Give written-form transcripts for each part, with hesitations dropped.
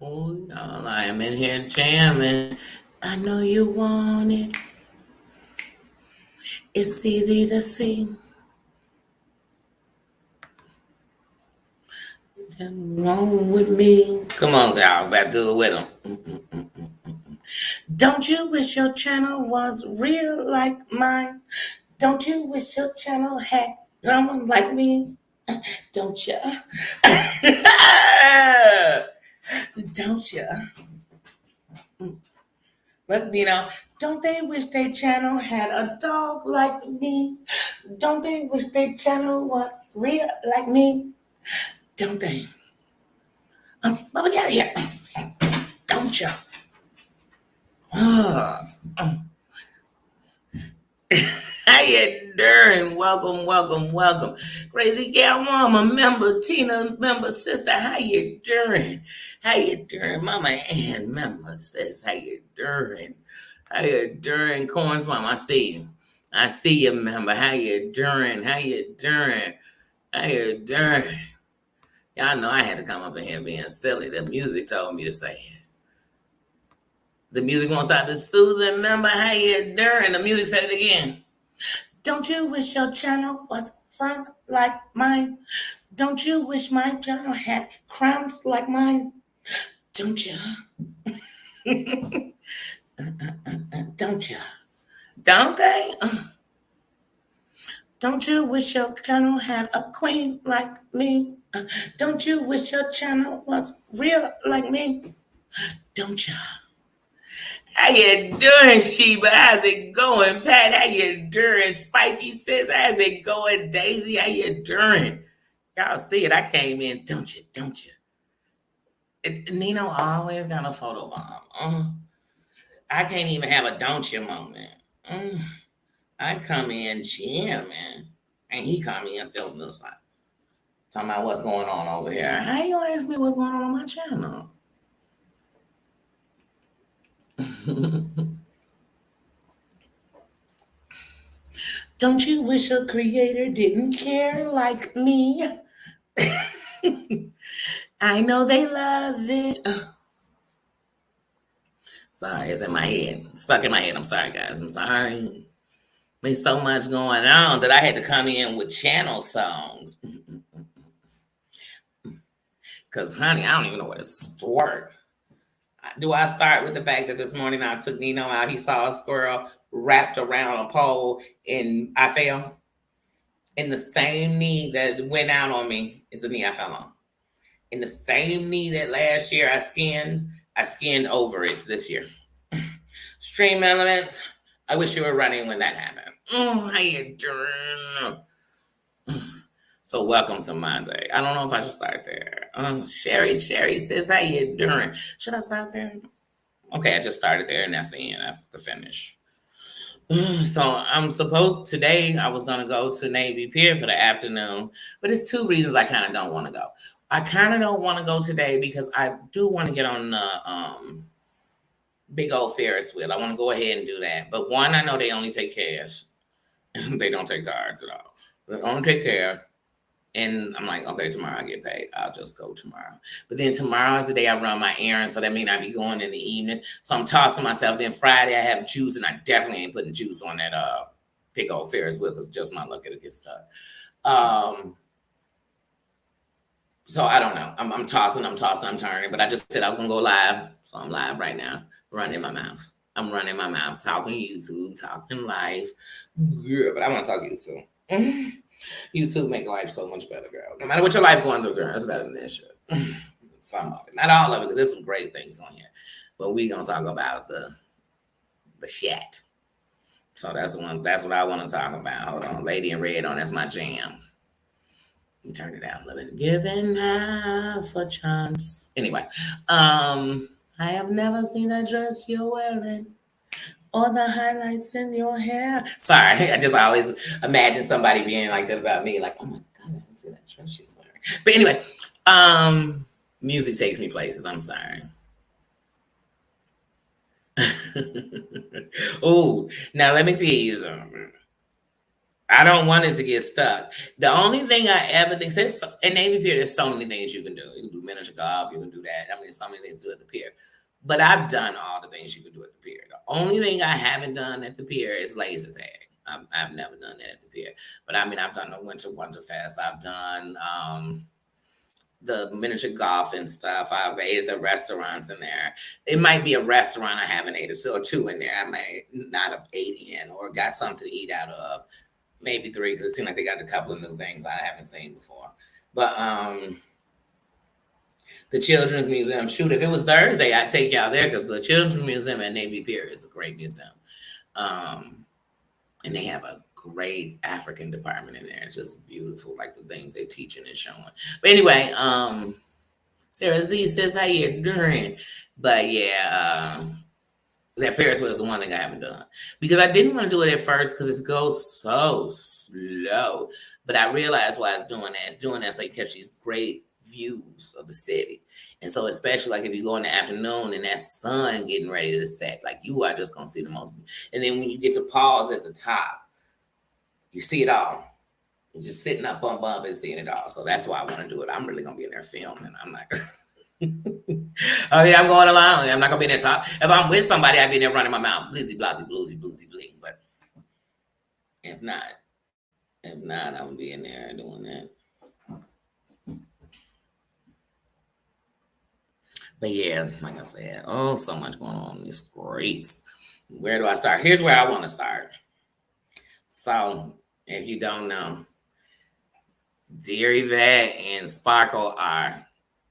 Oh, y'all, I am in here jamming. I know you want it. It's easy to see. Nothing wrong with me. Come on, y'all. Better do it with them. Don't you wish your channel was real like mine? Don't you wish your channel had someone like me? Don't you? Don't you? But don't they wish their channel had a dog like me? Don't they wish their channel was real like me? Don't they? But we got here. Don't you? How you doing? Welcome, welcome, welcome. Crazy Gal Mama, member, Tina, member, sister, how you doing? How you doing? Mama Ann, member, sis, how you doing? How you doing? Corns Mama, I see you. I see you, member. How you doing? How you doing? How you doing? Y'all know I had to come up in here being silly. The music told me to say it. The music won't stop. It's Susan, member, how you doing? The music said it again. Don't you wish your channel was fun like mine? Don't you wish my channel had crowns like mine? Don't you? Don't you? Don't they? Don't you wish your channel had a queen like me? Don't you wish your channel was real like me? Don't you? How you doing, Sheba? How's it going? Pat, how you doing? Spiky says, how's it going? Daisy, how you doing? Y'all see it. I came in, don't you? Don't you? Nino always got a photo bomb. I can't even have a don't you moment. I come in jamming, and he come in still looks like talking about what's going on over here. How you ask me what's going on my channel? Don't you wish a creator didn't care like me? I know they love it. Sorry, it's in my head. Stuck in my head. I'm sorry, guys. I'm sorry. There's so much going on that I had to come in with channel songs. Because, honey, I don't even know where to start. Do I start with the fact that this morning I took Nino out? He saw a squirrel wrapped around a pole and I fell. And the same knee that went out on me is the knee I fell on. And the same knee that last year I skinned over it this year. Stream elements. I wish you were running when that happened. Oh, how you doing? So welcome to my day. I don't know if I should start there. Sherry says, how you doing? Should I start there? Okay, I just started there and that's the end. That's the finish. So I'm supposed today I was gonna go to Navy Pier for the afternoon, but it's two reasons I kind of don't want to go. I kind of don't want to go today because I do want to get on the big old Ferris wheel. I want to go ahead and do that. But one, I know they only take cash. They don't take cards at all. They only take cash. And I'm like, okay, tomorrow I get paid. I'll just go tomorrow. But then tomorrow is the day I run my errands, so that means I be going in the evening. So I'm tossing myself. Then Friday I have juice, and I definitely ain't putting juice on that big old Ferris wheel because just my luck it'll get stuck. So I don't know. I'm tossing, I'm turning. But I just said I was gonna go live, so I'm live right now. Running my mouth. I'm running my mouth, talking YouTube, talking live. Girl, but I want to talk YouTube. YouTube make life so much better, girl. No matter what your life going through, girl, it's better than this shit. Some of it, not all of it, because there's some great things on here. But we gonna talk about the shat. So that's the one. That's what I want to talk about. Hold on, Lady in Red on. That's my jam. Turn it down a little bit. Giving half a chance. Anyway, I have never seen that dress you're wearing or the highlights in your hair. Sorry, I just always imagine somebody being like that about me. Like, oh my God, I haven't seen that dress she's wearing. But anyway, music takes me places. I'm sorry. Oh, now let me tell you something. I don't want it to get stuck. The only thing I ever think says in Navy Pier, there's so many things you can do. You can do miniature golf, you can do that. I mean, so many things to do at the pier. But I've done all the things you can do at the pier. The only thing I haven't done at the pier is laser tag. I've never done that at the pier. But I mean, I've done the Winter Wonder Fest. I've done the miniature golf and stuff. I've ate at the restaurants in there. It might be a restaurant I haven't ate or two in there. I may not have ate in or got something to eat out of. Maybe 3, because it seemed like they got a couple of new things I haven't seen before. But the Children's Museum, shoot, if it was Thursday, I'd take y'all there, because the Children's Museum at Navy Pier is a great museum. And they have a great African department in there. It's just beautiful, like the things they're teaching and showing. But anyway, Sarah Z says, how you doing? But yeah, that Ferris wheel is the one thing I haven't done, because I didn't want to do it at first because it goes so slow. But I realized why it's doing that. It's doing that so you catch these great views of the city. And so especially like if you go in the afternoon and that sun getting ready to set, like you are just gonna see the most. And then when you get to pause at the top, you see it all. You're just sitting up bump and seeing it all. So that's why I want to do it. I'm really gonna be in there filming. I'm like oh yeah, I'm going along. I'm not gonna be in there talk. If I'm with somebody, I'd be in there running my mouth, blizzy, blazzy, bluesy, bluesy, blee. But if not, I'm gonna be in there doing that. But yeah, like I said, oh, so much going on in these streets. Where do I start? Here's where I want to start. So, if you don't know, Dear Yvette and Sparkle are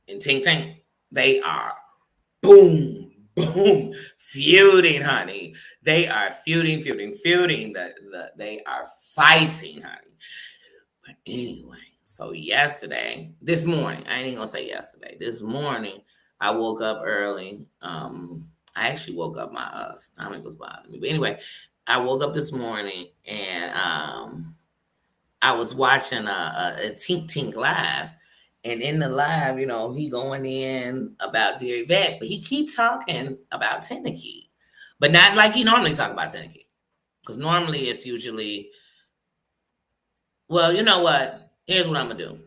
in Tink Tink. They are boom, feuding, honey. They are feuding. They are fighting, honey. But anyway, so this morning, I ain't even gonna say yesterday. This morning, I woke up early. I actually woke up, my stomach was bothering me. But anyway, I woke up this morning and I was watching a Tink Tink live. And in the live, he going in about Dear Yvette, but he keeps talking about Tennessee. But not like he normally talk about Tennessee. Because normally it's usually, well, you know what? Here's what I'm going to do.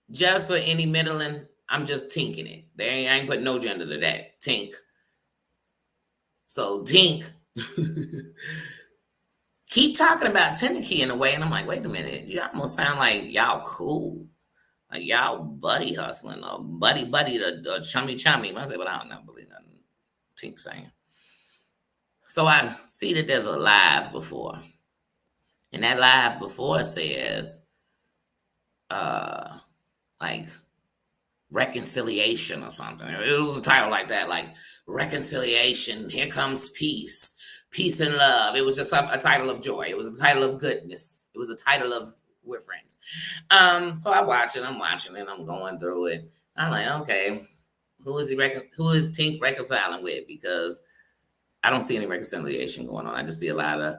Just for any middling, I'm just tinking it. I ain't putting no gender to that. Tink. So Tink keep talking about Tennessee in a way, and I'm like, wait a minute, you almost sound like y'all cool. Like y'all buddy hustling or buddy the chummy. I say, but I don't know, believe nothing Tink saying. So I see that there's a live before. And that live before says like reconciliation or something. It was a title like that, like reconciliation, here comes peace and love. It was just a title of joy. It was a title of goodness. It was a title of we're friends. So I'm watching and I'm going through it. I'm like, okay, who is Tink reconciling with? Because I don't see any reconciliation going on. I just see a lot of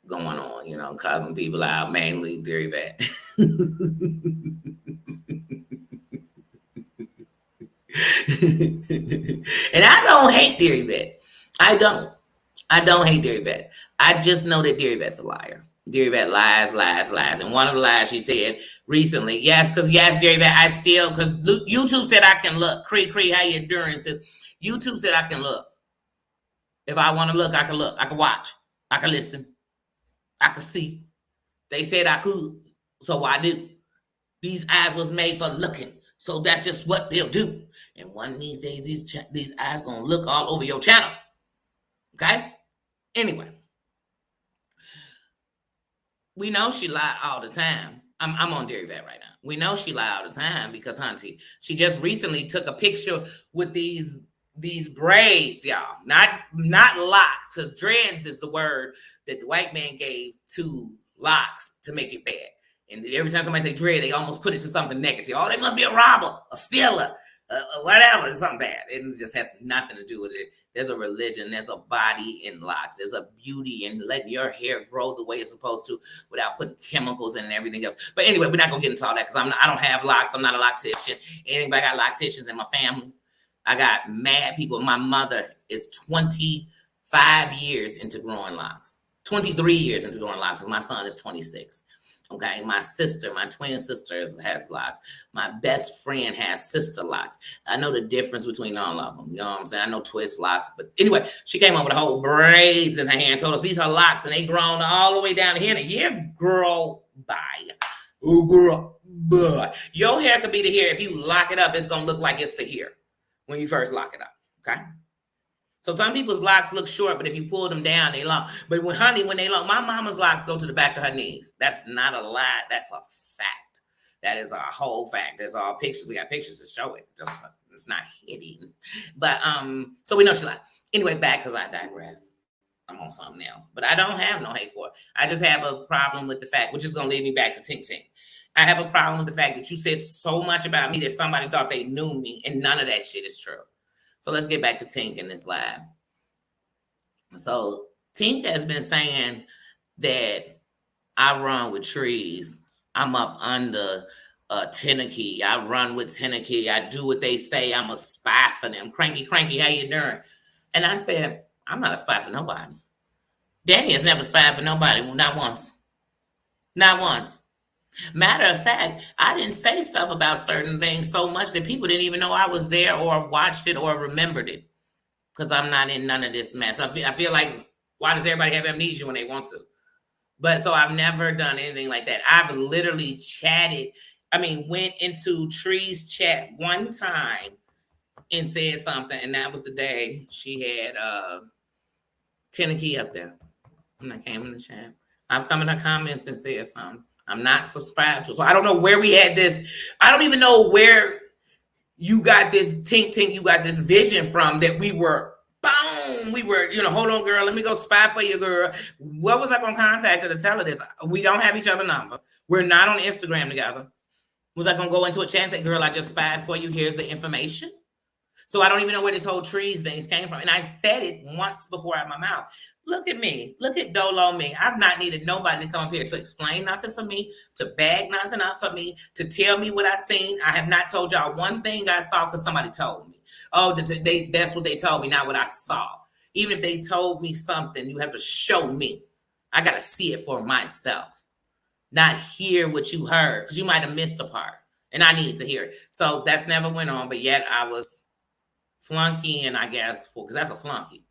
going on, causing people out, mainly Dear Yvette. And I don't hate Dear Yvette. I don't hate Dear Yvette. I just know that Dear Yvette's a liar. Dear Yvette lies. And one of the lies she said recently, Dear Yvette, because YouTube said I can look. Cree, how you doing? Says, YouTube said I can look. If I want to look, I can look. I can watch. I can listen. I can see. They said I could, so I do. These eyes was made for looking. So that's just what they'll do. And one of these days, these eyes going to look all over your channel. Okay? Anyway. We know she lied all the time. I'm on Dear Yvette right now. We know she lied all the time because, hunty, she just recently took a picture with these braids, y'all. Not locks, because dreads is the word that the white man gave to locks to make it bad. And every time somebody say dread, they almost put it to something negative. Oh, they must be a robber, a stealer, whatever, something bad. It just has nothing to do with it. There's a religion, there's a body in locks, there's a beauty in letting your hair grow the way it's supposed to without putting chemicals in and everything else. But anyway, we're not gonna get into all that because I don't have locks. I'm not a loctician. Anybody got locticians in my family? I got mad people. My mother is 25 years into growing locks. 23 years into growing locks. My son is 26. Okay, my sister, my twin sister has locks. My best friend has sister locks. I know the difference between all of them. You know what I'm saying? I know twist locks. But anyway, she came up with a whole braids in her hand, told us these are locks, and they grown all the way down here in a year. Girl, bye. Ooh, girl, bye. Your hair could be to here. If you lock it up, it's going to look like it's to here when you first lock it up. Okay? So some people's locks look short, but if you pull them down, they long. But when they long, my mama's locks go to the back of her knees. That's not a lie. That's a fact. That is a whole fact. There's all pictures. We got pictures to show it. Just, it's not hidden. But so we know she lied. Anyway, back because I digress. I'm on something else. But I don't have no hate for it. I just have a problem with the fact, which is going to lead me back to Tink Tink. I have a problem with the fact that you said so much about me that somebody thought they knew me, and none of that shit is true. So let's get back to Tink in this live. So Tink has been saying that I run with trees. I'm up under Tennessee. I run with Tennessee. I do what they say. I'm a spy for them. Cranky, how you doing? And I said, I'm not a spy for nobody. Danny has never spied for nobody. Not once. Not once. Matter of fact, I didn't say stuff about certain things so much that people didn't even know I was there or watched it or remembered it, because I'm not in none of this mess. I feel like, why does everybody have amnesia when they want to? But so I've never done anything like that. I've literally chatted. Went into Tree's chat one time and said something, and that was the day she had Tennessee up there. And I came in the chat. I've come in her comments and said something. I'm not subscribed to. So I don't know where we had this. I don't even know where you got this Tink, you got this vision from that we were, boom, we were, hold on, girl, let me go spy for you, girl. What was I going to contact her to tell her this? We don't have each other's number. We're not on Instagram together. Was I going to go into a chat and say, girl, I just spied for you. Here's the information. So I don't even know where this whole trees things came from. And I said it once before out of my mouth. Look at me. Look at Dolo me. I've not needed nobody to come up here to explain nothing for me, to bag nothing up for me, to tell me what I seen. I have not told y'all one thing I saw because somebody told me. Oh, that's what they told me, not what I saw. Even if they told me something, you have to show me. I got to see it for myself, not hear what you heard, because you might have missed a part, and I need to hear it. So that's never went on, but yet I was flunkying, I guess, because that's a flunky.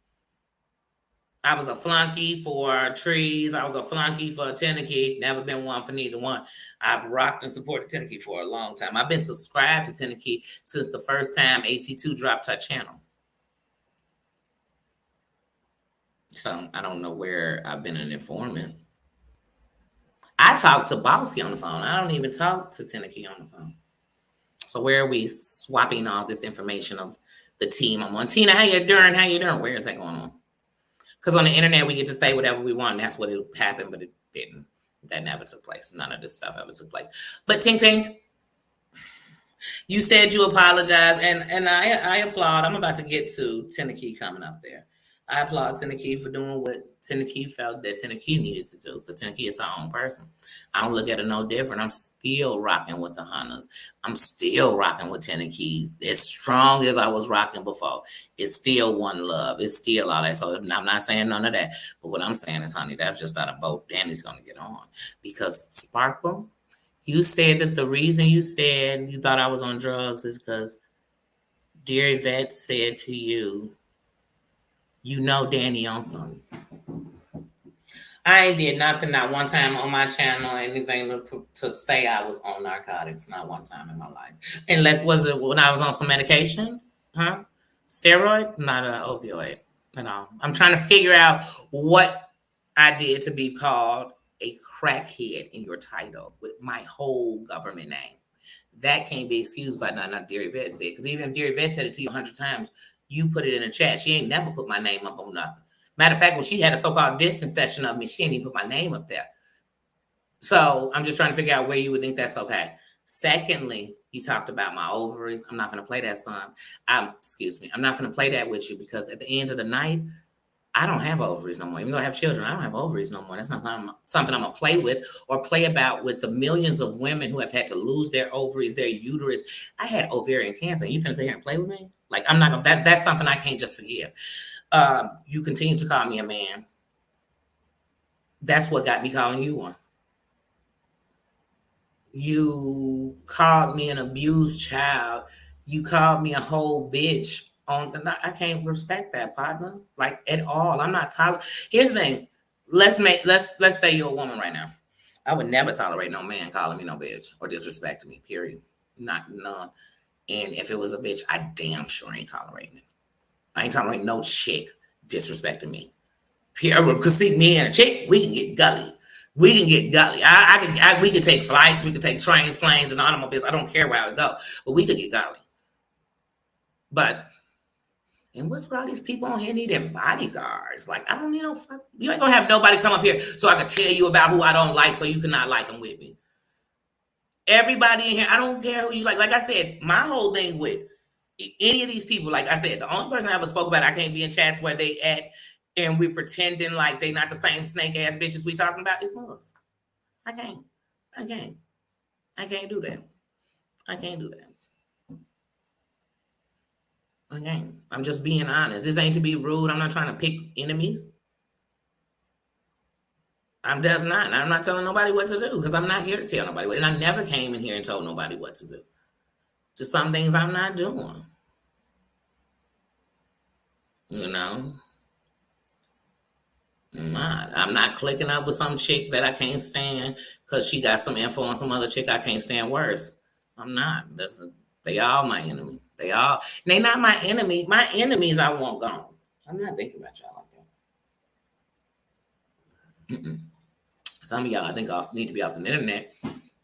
I was a flunky for trees. I was a flunky for Tennessee. Never been one for neither one. I've rocked and supported Tennessee for a long time. I've been subscribed to Tennessee since the first time AT2 dropped her channel. So I don't know where I've been an informant. I talk to Bossy on the phone. I don't even talk to Tennessee on the phone. So where are we swapping all this information of the team? I'm on Tina, how you doing? How you doing? Where is that going on? Because on the internet, we get to say whatever we want. And that's what it happened, but it didn't. That never took place. None of this stuff ever took place. But Tink, you said you apologize, and I applaud. I'm about to get to Tennessee coming up there. I applaud Tennessee for doing what Tennessee felt that Tennessee needed to do, because Tennessee is her own person. I don't look at it no different. I'm still rocking with the Hunters. I'm still rocking with Tennessee. As strong as I was rocking before, it's still one love. It's still all that. So I'm not saying none of that. But what I'm saying is, honey, that's just not a boat Danny's going to get on. Because Sparkle, you said that the reason you said you thought I was on drugs is because Dear Yvette said to you, Danny on something. I ain't did nothing, not one time on my channel, anything to say I was on narcotics, not one time in my life. Unless, was it when I was on some medication? Huh? Steroid? Not an opioid at all. I'm trying to figure out what I did to be called a crackhead in your title with my whole government name. That can't be excused by not Dear Yvette said. Because even if Dear Yvette said it to you 100 times, you put it in the chat. She ain't never put my name up on nothing. Matter of fact, when she had a so-called distance session of me, she didn't even put my name up there. So I'm just trying to figure out where you would think that's okay. Secondly, you talked about my ovaries. I'm not going to play that song. Excuse me. I'm not going to play that with you, because at the end of the night, I don't have ovaries no more. Even though I have children, I don't have ovaries no more. That's not something I'm going to play with or play about with the millions of women who have had to lose their ovaries, their uterus. I had ovarian cancer. You finna sit here and play with me? Like, I'm not going to, that's something I can't just forgive. You continue to call me a man. That's what got me calling you one. You called me an abused child. You called me a whole bitch. I can't respect that, partner. Like at all. I'm not tolerant. Here's the thing. Let's say you're a woman right now. I would never tolerate no man calling me no bitch or disrespecting me. Period. Not none. And if it was a bitch, I damn sure ain't tolerating it. I ain't tolerating no chick disrespecting me. Because see, me and a chick, we can get gully. We can get gully. We could take flights, we could take trains, planes, and automobiles. I don't care where I would go, but we could get gully. But and what's with all these people on here needing bodyguards? Like, I don't need no fuck. You ain't gonna have nobody come up here so I can tell you about who I don't like so you cannot like them with me. Everybody in here, I don't care who you like. Like I said, my whole thing with any of these people, like I said, the only person I ever spoke about, I can't be in chats where they at and we pretending like they not the same snake ass bitches we talking about is Mugs. I can't do that. I can't do that. Okay. I'm just being honest. This ain't to be rude. I'm not trying to pick enemies. I'm just not. I'm not telling nobody what to do because I'm not here to tell nobody what. And I never came in here and told nobody what to do. Just some things I'm not doing. You know? I'm not clicking up with some chick that I can't stand because she got some info on some other chick I can't stand worse. I'm not. They all my enemy. They not my enemy. My enemies I want gone. I'm not thinking about y'all like that. Some of y'all I think need to be off the internet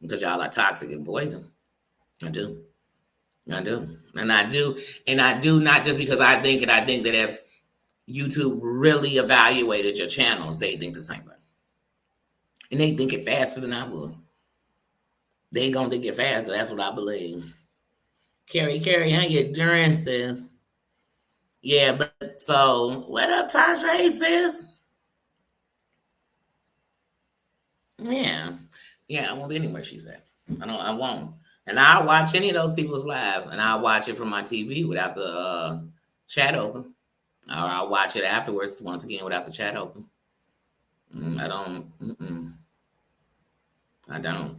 because y'all are toxic and poison. I do. And I do not just because I think it. I think that if YouTube really evaluated your channels, they think the same way. And they think it faster than I would. They gonna think it faster. That's what I believe. Carrie, how you doing, sis? Yeah, but so what up, Tasha? Hey, sis. Yeah, I won't be anywhere she's at. I won't. And I'll watch any of those people's live, and I'll watch it from my TV without the chat open. Or I'll watch it afterwards once again without the chat open. I don't.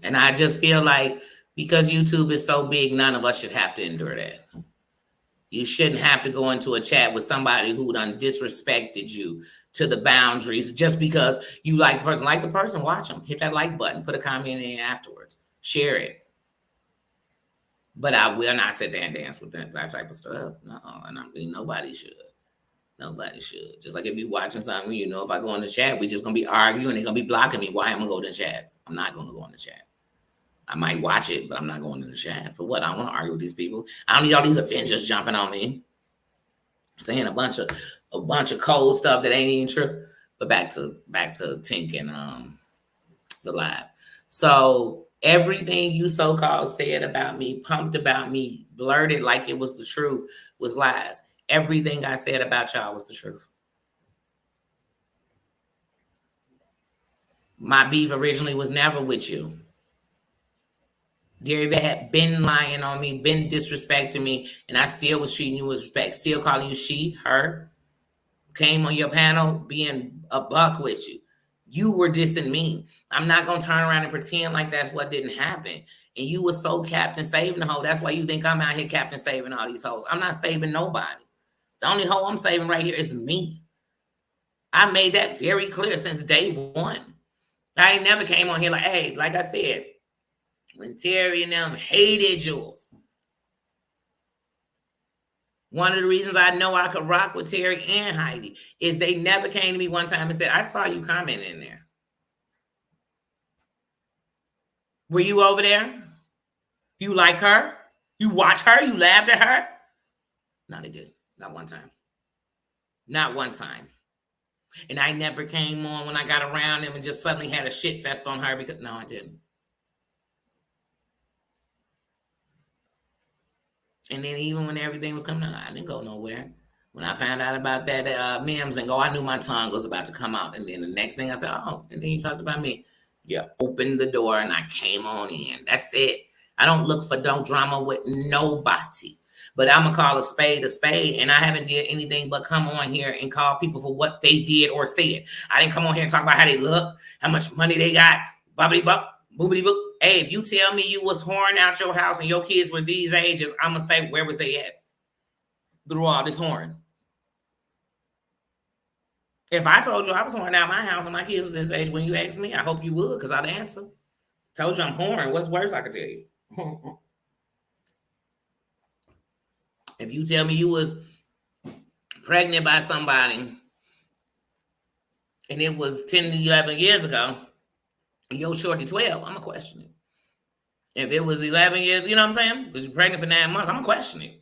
And I just feel like because YouTube is so big, none of us should have to endure that. You shouldn't have to go into a chat with somebody who done disrespected you to the boundaries just because you like the person. Like the person, watch them. Hit that like button. Put a comment in afterwards. Share it. But I will not sit there and dance with that type of stuff. No, and I mean, nobody should. Nobody should. Just like if you watching something, if I go in the chat, we just going to be arguing. They're going to be blocking me. Why am I going to go to the chat? I'm not going to go in the chat. I might watch it, but I'm not going in the chat. For what? I don't want to argue with these people. I don't need all these Avengers jumping on me, saying a bunch of cold stuff that ain't even true. But back to Tink and the live. So everything you so-called said about me, pumped about me, blurted like it was the truth, was lies. Everything I said about y'all was the truth. My beef originally was never with you. Derry had been lying on me, been disrespecting me, and I still was treating you with respect, still calling you she, her. Came on your panel being a buck with you. You were dissing me. I'm not going to turn around and pretend like that's what didn't happen. And you were so Captain Saving the hoe. That's why you think I'm out here Captain Saving all these hoes. I'm not saving nobody. The only hoe I'm saving right here is me. I made that very clear since day one. I ain't never came on here like, hey, like I said, when Terry and them hated Jules. One of the reasons I know I could rock with Terry and Heidi is they never came to me one time and said, I saw you commenting in there. Were you over there? You like her? You watch her? You laughed at her? No, they didn't. Not one time. Not one time. And I never came on when I got around them and just suddenly had a shit fest on her because, no, I didn't. And then even when everything was coming out, I didn't go nowhere. When I found out about that Mims and I knew my tongue was about to come out. And then the next thing I said, oh, and then you talked about me. You opened the door and I came on in. That's it. I don't look for no drama with nobody. But I'm gonna call a spade, and I haven't did anything but come on here and call people for what they did or said. I didn't come on here and talk about how they look, how much money they got, bobbity buck, boobity book. Hey, if you tell me you was whoring out your house and your kids were these ages, I'm gonna say, where was they at through all this whoring? If I told you I was whoring out my house and my kids were this age when you asked me, I hope you would, because I'd answer. Told you I'm whoring. What's worse I could tell you? If you tell me you was pregnant by somebody and it was 10 to 11 years ago, and your shorty 12, I'm going to question it. If it was 11 years, you know what I'm saying? Because you're pregnant for 9 months, I'm going to question it.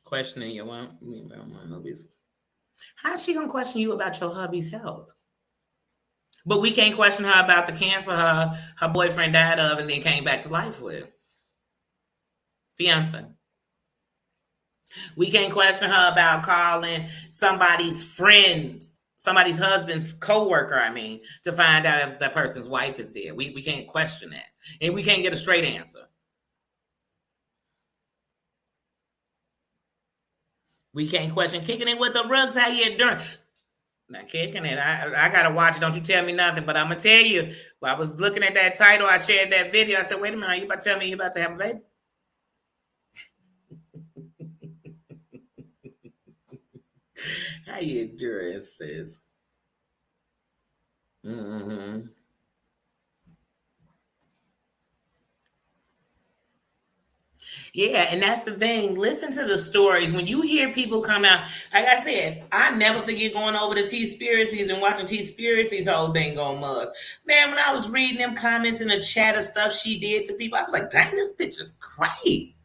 Questioning your hubby's. How's she going to question you about your hubby's health? But we can't question her about the cancer her boyfriend died of and then came back to life with. Fiance. We can't question her about calling somebody's friends, somebody's husband's co-worker, to find out if that person's wife is dead. We can't question that. And we can't get a straight answer. We can't question kicking it with the rugs. How you doing? Not kicking it. I gotta watch it. Don't you tell me nothing. But I'm gonna tell you. When I was looking at that title, I shared that video. I said, "Wait a minute, are you about to tell me you about to have a baby?" How you doing, sis? Mm-hmm. Yeah, and that's the thing. Listen to the stories. When you hear people come out, like I said, I never forget going over to T-Spiracies and watching T-Spiracies whole thing go muzz. Man, when I was reading them comments in the chat of stuff she did to people, I was like, dang, this bitch is great.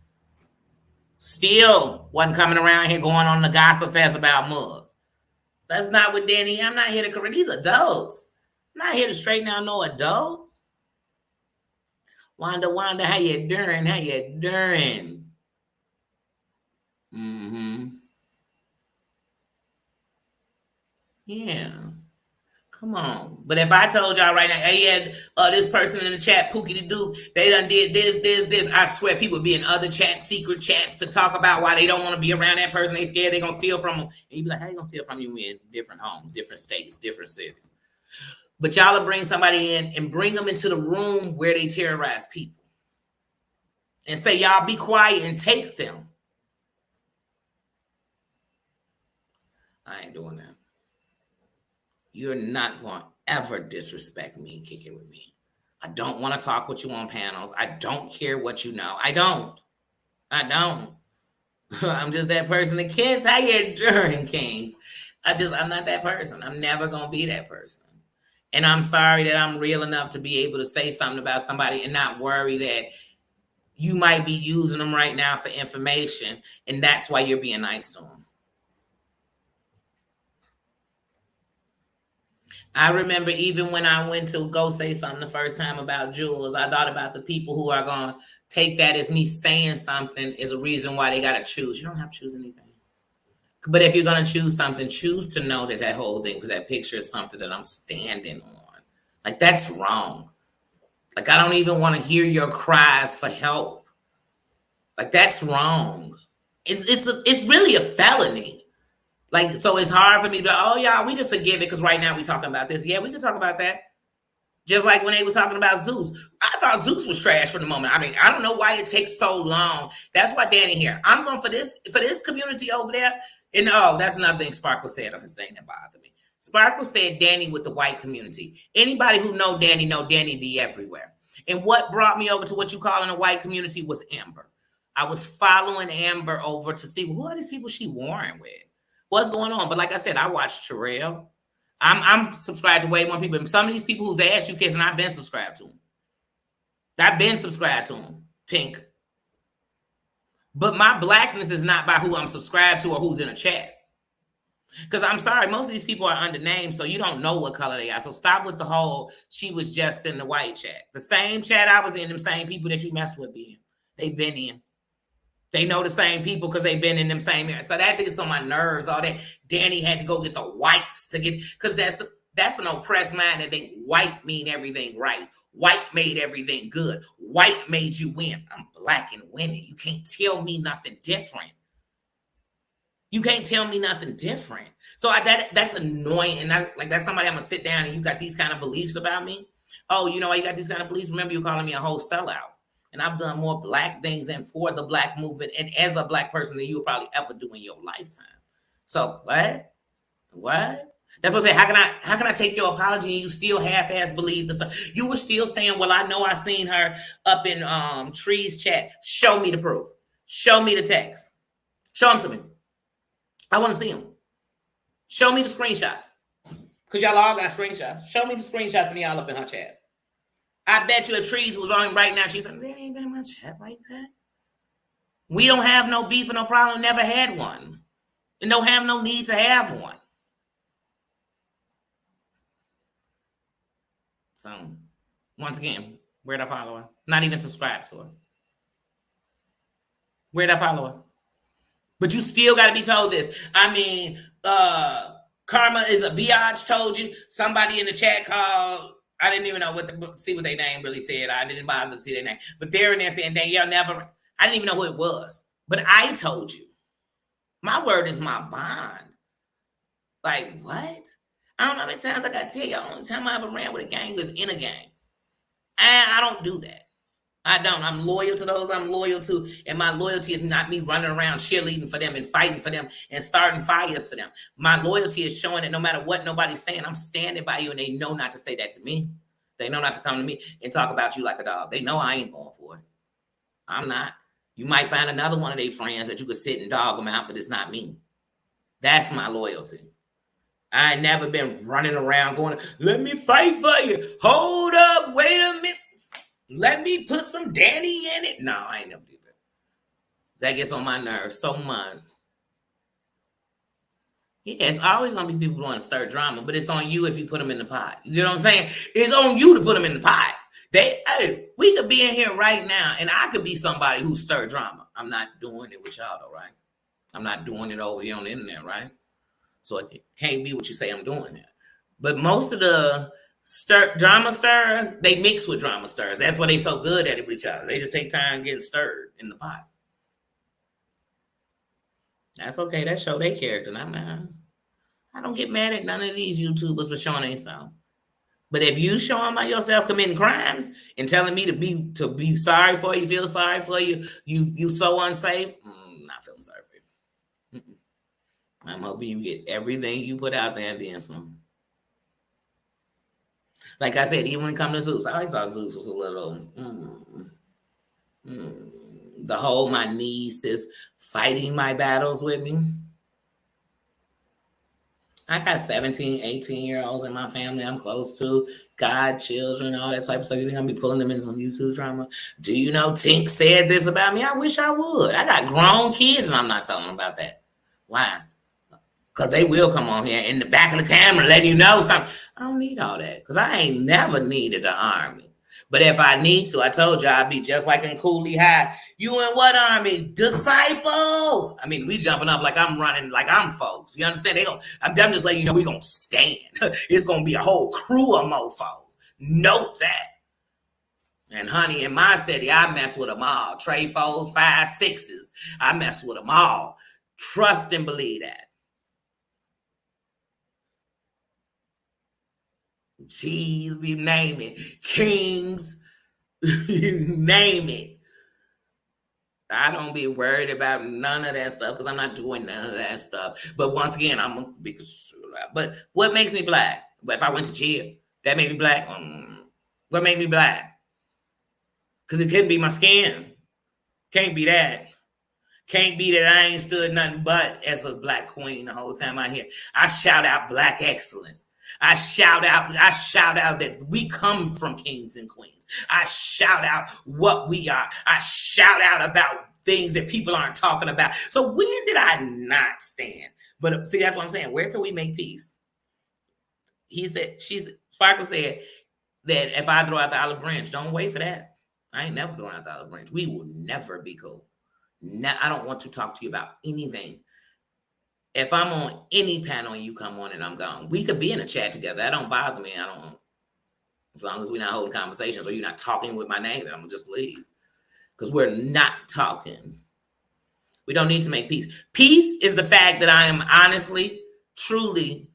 Still wasn't coming around here going on the gossip fest about mug. That's not what Danny. I'm not here to correct. These adults. I'm not here to straighten out no adult. Wanda, how you doing? How you doing? Mm-hmm. Yeah. Come on. But if I told y'all right now, hey, this person in the chat, Pookie the Duke, they done did this, I swear people would be in other chats, secret chats, to talk about why they don't want to be around that person. They scared they're going to steal from them. And you'd be like, how they going to steal from you in different homes, different states, different cities? But y'all will bring somebody in and bring them into the room where they terrorize people. And say, y'all be quiet and take them. I ain't doing that. You're not going to ever disrespect me and kick it with me. I don't want to talk with you on panels. I don't care what you know. I don't. I'm just that person. The kids, how you doing, Kings? I'm not that person. I'm never going to be that person. And I'm sorry that I'm real enough to be able to say something about somebody and not worry that you might be using them right now for information, and that's why you're being nice to them. I remember even when I went to go say something the first time about Jules, I thought about the people who are going to take that as me saying something is a reason why they got to choose. You don't have to choose anything. But if you're going to choose something, choose to know that that whole thing, that picture is something that I'm standing on. Like, that's wrong. Like, I don't even want to hear your cries for help. Like, that's wrong. It's really a felony. Like, so it's hard for me to be like, oh, y'all, we just forgive it because right now we talking about this. Yeah, we can talk about that. Just like when they was talking about Zeus. I thought Zeus was trash for the moment. I don't know why it takes so long. That's why Danny here. I'm going for this community over there. And that's another thing Sparkle said on his thing that bothered me. Sparkle said Danny with the white community. Anybody who know Danny be everywhere. And what brought me over to what you call in the white community was Amber. I was following Amber over to see who are these people she warring with. What's going on? But like I said, I watched Terrell. I'm subscribed to way more people. And some of these people whose ass you kissing, I've been subscribed to them. I've been subscribed to them. Tink. But my blackness is not by who I'm subscribed to or who's in a chat. Because I'm sorry, most of these people are under names, so you don't know what color they are. So stop with the whole, she was just in the white chat. The same chat I was in, them same people that you mess with being. They've been in. They know the same people because they've been in them same areas. So that gets on my nerves. All that Danny had to go get the whites to get, because that's the, That's an oppressed mind that think white mean everything right. White made everything good. White made you win. I'm black and winning. You can't tell me nothing different. You can't tell me nothing different. So that's annoying. And that's somebody I'm going to sit down and you got these kind of beliefs about me. Oh, you know why you got these kind of beliefs? Remember, you're calling me a whole sellout. And I've done more black things and for the black movement and as a black person than you'll probably ever do in your lifetime. So what? What? That's what I say. How can I take your apology and you still half-ass believe this stuff? You were still saying, well, I know I seen her up in Tree's chat. Show me the proof. Show me the text. Show them to me. I want to see them. Show me the screenshots. Because y'all all got screenshots. Show me the screenshots and y'all up in her chat. I bet you a Trees was on right now. She's like, they ain't been in my chat like that. We don't have no beef or no problem. Never had one. And don't have no need to have one. So, once again, where'd I follow her? Not even subscribe to her. Where'd I follow her? But you still got to be told this. I mean, Karma is a biatch told you. Somebody in the chat called, I didn't even know see what their name really said. I didn't bother to see their name. But they're in there saying, Danielle never, I didn't even know who it was. But I told you. My word is my bond. Like, what? I don't know how many times I got to tell you. The only time I ever ran with a gang was in a gang. I don't do that. I don't. I'm loyal to those I'm loyal to. And my loyalty is not me running around cheerleading for them and fighting for them and starting fires for them. My loyalty is showing that no matter what nobody's saying, I'm standing by you and they know not to say that to me. They know not to come to me and talk about you like a dog. They know I ain't going for it. I'm not. You might find another one of their friends that you could sit and dog them out, but it's not me. That's my loyalty. I ain't never been running around going, let me fight for you. Hold up, wait a minute. Let me put some Danny in it. No, I ain't never did that. That gets on my nerves so much. Yeah, it's always going to be people who want to stir drama, but it's on you if you put them in the pot. You know what I'm saying? It's on you to put them in the pot. We could be in here right now, and I could be somebody who stir drama. I'm not doing it with y'all, though, right? I'm not doing it over here on the internet, right? So it can't be what you say I'm doing here. But most of the drama stars, they mix with drama stars. That's why they so good at it with each other. They just take time getting stirred in the pot. That's okay. That show their character, not mine. I don't get mad at none of these YouTubers for showing they self. But if you showing by yourself committing crimes and telling me to be sorry for you, feel sorry for you, you so unsafe, not feeling sorry for you. I'm hoping you get everything you put out there and then some. Like I said, even when it comes to Zeus, I always thought Zeus was a little, the whole my niece is fighting my battles with me. I got 17, 18-year-olds in my family I'm close to, godchildren, all that type of stuff. You think I'm be pulling them into some YouTube drama? Do you know Tink said this about me? I wish I would. I got grown kids and I'm not telling them about that. Why? Because they will come on here in the back of the camera letting you know something. I don't need all that because I ain't never needed an army. But if I need to, I told you I'd be just like in Cooley High. You in what army? Disciples. I mean, we jumping up like I'm running, like I'm folks. You understand? I'm just letting you know we're going to stand. It's going to be a whole crew of mofos. Note that. And honey, in my city, I mess with them all. Trey 4s, 5, 6s. I mess with them all. Trust and believe that. Jeez, you name it. Kings, you name it. I don't be worried about none of that stuff because I'm not doing none of that stuff. But once again, I'm a big. But what makes me black? But if I went to jail, that made me black. What made me black? Because it couldn't be my skin. Can't be that. Can't be that I ain't stood nothing but as a black queen the whole time out here. I shout out black excellence. I shout out that we come from kings and queens. I shout out what we are. I shout out about things that people aren't talking about. So when did I not stand? But see, that's what I'm saying. Where can we make peace? Sparkle said that if I throw out the olive branch, don't wait for that. I ain't never throwing out the olive branch. We will never be cool. I don't want to talk to you about anything. If I'm on any panel and you come on and I'm gone, we could be in a chat together. That don't bother me. I don't, as long as we're not holding conversations or you're not talking with my name, then I'm gonna just leave. Because we're not talking. We don't need to make peace. Peace is the fact that I am honestly, truly,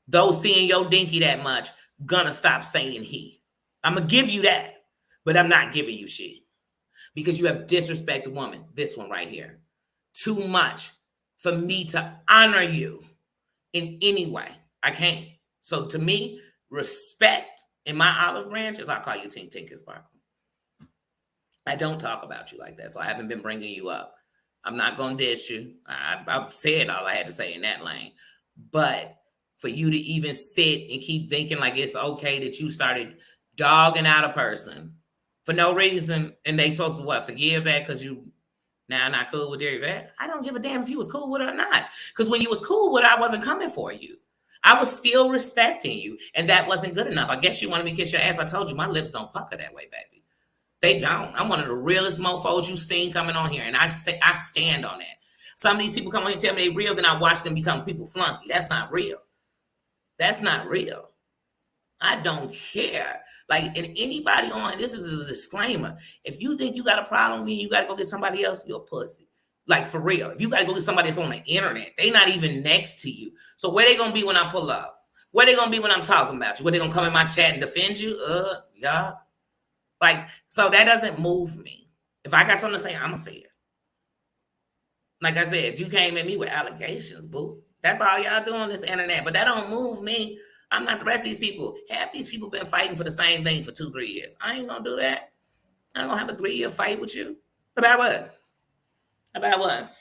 though seeing your dinky that much, gonna stop saying he. I'm gonna give you that, but I'm not giving you she. Because you have disrespected a woman, this one right here, too much for me to honor you in any way. I can't. So to me, respect in my olive branch is I'll call you Tink Tink and Sparkle. I don't talk about you like that, so I haven't been bringing you up. I'm not going to dish you. I've said all I had to say in that lane. But for you to even sit and keep thinking like it's okay that you started dogging out a person for no reason, and they supposed to what, forgive that because you now not cool with that? I don't give a damn if you was cool with her or not. Because when you was cool with her, I wasn't coming for you. I was still respecting you, and that wasn't good enough. I guess you wanted me to kiss your ass. I told you my lips don't pucker that way, baby. They don't. I'm one of the realest mofos you've seen coming on here, and I stand on that. Some of these people come on here and tell me they real, then I watch them become people flunky. That's not real. That's not real. I don't care. Like, and anybody on, this is a disclaimer. If you think you got a problem with me, you got to go get somebody else, you're a pussy. Like, for real. If you got to go get somebody that's on the internet, they not even next to you. So where they going to be when I pull up? Where they going to be when I'm talking about you? Where they going to come in my chat and defend you? Yeah. Like, so that doesn't move me. If I got something to say, I'm going to say it. Like I said, you came at me with allegations, boo. That's all y'all do on this internet. But that don't move me. I'm not the rest of these people. Half these people been fighting for the same thing for 2-3 years. I ain't going to do that. I ain't going to have a 3-year fight with you. About what? About what?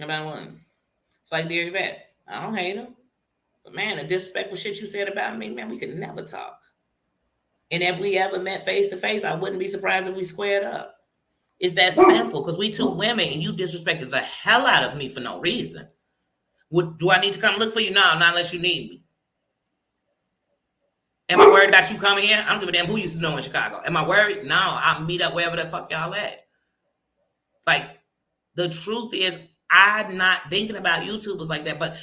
About what? It's like Dear Yvette. I don't hate him. But man, the disrespectful shit you said about me, man, we could never talk. And if we ever met face to face, I wouldn't be surprised if we squared up. It's that simple, because we two women and you disrespected the hell out of me for no reason. Do I need to come look for you? No, not unless you need me. Am I worried about you coming here? I don't give a damn who used to know in Chicago. Am I worried? No, I'll meet up wherever the fuck y'all at. Like, the truth is, I'm not thinking about YouTubers like that, but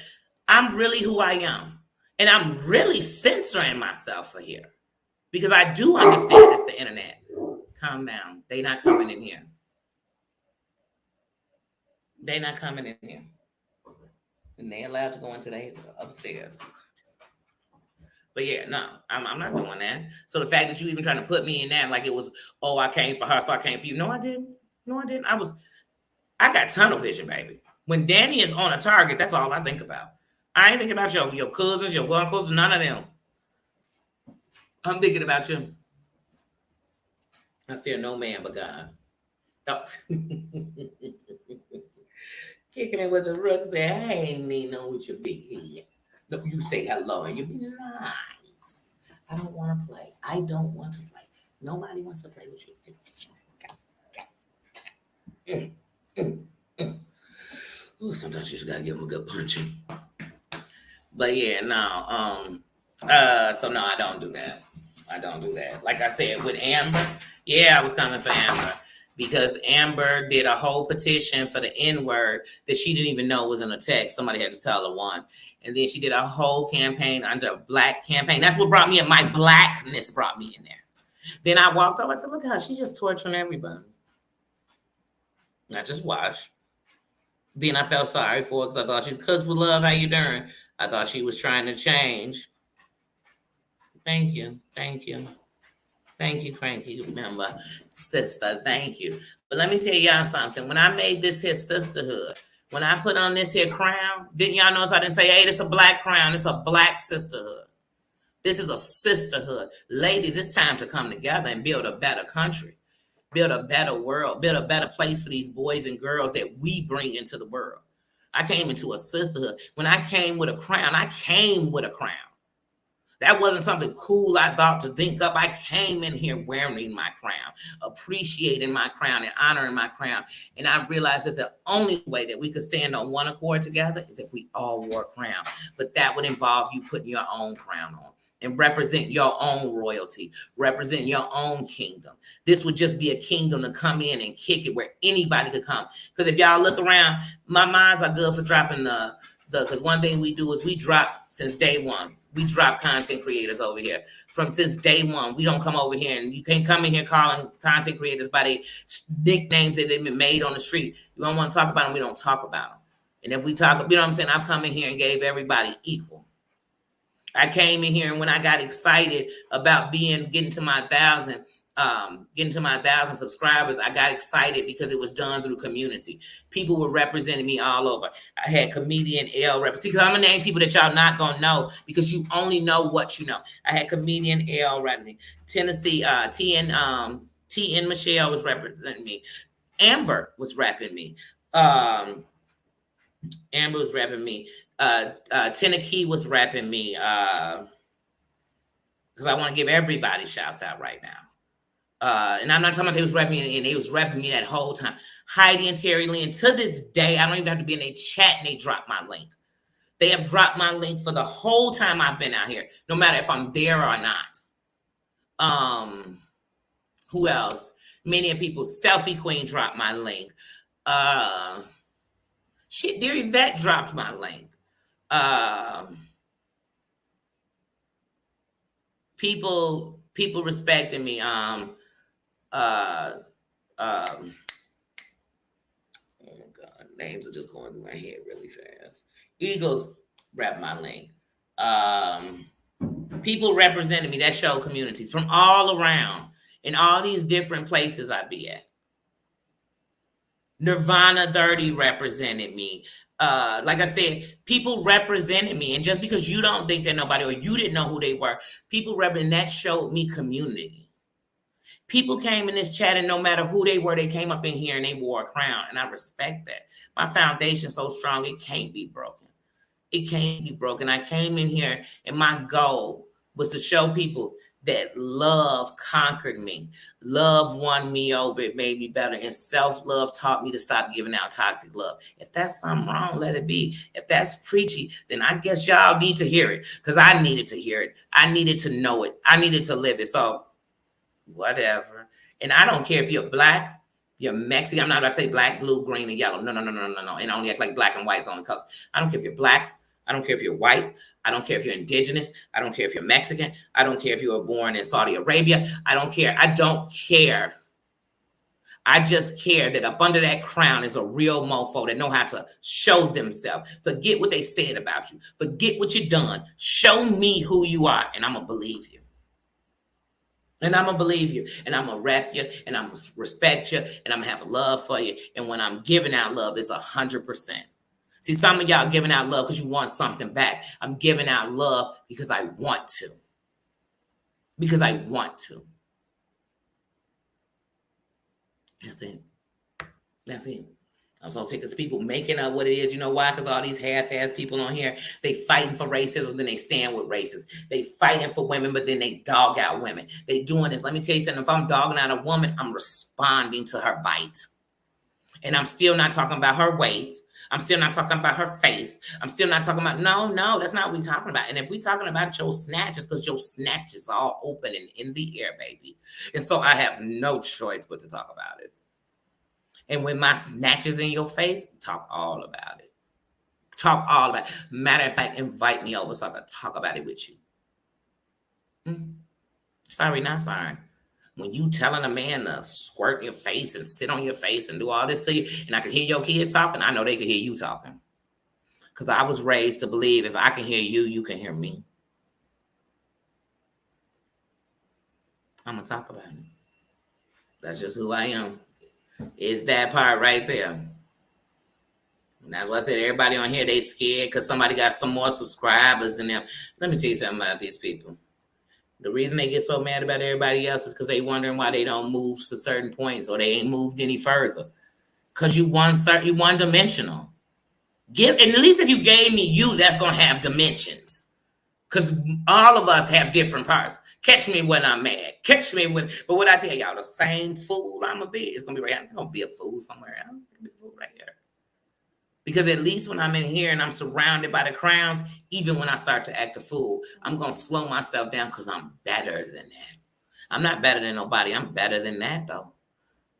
I'm really who I am. And I'm really censoring myself for here. Because I do understand it's the internet. Calm down. They not coming in here. They not coming in here. And they allowed to go into the upstairs. But yeah, no, I'm not doing that. So the fact that you even trying to put me in that, like it was, oh, I came for her, so I came for you. No, I didn't. No, I didn't. I got tunnel vision, baby. When Danny is on a target, that's all I think about. I ain't thinking about your cousins, your uncles, none of them. I'm thinking about you. I fear no man but God. Oh. Kicking it with the rook, say, I ain't need no with your big head. No, you say hello and you be nice. I don't want to play. I don't want to play. Nobody wants to play with you. Ooh, sometimes you just gotta give them a good punching. But yeah, no. So no, I don't do that. I don't do that. Like I said, with Amber, yeah, I was coming for Amber. Because Amber did a whole petition for the N-word that she didn't even know was in a text. Somebody had to tell her one. And then she did a whole campaign under a black campaign. That's what brought me in. My blackness brought me in there. Then I walked over. I said, look at her. She's just torturing everybody. I just watched. Then I felt sorry for her because I thought she cooks with love. How you doing? I thought she was trying to change. Thank you. Thank you. Thank you, Cranky member, sister. Thank you. But let me tell y'all something. When I made this here sisterhood, when I put on this here crown, didn't y'all notice I didn't say, hey, this is a black crown. It's a black sisterhood. This is a sisterhood. Ladies, it's time to come together and build a better country, build a better world, build a better place for these boys and girls that we bring into the world. I came into a sisterhood. When I came with a crown, I came with a crown. That wasn't something cool I thought to think up. I came in here wearing my crown, appreciating my crown and honoring my crown. And I realized that the only way that we could stand on one accord together is if we all wore a crown. But that would involve you putting your own crown on and represent your own royalty, represent your own kingdom. This would just be a kingdom to come in and kick it where anybody could come. Because if y'all look around, my minds are good for dropping because one thing we do is we drop since day one. We drop content creators over here since day one. We don't come over here, and you can't come in here calling content creators by their nicknames that they've been made on the street. You don't want to talk about them, we don't talk about them. And if we talk, you know what I'm saying? I've come in here and gave everybody equal. I came in here, and when I got excited about getting to my 1,000 subscribers, I got excited because it was done through community. People were representing me all over. I had comedian L representing. Because I'm gonna name people that y'all not gonna know because you only know what you know. I had comedian L representing me. Tennessee, TN Michelle was representing me. Amber was repping me. Amber was rapping me. Tennessee was rapping me. Because I want to give everybody shouts out right now. And I'm not talking about they was rapping me, and they was rapping me that whole time. Heidi and Terry Lynn, to this day, I don't even have to be in a chat and they drop my link. They have dropped my link for the whole time I've been out here, no matter if I'm there or not. Who else? Many people, Selfie Queen dropped my link. Dear Yvette dropped my link. People respecting me. Oh my God, names are just going through my head really fast. Eagles rep my link. People representing me that show community from all around in all these different places I be at. Nirvana 30 represented me. Like I said, people represented me. And just because you don't think they're nobody or you didn't know who they were, people representing that showed me community. People came in this chat and no matter who they were, they came up in here and they wore a crown. And I respect that. My foundation's so strong, it can't be broken. It can't be broken. I came in here and my goal was to show people that love conquered me. Love won me over. It made me better. And self-love taught me to stop giving out toxic love. If that's something wrong, let it be. If that's preachy, then I guess y'all need to hear it because I needed to hear it. I needed to know it. I needed to live it. So whatever. And I don't care if you're black, you're Mexican. I'm not about to say black, blue, green, and yellow. No. And I only act like black and white is the only colors. I don't care if you're black. I don't care if you're white. I don't care if you're indigenous. I don't care if you're Mexican. I don't care if you were born in Saudi Arabia. I don't care. I don't care. I just care that up under that crown is a real mofo that know how to show themselves. Forget what they said about you. Forget what you done. Show me who you are, and I'm going to believe you. And I'm going to believe you, and I'm going to rep you, and I'm going to respect you, and I'm going to have love for you. And when I'm giving out love, it's 100%. See, some of y'all giving out love because you want something back. I'm giving out love because I want to. Because I want to. That's it. That's it. I'm so sick of people making up what it is. You know why? Because all these half-ass people on here, they fighting for racism, then they stand with racists. They fighting for women, but then they dog out women. They doing this. Let me tell you something. If I'm dogging out a woman, I'm responding to her bite. And I'm still not talking about her weight. I'm still not talking about her face. I'm still not talking about, no, that's not what we're talking about. And if we're talking about your snatch, it's because your snatch is all open and in the air, baby. And so I have no choice but to talk about it. And when my snatch is in your face, talk all about it. Talk all about it. Matter of fact, invite me over so I can talk about it with you. Sorry, not sorry. When you telling a man to squirt in your face and sit on your face and do all this to you, and I can hear your kids talking, I know they can hear you talking. Because I was raised to believe if I can hear you, you can hear me. I'm going to talk about it. That's just who I am. It's that part right there. And that's why I said everybody on here, they scared because somebody got some more subscribers than them. Let me tell you something about these people. The reason they get so mad about everybody else is because they wondering why they don't move to certain points or they ain't moved any further. Because you one-dimensional. At least if you gave me you, that's going to have dimensions. Because all of us have different parts. Catch me when I'm mad. Catch me when, but what I tell y'all, the same fool I'm going to be, it's going to be right here. I'm going to be a fool somewhere else. It's going to be a fool right here. Because at least when I'm in here and I'm surrounded by the crowns, even when I start to act a fool, I'm going to slow myself down because I'm better than that. I'm not better than nobody. I'm better than that, though.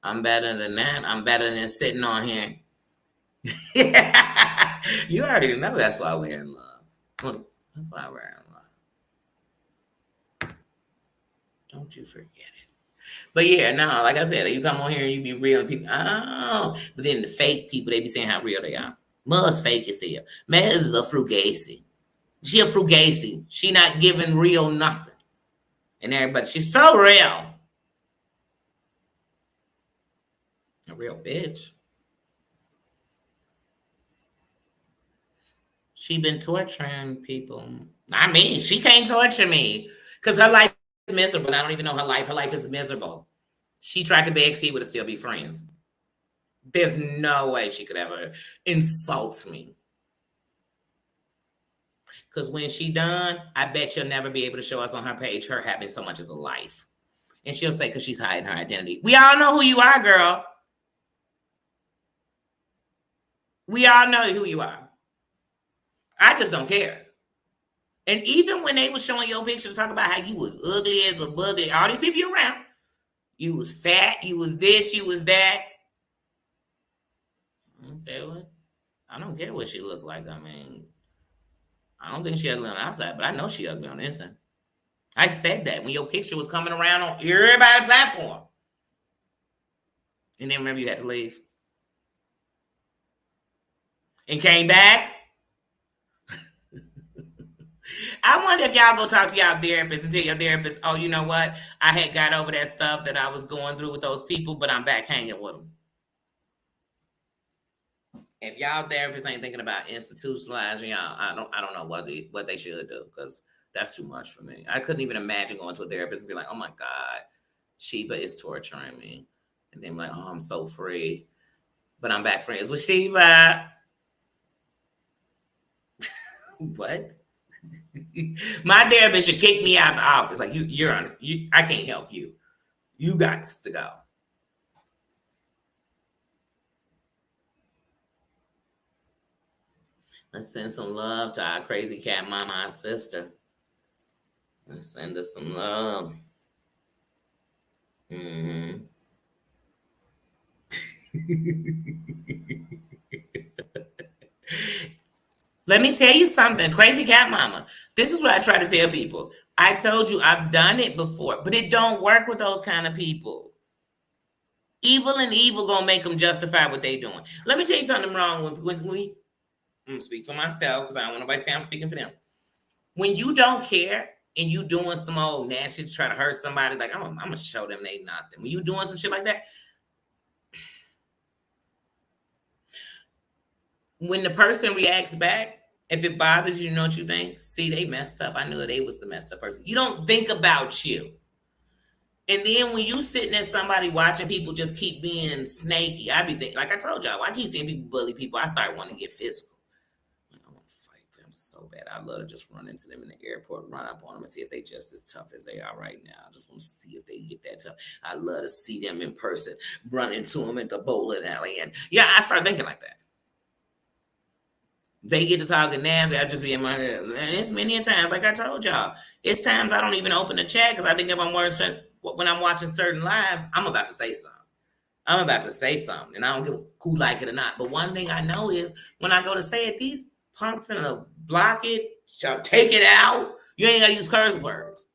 I'm better than that. I'm better than sitting on here. You already know that's why we're in love. That's why we're in love. Don't you forget it. But yeah, no, like I said, you come on here and you be real and people, oh, but then the fake people, they be saying how real they are. Muz fake as hell. Maz is a frugacy. She a frugacy. She not giving real nothing. And everybody, she's so real. A real bitch. She been torturing people. I mean, she can't torture me because her life is miserable. I don't even know her life. Her life is miserable. She tried to beg C would still be friends. There's no way she could ever insult me. Because when she done, I bet she'll never be able to show us on her page her having so much as a life. And she'll say, because she's hiding her identity. We all know who you are, girl. We all know who you are. I just don't care. And even when they were showing your picture to talk about how you was ugly as a bugly, all these people you around, you was fat, you was this, you was that. I say, what? I don't care what she looked like. I mean, I don't think she ugly on the outside, but I know she ugly on the inside. I said that when your picture was coming around on everybody's platform. And then remember you had to leave. And came back. I wonder if y'all go talk to y'all therapist and tell your therapist, oh, you know what? I had got over that stuff that I was going through with those people, but I'm back hanging with them. If y'all therapists ain't thinking about institutionalizing y'all, I don't know what they should do, because that's too much for me. I couldn't even imagine going to a therapist and be like, oh my God, Sheba is torturing me. And then like, oh, I'm so free. But I'm back friends with Sheba. What? My therapist should kick me out of the office. Like, I can't help you. You got to go. Let's send some love to our crazy cat mama, our sister. Let's send her some love. Mm-hmm. Let me tell you something, crazy cat mama. This is what I try to tell people. I told you I've done it before, but it don't work with those kind of people. Evil and evil gonna make them justify what they doing. Let me tell you something wrong when we. I'm gonna speak for myself because I don't want nobody to say I'm speaking for them. When you don't care and you doing some old nasty to try to hurt somebody, like I'm gonna show them they nothing. When you doing some shit like that, when the person reacts back, if it bothers you, you know what you think? See, they messed up. I knew they was the messed up person. You don't think about you. And then when you sitting there, somebody watching people just keep being snaky, I be thinking, like I told y'all, I keep seeing people bully people. I start wanting to get physical. I want to fight them so bad. I love to just run into them in the airport, run up on them and see if they just as tough as they are right now. I just want to see if they get that tough. I love to see them in person, run into them at the bowling alley. And yeah, I start thinking like that. They get to talking nasty, I just be in my head. And it's many times, like I told y'all, it's times I don't even open the chat because I think if when I'm watching certain lives, I'm about to say something. And I don't give a who like it or not. But one thing I know is when I go to say it, these punks finna block it, take it out. You ain't gotta use curse words.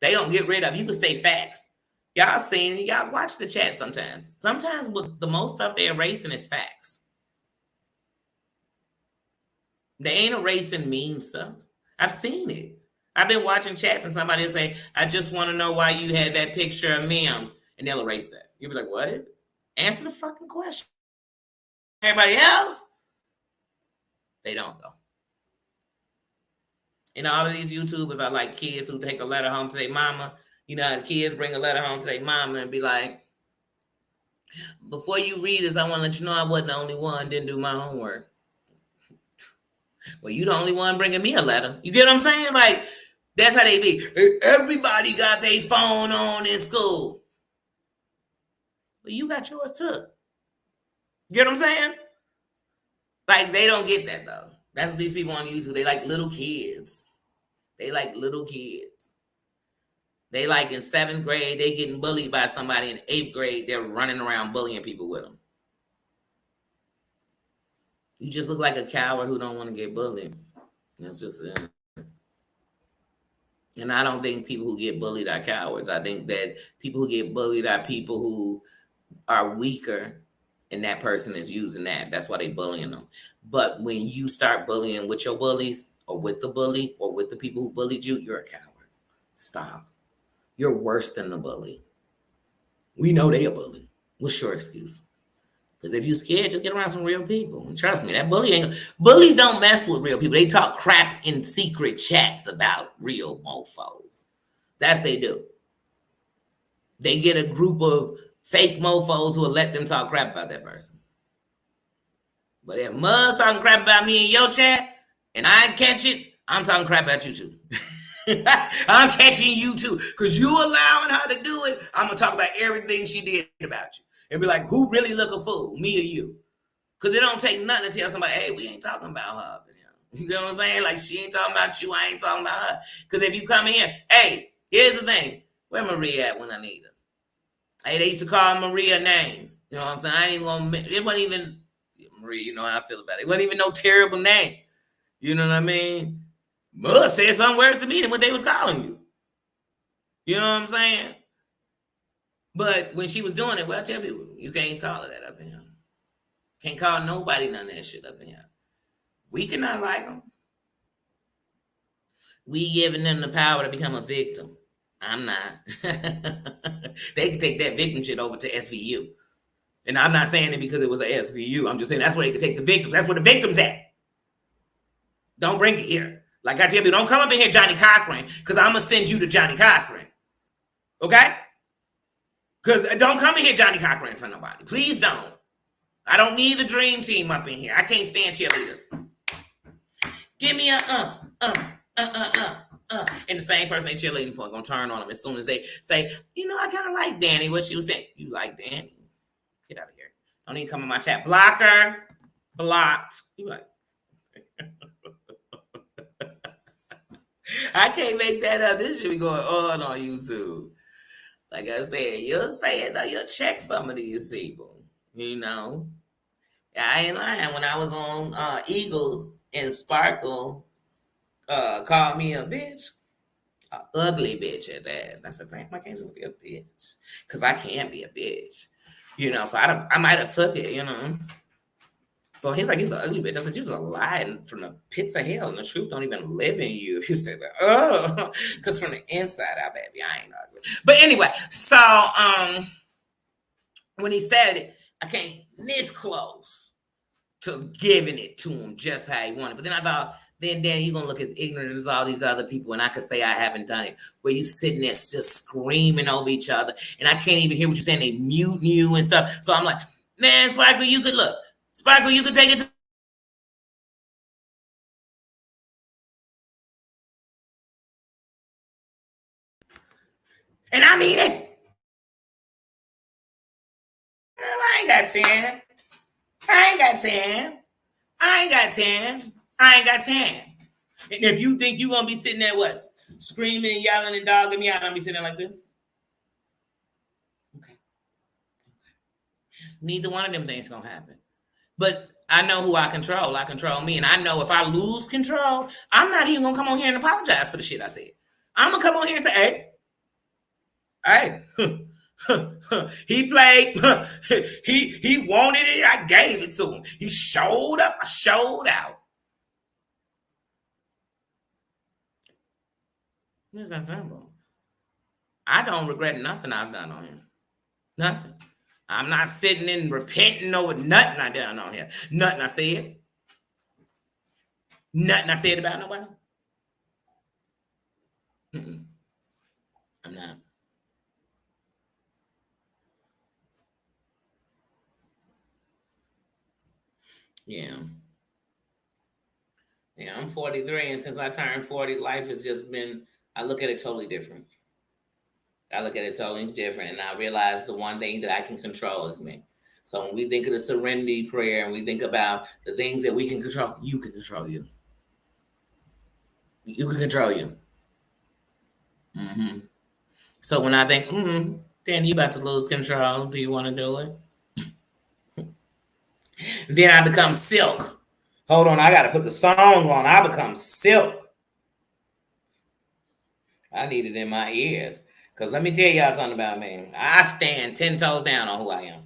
They don't get rid of it. You can say facts. Y'all seen it. Y'all watch the chat sometimes. Sometimes with the most stuff they're erasing is facts. They ain't erasing mean stuff. I've seen it. I've been watching chats and somebody will say, I just want to know why you had that picture of Mims. And they'll erase that. You'll be like, what? Answer the fucking question. Everybody else, they don't though. And all of these YouTubers are like kids who take a letter home to their mama. You know, the kids bring a letter home to their mama and be like, before you read this, I want to let you know I wasn't the only one, didn't do my homework. Well, you the only one bringing me a letter. You get what I'm saying? Like, that's how they be. Everybody got their phone on in school. Well, you got yours too. You get what I'm saying? Like, they don't get that, though. That's what these people on YouTube, they like little kids. They like little kids. They like in 7th grade, they getting bullied by somebody. In 8th grade, they're running around bullying people with them. You just look like a coward who don't want to get bullied. That's just it. And I don't think people who get bullied are cowards. I think that people who get bullied are people who are weaker, and that person is using that. That's why they bullying them. But when you start bullying with your bullies, or with the bully, or with the people who bullied you, you're a coward. Stop. You're worse than the bully. We know they a bully. What's your excuse? Because if you're scared, just get around some real people. And trust me, that bullies don't mess with real people. They talk crap in secret chats about real mofos. That's they do. They get a group of fake mofos who will let them talk crap about that person. But if Mud's talking crap about me in your chat and I catch it, I'm talking crap about you too. I'm catching you too. Because you allowing her to do it, I'm going to talk about everything she did about you. And be like, who really look a fool, me or you? Because it don't take nothing to tell somebody, hey, we ain't talking about her. You know what I'm saying? Like, she ain't talking about you, I ain't talking about her. Because if you come in here, hey, here's the thing. Where Maria at when I need her? Hey, they used to call Maria names. You know what I'm saying? I ain't even gonna, it wasn't even, Maria, you know how I feel about it. It wasn't even no terrible name. You know what I mean? Mud said some words to me than what they was calling you. You know what I'm saying? But when she was doing it, well, I tell people, you can't call her that up in here. Can't call nobody none of that shit up in here. We cannot like them. We giving them the power to become a victim. I'm not. They can take that victim shit over to SVU. And I'm not saying it because it was a SVU. I'm just saying that's where they could take the victims. That's where the victim's at. Don't bring it here. Like I tell you, don't come up in here, Johnny Cochran, because I'm going to send you to Johnny Cochran. Okay? Because don't come in here, Johnny Cochran, for nobody. Please don't. I don't need the dream team up in here. I can't stand cheerleaders. Give me a And the same person they cheerleading for gonna turn on them as soon as they say, you know, I kind of like Danny. What she was saying. You like Danny? Get out of here. Don't even come in my chat. Blocker. Blocked. You like. I can't make that up. This should be going on YouTube. Like I said, you'll say it though. You'll check some of these people. You know. I ain't lying. When I was on Eagles and Sparkle called me a bitch, an ugly bitch at that. I said, damn, I can't just be a bitch. Because I can't be a bitch. You know, so I might have took it, you know. But he's like, he's an ugly bitch. I said, you're just lying from the pits of hell, and the truth don't even live in you. If you say that, oh, because from the inside out, baby, I ain't ugly. But anyway, so when he said it, I came this close to giving it to him just how he wanted. But then I thought, then you're going to look as ignorant as all these other people, and I could say I haven't done it, where you sitting there just screaming over each other, and I can't even hear what you're saying. They mute you and stuff. So I'm like, man, Sparkle, you could look. Sparkle, you could take it to. And I mean it. I ain't got 10. I ain't got 10. I ain't got 10. I ain't got 10. And if you think you're going to be sitting there, what, screaming and yelling and dogging me out, I'm going to be sitting there like this. Okay. Neither one of them things going to happen. But I know who I control. I control me. And I know if I lose control, I'm not even going to come on here and apologize for the shit I said. I'm going to come on here and say, hey, he played, he wanted it, I gave it to him. He showed up, I showed out. It's that simple. I don't regret nothing I've done on here. Nothing. I'm not sitting and repenting over nothing I done on here. Nothing I said. Nothing I said about nobody. I'm not. Yeah. Yeah, I'm 43, and since I turned 40, life has just been, I look at it totally different. I look at it totally different, and I realize the one thing that I can control is me. So when we think of the serenity prayer and we think about the things that we can control, you can control you. You can control you. Hmm. So when I think, then you about to lose control, do you want to do it? Then I become silk. Hold on, I got to put the song on. I become silk. I need it in my ears. Because let me tell y'all something about me. I stand 10 toes down on who I am.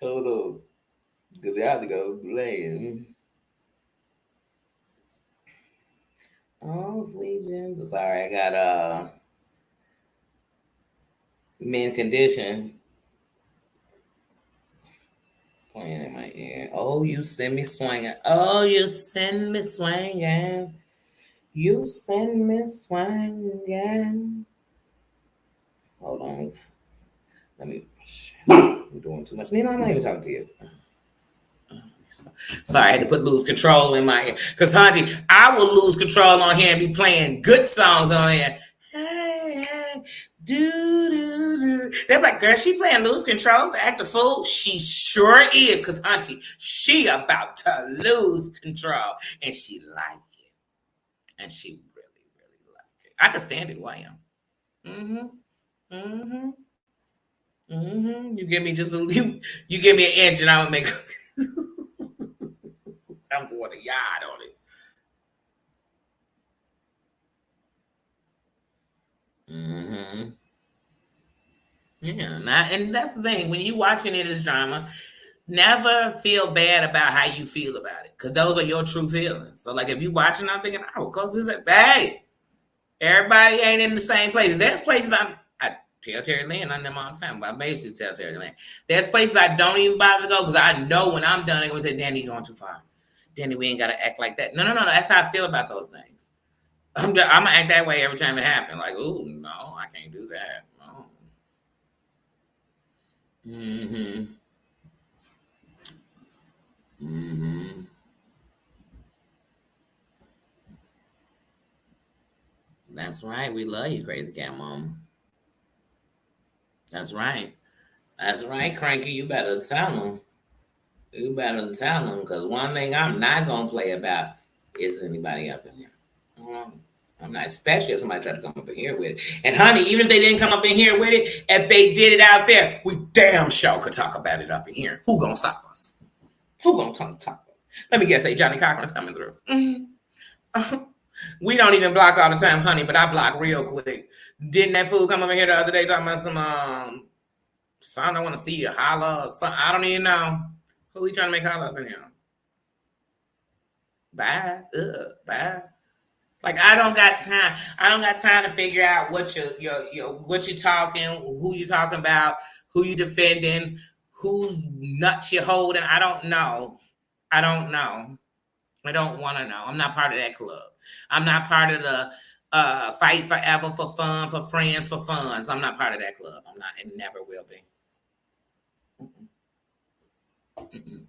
Hold on. Because y'all have to go playing. Oh, sweet Jim. Sorry, I got men condition playing in my ear. Oh, you send me swinging. Oh, you send me swinging. You send me swinging. Hold on. Let me. I'm doing too much. Nina, I'm not even talking to you. Sorry, I had to put lose control in my ear. Because, Hunty, I will lose control on here and be playing good songs on here. Hey, hey, do, do, do. They're like, girl, she playing lose control to act a fool? She sure is, because, Hunty, she about to lose control. And she like it. And she really, really like it. I can stand it who I am. Mm-hmm. Mm-hmm. Mm-hmm. You give me just a you give me an inch and I would make I'm going to yard on it. Mm-hmm. Yeah, and that's the thing. When you watching it as drama, never feel bad about how you feel about it, because those are your true feelings. So, like, if you watching, I'm thinking, oh, cause this, hey, everybody ain't in the same place. There's places I tell Terry Lynn, I them all the time, but I basically tell Terry Lynn. There's places I don't even bother to go because I know when I'm done, they're gonna say, Danny, you're going too far. Danny, we ain't gotta act like that. No, no, no. That's how I feel about those things. I'm gonna act that way every time it happens. Like, oh no, I can't do that. No. Mm-hmm. Mm-hmm. That's right. We love you, Crazy Cat Mom. That's right. That's right, Cranky. You better tell them. You better tell them, because one thing I'm not gonna play about is anybody up in here. I'm not, especially if somebody tried to come up in here with it. And honey, even if they didn't come up in here with it, if they did it out there, we damn sure could talk about it up in here. Who gonna stop us? Who gonna talk? Let me guess, say Johnny Cochran's coming through. Mm-hmm. We don't even block all the time, honey, but I block real quick. Didn't that fool come over here the other day talking about some son, I want to see you holla or something? I don't even know. Who he trying to make holla up in here? Bye. Bye. Like, I don't got time. I don't got time to figure out what what you talking, who you talking about, who you defending, whose nuts you holding. I don't know. I don't know. I don't want to know. I'm not part of that club. I'm not part of the fight forever for fun, for friends, for funds. I'm not part of that club. I'm not, and never will be. Mm-mm. Mm-mm.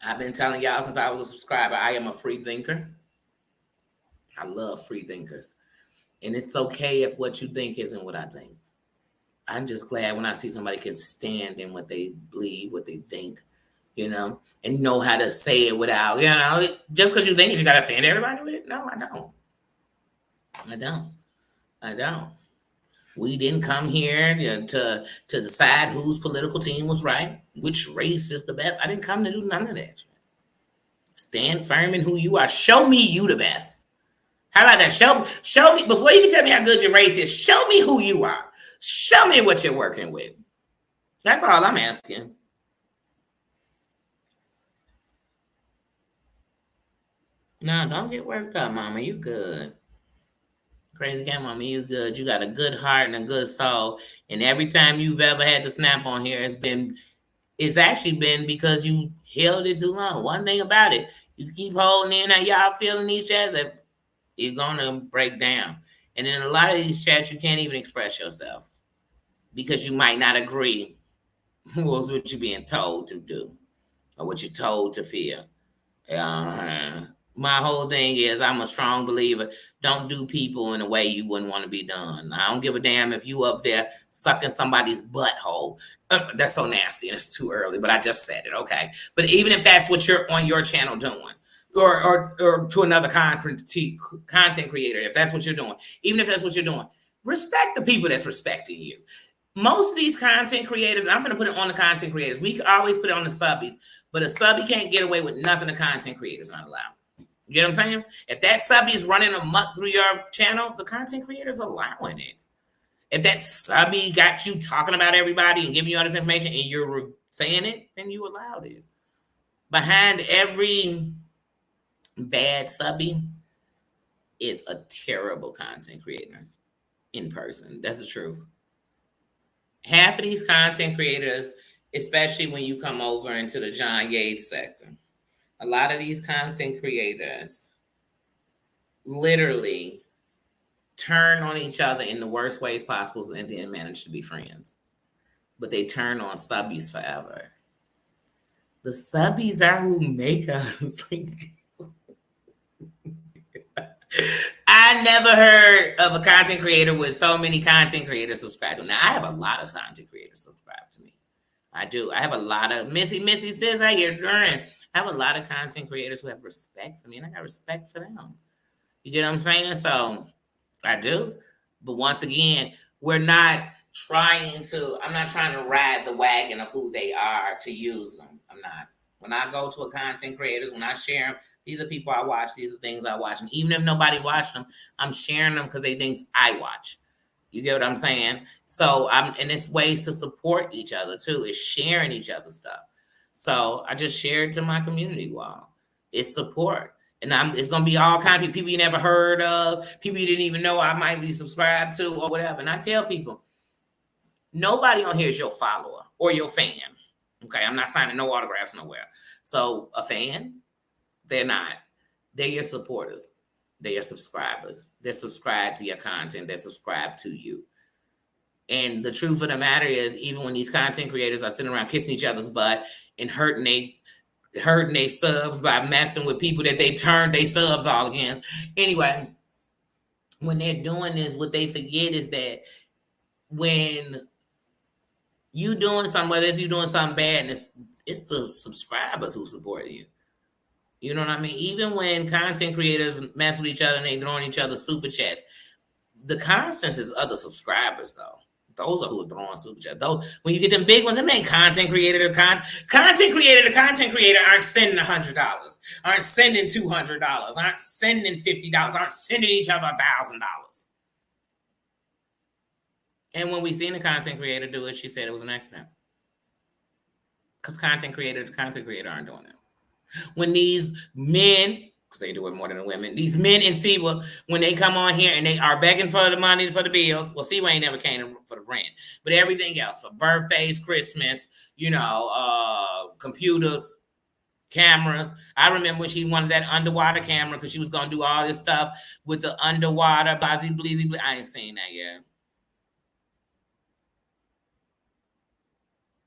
I've been telling y'all since I was a subscriber, I am a free thinker. I love free thinkers. And it's okay if what you think isn't what I think. I'm just glad when I see somebody can stand in what they believe, what they think, and know how to say it without, just because you think it, you got to offend everybody with it. No, I don't. I don't. I don't. We didn't come here to decide whose political team was right, which race is the best. I didn't come to do none of that. Stand firm in who you are. Show me you the best. How about that? Show me, before you can tell me how good your race is, show me who you are. Show me what you're working with. That's all I'm asking. No, don't get worked up, mama. You good. Crazy Cat Mama, you good. You got a good heart and a good soul. And every time you've ever had to snap on here, it's actually been because you held it too long. One thing about it, you keep holding in how y'all feeling these chats, you're gonna break down. And in a lot of these chats, you can't even express yourself. because you might not agree with what you're being told to do or what you're told to feel. My whole thing is I'm a strong believer. Don't do people in a way you wouldn't want to be done. I don't give a damn if you up there sucking somebody's butthole. That's so nasty and it's too early, but I just said it, okay? But even if that's what you're on your channel doing, or to another content creator, if that's what you're doing, even if that's what you're doing, respect the people that's respecting you. Most of these content creators, I'm going to put it on the content creators. We always put it on the subbies, but a subby can't get away with nothing. The content creators not allowed. You get what I'm saying? If that subby is running amok through your channel, the content creators allowing it. If that subby got you talking about everybody and giving you all this information and you're saying it, then you allowed it. Behind every bad subby is a terrible content creator in person. That's the truth. Half of these content creators, especially when you come over into the John Yates sector, a lot of these content creators literally turn on each other in the worst ways possible and then manage to be friends. But they turn on subbies forever. The subbies are who make us. I never heard of a content creator with so many content creators subscribe to me. Now, I have a lot of content creators subscribe to me. I do. I have a lot of Missy says, how you doing? I have a lot of content creators who have respect for me, and I got respect for them. You get what I'm saying? So I do. But once again, I'm not trying to ride the wagon of who they are to use them. I'm not. When I go to a content creators, when I share them, these are people I watch. These are things I watch. And even if nobody watched them, I'm sharing them because they things I watch. You get what I'm saying? So and it's ways to support each other too. It's sharing each other's stuff. So I just shared to my community wall. It's support. And it's going to be all kinds of people you never heard of, people you didn't even know I might be subscribed to or whatever. And I tell people, nobody on here is your follower or your fan. Okay, I'm not signing no autographs nowhere. So a fan, they're not. They're your supporters. They're your subscribers. They're subscribed to your content. They're subscribed to you. And the truth of the matter is, even when these content creators are sitting around kissing each other's butt and hurting they subs by messing with people that they turned their subs all against. Anyway, when they're doing this, what they forget is that when you doing something, whether it's you doing something bad, and it's the subscribers who support you. You know what I mean? Even when content creators mess with each other and they throwing each other super chats, the consensus is other subscribers, though. Those are who are throwing super chats. Those, when you get them big ones, them ain't content creator to content creator aren't sending $100, aren't sending $200, aren't sending $50, aren't sending each other $1,000. And when we seen a content creator do it, she said it was an accident. Because content creator to content creator aren't doing it. When these men, because they do it more than the women, these men in Siwa, when they come on here and they are begging for the money for the bills, well, Siwa ain't never came for the rent, but everything else, for birthdays, Christmas, computers, cameras. I remember when she wanted that underwater camera because she was going to do all this stuff with the underwater, blazy, bleezy, I ain't seen that yet.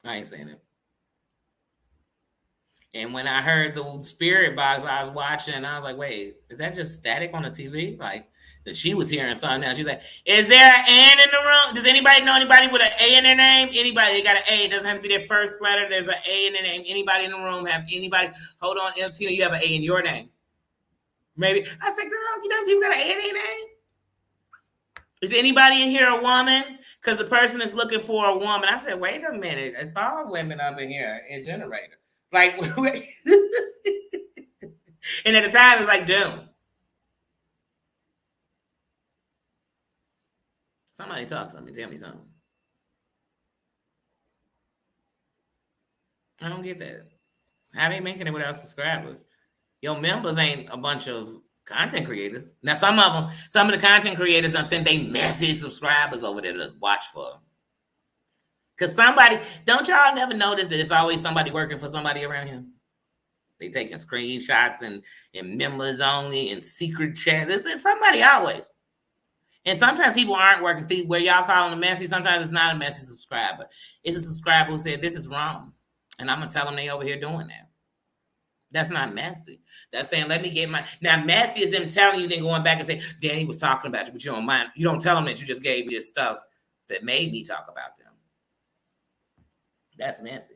I ain't seen it. And when I heard the spirit box I was watching, and I was like, wait, is that just static on the TV? Like, that she was hearing something else. She's like, is there an N in the room? Does anybody know anybody with an A in their name? Anybody? They got an A. It doesn't have to be their first letter. There's an A in their name. Anybody in the room have anybody? Hold on, Tina, you have an A in your name. Maybe. I said, girl, you know people got an A in their name? Is anybody in here a woman? Because the person is looking for a woman. I said, wait a minute. It's all women up in here in Generator. Like, and at the time, it's like, dude. Somebody talk to me. Tell me something. I don't get that. How they making it without subscribers? Your members ain't a bunch of content creators. Now, some of the content creators done sent they messy subscribers over there to watch for. Because don't y'all never notice that it's always somebody working for somebody around here? They taking screenshots and members only and secret chats. It's somebody always. And sometimes people aren't working. See, where y'all calling a messy, sometimes it's not a messy subscriber. It's a subscriber who said, this is wrong. And I'm going to tell them they over here doing that. That's not messy. That's saying, let me get my... Now, messy is them telling you, then going back and say, Danny was talking about you, but you don't mind. You don't tell them that you just gave me this stuff that made me talk about them. That's messy.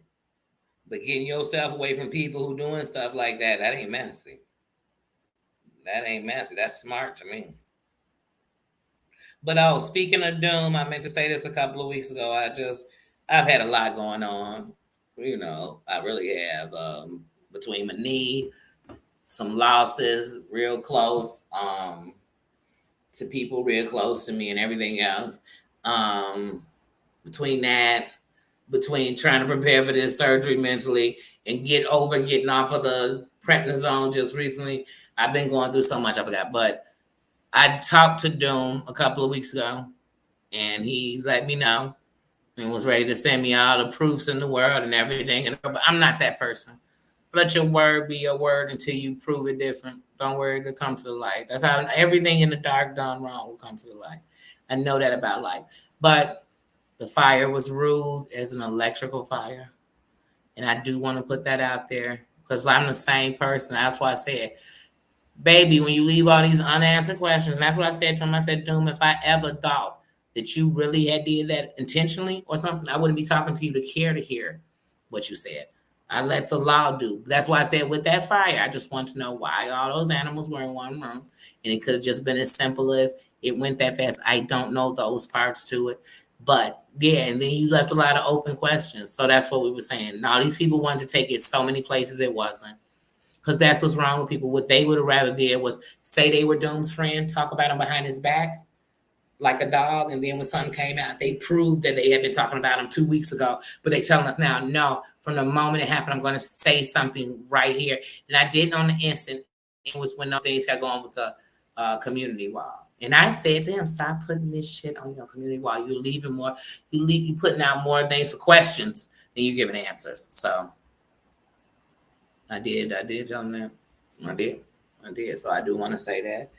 But getting yourself away from people who doing stuff like that, that ain't messy. That ain't messy. That's smart to me. But speaking of doom, I meant to say this a couple of weeks ago. I've had a lot going on. You know, I really have. Between my knee, some losses real close to people real close to me and everything else. Between trying to prepare for this surgery mentally and getting off of the prednisone just recently, I've been going through so much I forgot. But I talked to Doom a couple of weeks ago, and he let me know and was ready to send me all the proofs in the world and everything. But I'm not that person. Let your word be your word until you prove it different. Don't worry, it'll come to the light. That's how everything in the dark done wrong will come to the light. I know that about life. But the fire was ruled as an electrical fire. And I do want to put that out there because I'm the same person. That's why I said, baby, when you leave all these unanswered questions, and that's what I said to him. I said, Doom, if I ever thought that you really had did that intentionally or something, I wouldn't be talking to you to care to hear what you said. I let the law do. That's why I said with that fire, I just want to know why all those animals were in one room. And it could have just been as simple as it went that fast. I don't know those parts to it. But yeah, and then you left a lot of open questions. So that's what we were saying. Now, these people wanted to take it so many places it wasn't. Because that's what's wrong with people. What they would have rather did was say they were Doom's friend, talk about him behind his back, like a dog, and then when something came out, they proved that they had been talking about him 2 weeks ago, but they telling us now, no, from the moment it happened, I'm going to say something right here. And I didn't on the instant. It was when those things got going with the community wall. And I said to him, stop putting this shit on your community wall. You're leaving more, you putting out more things for questions than you giving answers. So I did tell him that. I did. So I do want to say that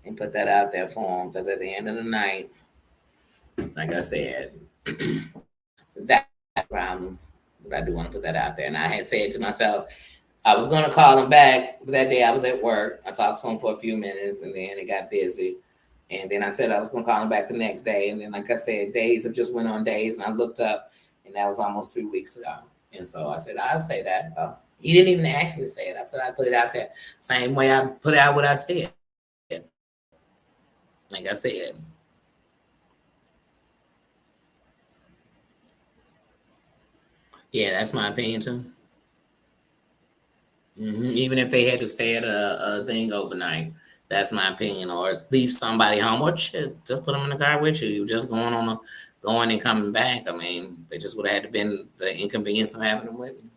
and put that out there for him, because at the end of the night, like I said, that problem, but I do want to put that out there. And I had said to myself, I was going to call him back, but that day I was at work. I talked to him for a few minutes, and then it got busy. And then I said I was going to call him back the next day. And then, like I said, days have just went on days, and I looked up, and that was almost 3 weeks ago. And so I said, I'll say that. He didn't even ask me to say it. I said, I put it out there. Same way I put out what I said. Like I said. Yeah, that's my opinion too. Even if they had to stay at a thing overnight, that's my opinion. Or leave somebody home, or shit, just put them in the car with you. You just going and coming back. I mean, they just would have had to been the inconvenience of having them with me.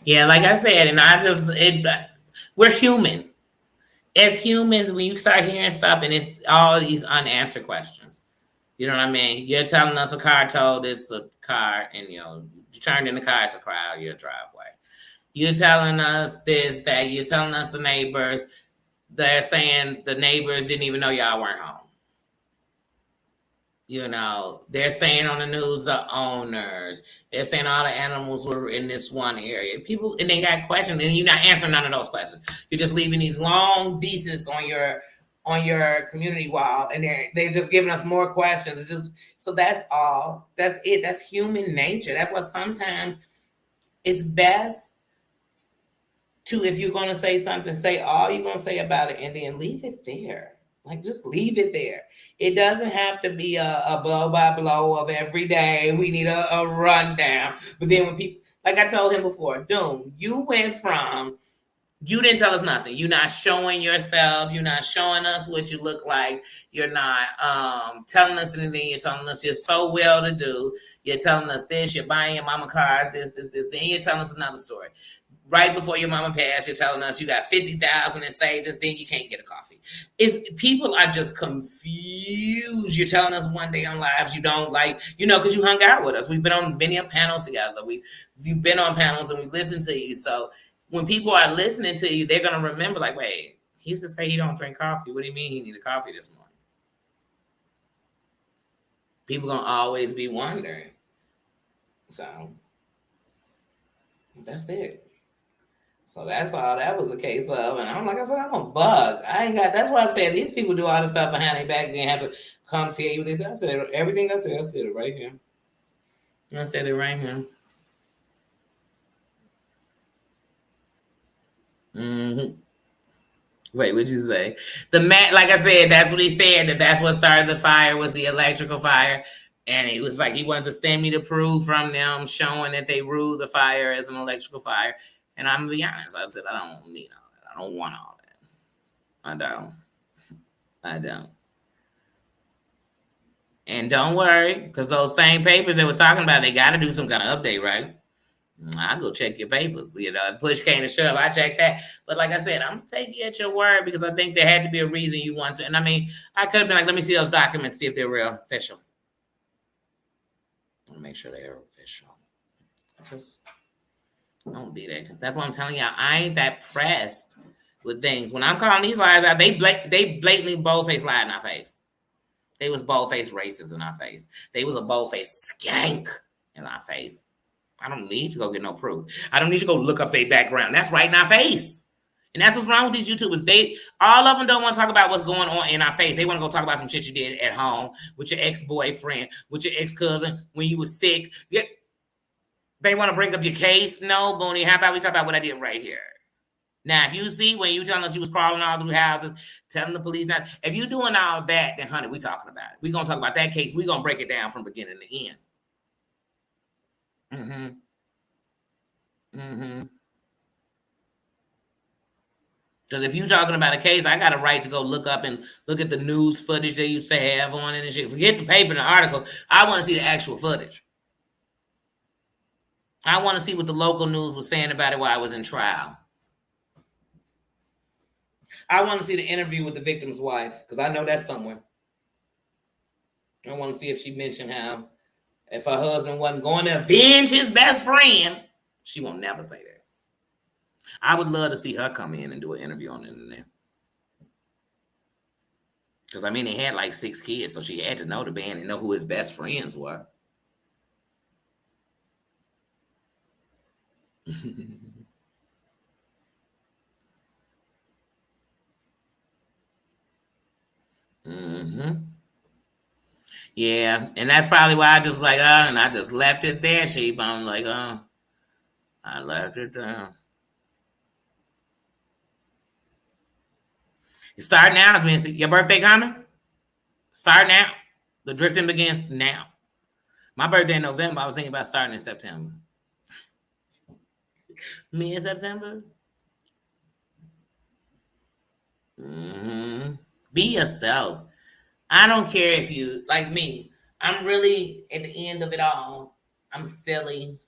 Yeah, like I said, and we're human. As humans, when you start hearing stuff and it's all these unanswered questions, you know what I mean? You're telling us a car told it's a car, and you turned in the car, it's a car out of your driveway. You're telling us this, that. You're telling us the neighbors. They're saying the neighbors didn't even know y'all weren't home. They're saying on the news, the owners, they're saying all the animals were in this one area. People, and they got questions, and you're not answering none of those questions. You're just leaving these long theses on your community wall, and they're just giving us more questions. So that's all. That's it. That's human nature. That's what sometimes it's best to, if you're going to say something, say all you're going to say about it, and then leave it there. Like, just leave it there. It doesn't have to be a blow by blow of every day. We need a rundown. But then when people, like I told him before, Doom, you went from, you didn't tell us nothing. You're not showing yourself. You're not showing us what you look like. You're not telling us anything. You're telling us you're so well to do. You're telling us this. You're buying your mama cars, this. Then you're telling us another story. right before your mama passed, you're telling us you got 50,000 in savings, then you can't get a coffee. People are just confused. You're telling us one day on lives you don't like, because you hung out with us. We've been on many panels together. You've been on panels and we listened to you. So when people are listening to you, they're gonna remember, like, wait, he used to say he don't drink coffee. What do you mean he needed coffee this morning? People gonna always be wondering. So that's it. So that's all that was a case of. And I'm like, I said, I'm a bug. I ain't got, that's why I said these people do all this stuff behind their back, then have to come tell you what they said. I said everything I said it right here. I said it right here. Mm-hmm. Wait, what'd you say? Like I said, that's what he said, that's what started the fire, was the electrical fire. And it was like he wanted to send me the proof from them showing that they ruled the fire as an electrical fire. And I'm gonna be honest, I said, I don't need all that. I don't want all that. I don't. And don't worry, because those same papers they was talking about, they got to do some kind of update, right? I'll go check your papers. Push came to shove, I check that. But like I said, I'm going to take you at your word, because I think there had to be a reason you want to. And I mean, I could have been like, let me see those documents, see if they're real official. I want to make sure they're official. Just don't be there. That's what I'm telling y'all. I ain't that pressed with things. When I'm calling these lies out, they blatantly bold-faced lie in our face. They was bold-faced racists in our face. They was a bold-faced skank in our face. I don't need to go get no proof. I don't need to go look up their background. That's right in our face. And that's what's wrong with these YouTubers. All of them don't want to talk about what's going on in our face. They want to go talk about some shit you did at home with your ex-boyfriend, with your ex-cousin when you were sick. They want to bring up your case. No, Booney, how about we talk about what I did right here? Now, if you see when you telling us you was crawling all through houses, telling the police not, if you doing all that, then honey, we talking about it. We gonna talk about that case. We gonna break it down from beginning to end. Because if you talking about a case, I got a right to go look up and look at the news footage they used to have on it and shit. Forget the paper and the article. I want to see the actual footage. I want to see what the local news was saying about it while I was in trial. I want to see the interview with the victim's wife, because I know that's somewhere. I want to see if she mentioned how if her husband wasn't going to avenge his best friend, she won't never say that. I would love to see her come in and do an interview on the internet. Because, I mean, they had like 6 kids, so she had to know the band and know who his best friends were. Yeah, and that's probably why I just like, and I just left it there, sheep. I'm like, I left it there. It start now, Vincent. Your birthday coming? Start now. The drifting begins now. My birthday in November. I was thinking about starting in September. Mid-September? Be yourself. I don't care if you, like me, I'm really, at the end of it all, I'm silly.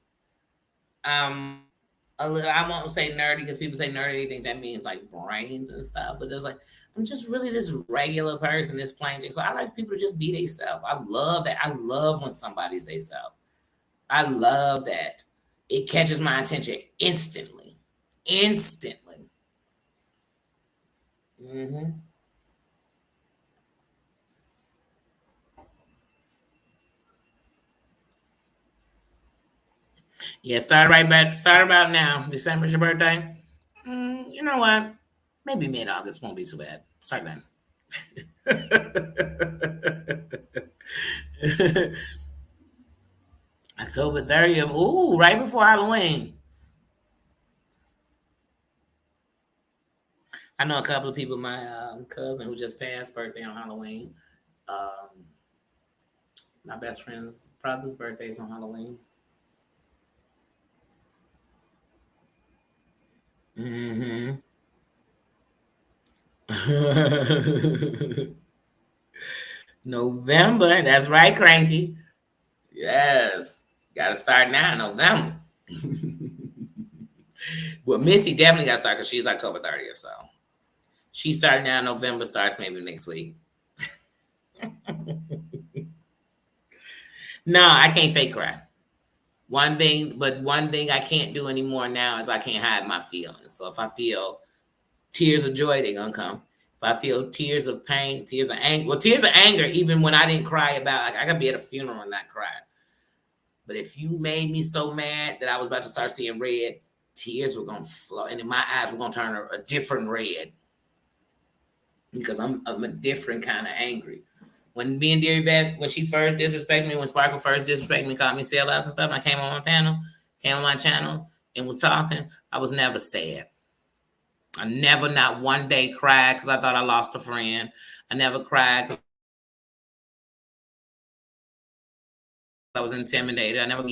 A little, I won't say nerdy, because people say nerdy, they think that means like brains and stuff, but it's like, I'm just really this regular person, this plain. So I like people to just be themselves. I love that. I love when somebody's themselves. I love that. It catches my attention instantly. Instantly. Yeah, start about now. December's your birthday. You know what? Maybe mid-August won't be too bad. Start then. October 30th. Ooh, right before Halloween. I know a couple of people, my cousin who just passed birthday on Halloween. My best friend's brother's birthday is on Halloween. November. That's right, Cranky. Yes. Got to start now, November. Well, Missy definitely got started because she's October 30th. So she started now. November starts maybe next week. No, I can't fake cry. One thing I can't do anymore now is I can't hide my feelings. So if I feel tears of joy, they're gonna come. If I feel tears of pain, tears of anger, well, tears of anger, even when I didn't cry about, like I could be at a funeral and not cry. But if you made me so mad that I was about to start seeing red, tears were gonna flow, and in my eyes were gonna turn a different red because I'm a different kind of angry. When me and Deary Beth, when she first disrespected me, when Sparkle first disrespected me, called me sellouts and stuff, and I came on my panel, came on my channel, and was talking, I was never sad. I never, not one day, cried because I thought I lost a friend. I never cried because I was intimidated. I never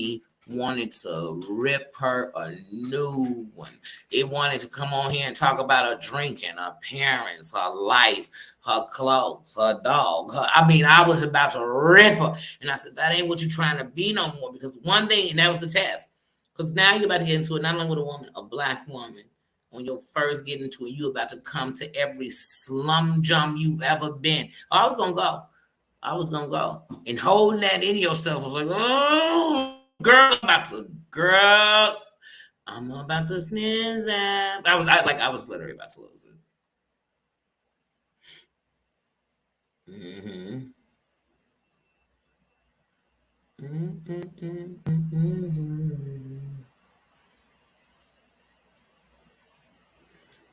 wanted to rip her a new one. It wanted to come on here and talk about her drinking, her parents, her life, her clothes, her dog. I was about to rip her. And I said, that ain't what you're trying to be no more. Because one thing, and that was the test. Because now you're about to get into it, not only with a woman, a black woman. When you're first getting into it, you're about to come to every slum jump you've ever been. I was going to go. And holding that in yourself was like, oh, girl, I'm about to sneeze out. I was literally about to lose it. Mm-hmm.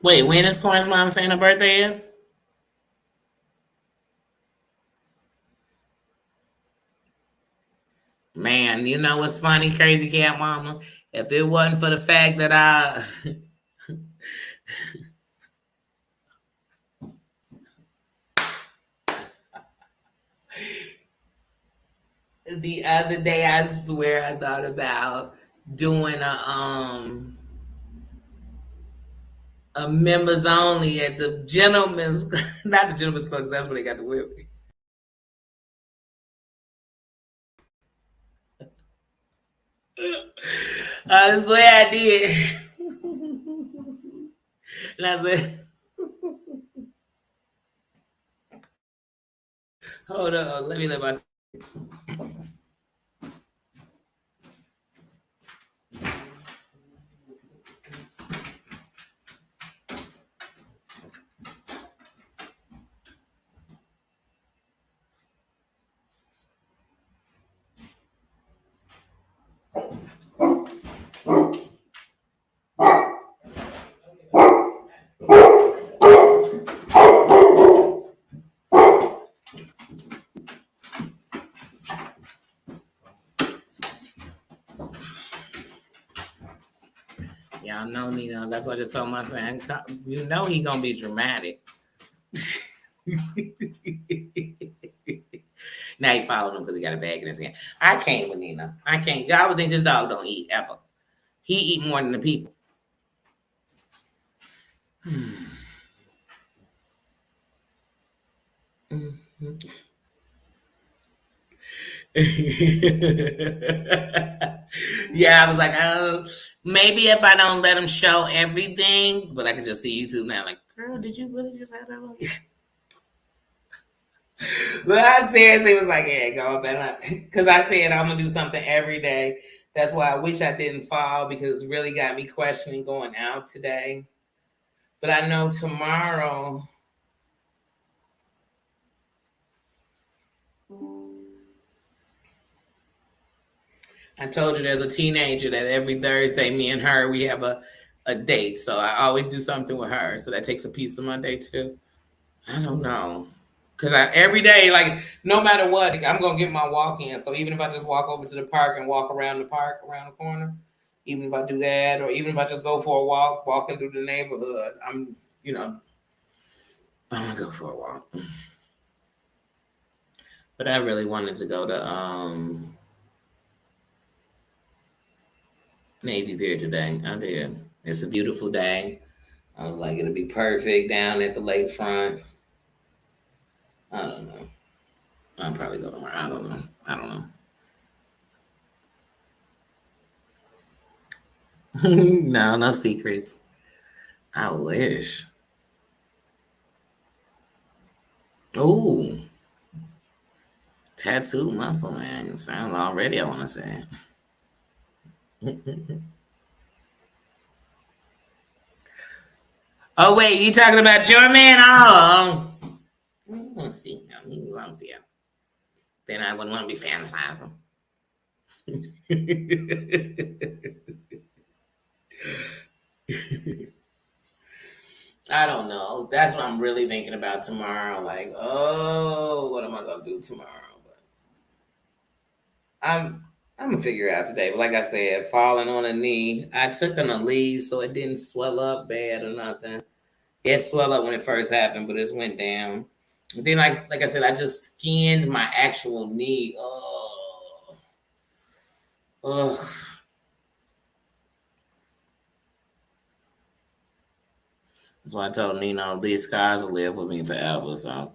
Wait, when is Corn's mom saying her birthday is? Man, you know what's funny, Crazy Cat Mama? If it wasn't for the fact that the other day, I swear I thought about doing a members only at the gentleman's, not the gentleman's club, because that's where they got the whip. I swear I did. And I said, hold on, let me let my. Y'all know me, that's what I just told my son. You know he gonna be dramatic. Now he following him because he got a bag in his hand. I can't with Nina. I can't. God would think this dog don't eat ever. He eat more than the people. Yeah, I was like, maybe if I don't let him show everything, but I can just see YouTube now. Like, girl, did you really just have that? But I seriously was like, yeah, go better. Because I said I'm gonna do something every day. That's why I wish I didn't fall because it really got me questioning going out today. But I know tomorrow. I told you there's a teenager that every Thursday, me and her, we have a date. So I always do something with her. So that takes a piece of my day too. I don't know. Cause every day, like no matter what, I'm gonna get my walk in. So even if I just walk over to the park and walk around the park around the corner, even if I do that, or even if I just go for a walk, walking through the neighborhood, I'm gonna go for a walk. But I really wanted to go to Navy Pier today. I did. It's a beautiful day. I was like, it'll be perfect down at the lakefront. I don't know. I'll probably go tomorrow. I don't know. I don't know. No, no secrets. I wish. Oh, tattoo muscle man. Sounds already, I want to say. Oh, wait, you talking about your man? Oh, let's see. Let's see. Then I wouldn't want to be fantasizing. I don't know. That's what I'm really thinking about tomorrow. Like, oh, what am I gonna do tomorrow? But I'm gonna figure it out today. But like I said, falling on a knee. I took an Aleve so it didn't swell up bad or nothing. It swelled up when it first happened, but it went down. And then, like I said, I just skinned my actual knee. Oh, ugh. That's why I told Nino these scars will live with me forever. So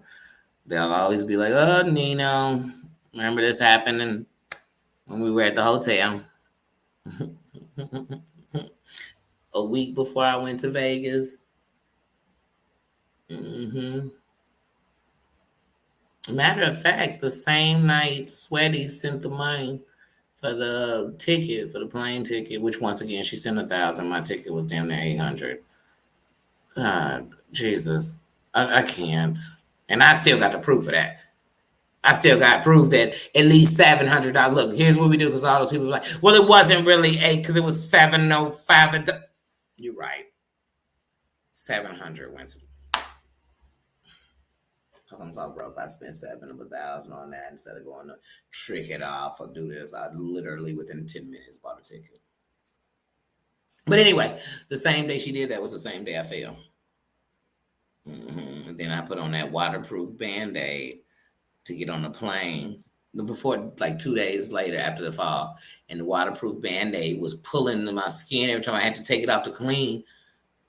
they'll always be like, "Oh, Nino, remember this happening when we were at the hotel a week before I went to Vegas." Mm-hmm. Matter of fact, the same night, Sweaty sent the money for the ticket, for the plane ticket, which once again she sent 1,000. My ticket was down to 800. God, Jesus, I can't, and I still got the proof of that. I still got proof that at least $700. Look, here's what we do because all those people were like, well, it wasn't really 8 because it was 705. You're right. 700 went to. Because I'm so broke, I spent 7,000 on that instead of going to trick it off or do this. I literally within 10 minutes bought a ticket. But anyway, the same day she did that was the same day I fell. And then I put on that waterproof Band-Aid to get on the plane before, like 2 days later after the fall. And the waterproof Band-Aid was pulling my skin every time I had to take it off to clean,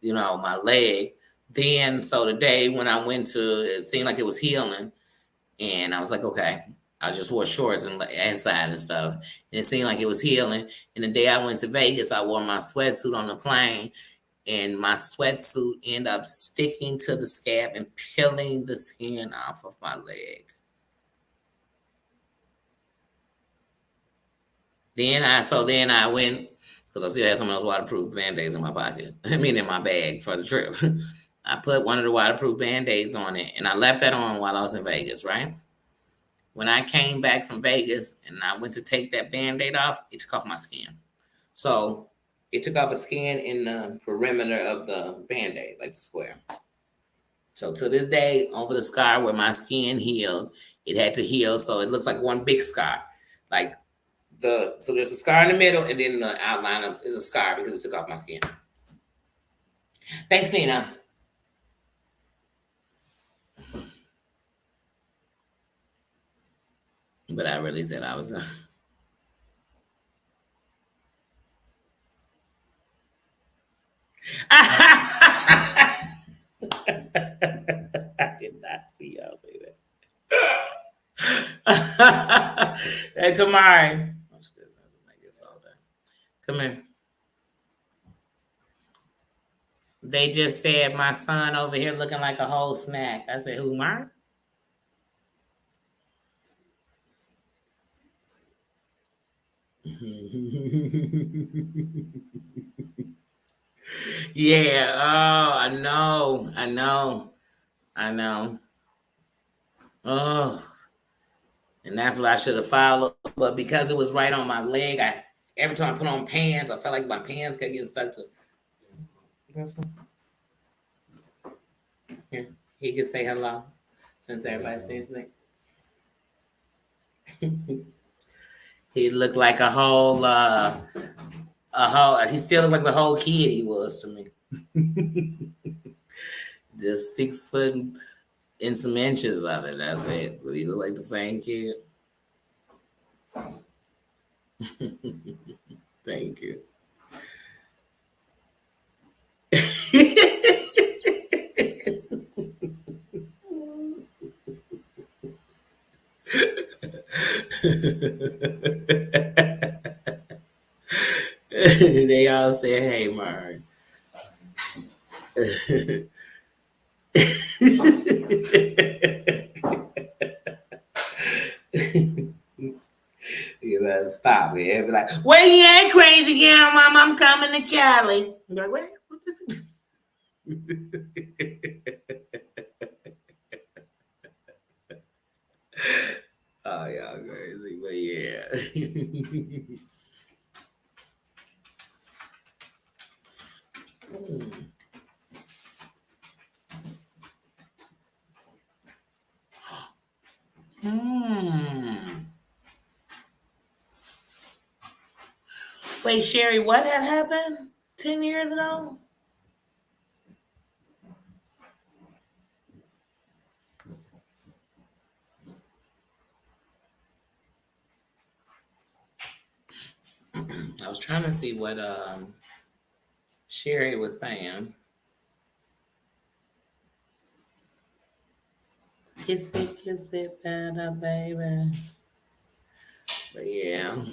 my leg. Then, so the day when I went to, it seemed like it was healing. And I was like, okay. I just wore shorts and inside and stuff. And it seemed like it was healing. And the day I went to Vegas, I wore my sweatsuit on the plane. And my sweatsuit ended up sticking to the scab and peeling the skin off of my leg. Then I went, because I still had some of those waterproof Band-Aids in my pocket. In my bag for the trip. I put one of the waterproof Band-Aids on it, and I left that on while I was in Vegas, right? When I came back from Vegas and I went to take that Band-Aid off, it took off my skin. So it took off a skin in the perimeter of the Band-Aid, like the square. So to this day, over the scar where my skin healed, it had to heal, so it looks like one big scar. So there's a scar in the middle, and then the outline is a scar because it took off my skin. Thanks, Tina. But I really said I was done. I did not see y'all say that. Hey, Kamari. Come here. They just said my son over here looking like a whole snack. I said, who, Mark? Yeah. Oh, I know. Oh, and that's what I should have followed. But because it was right on my leg, every time I put on pants, I felt like my pants kept getting stuck to. This one. Here, he can say hello since everybody sees it. He looked like a whole. He still looked like the whole kid he was to me. Just 6 foot and some inches of it. That's it. But he looked like the same kid. Thank you. They all said, "Hey, Mark." You better stop it. It'd be like, "Where you at, crazy girl, mom? I'm coming to Cali." I'm like, "Wait, what is it?" Oh, y'all crazy, but yeah. Wait, Sherry, what had happened 10 years ago? I was trying to see what Sherry was saying. Kiss it better, baby. But yeah.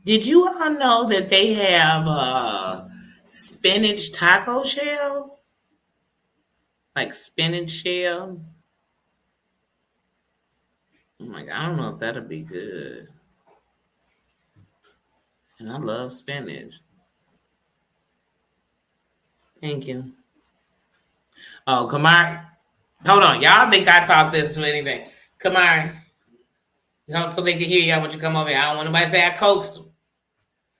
Did you all know that they have spinach taco shells? Like spinach shells? I'm like, I don't know if that'll be good. And I love spinach. Thank you. Oh, Kamari. Hold on. Y'all think I talk this or anything. Kamari. So they can hear you. I want you to come over here. I don't want nobody to say I coaxed them.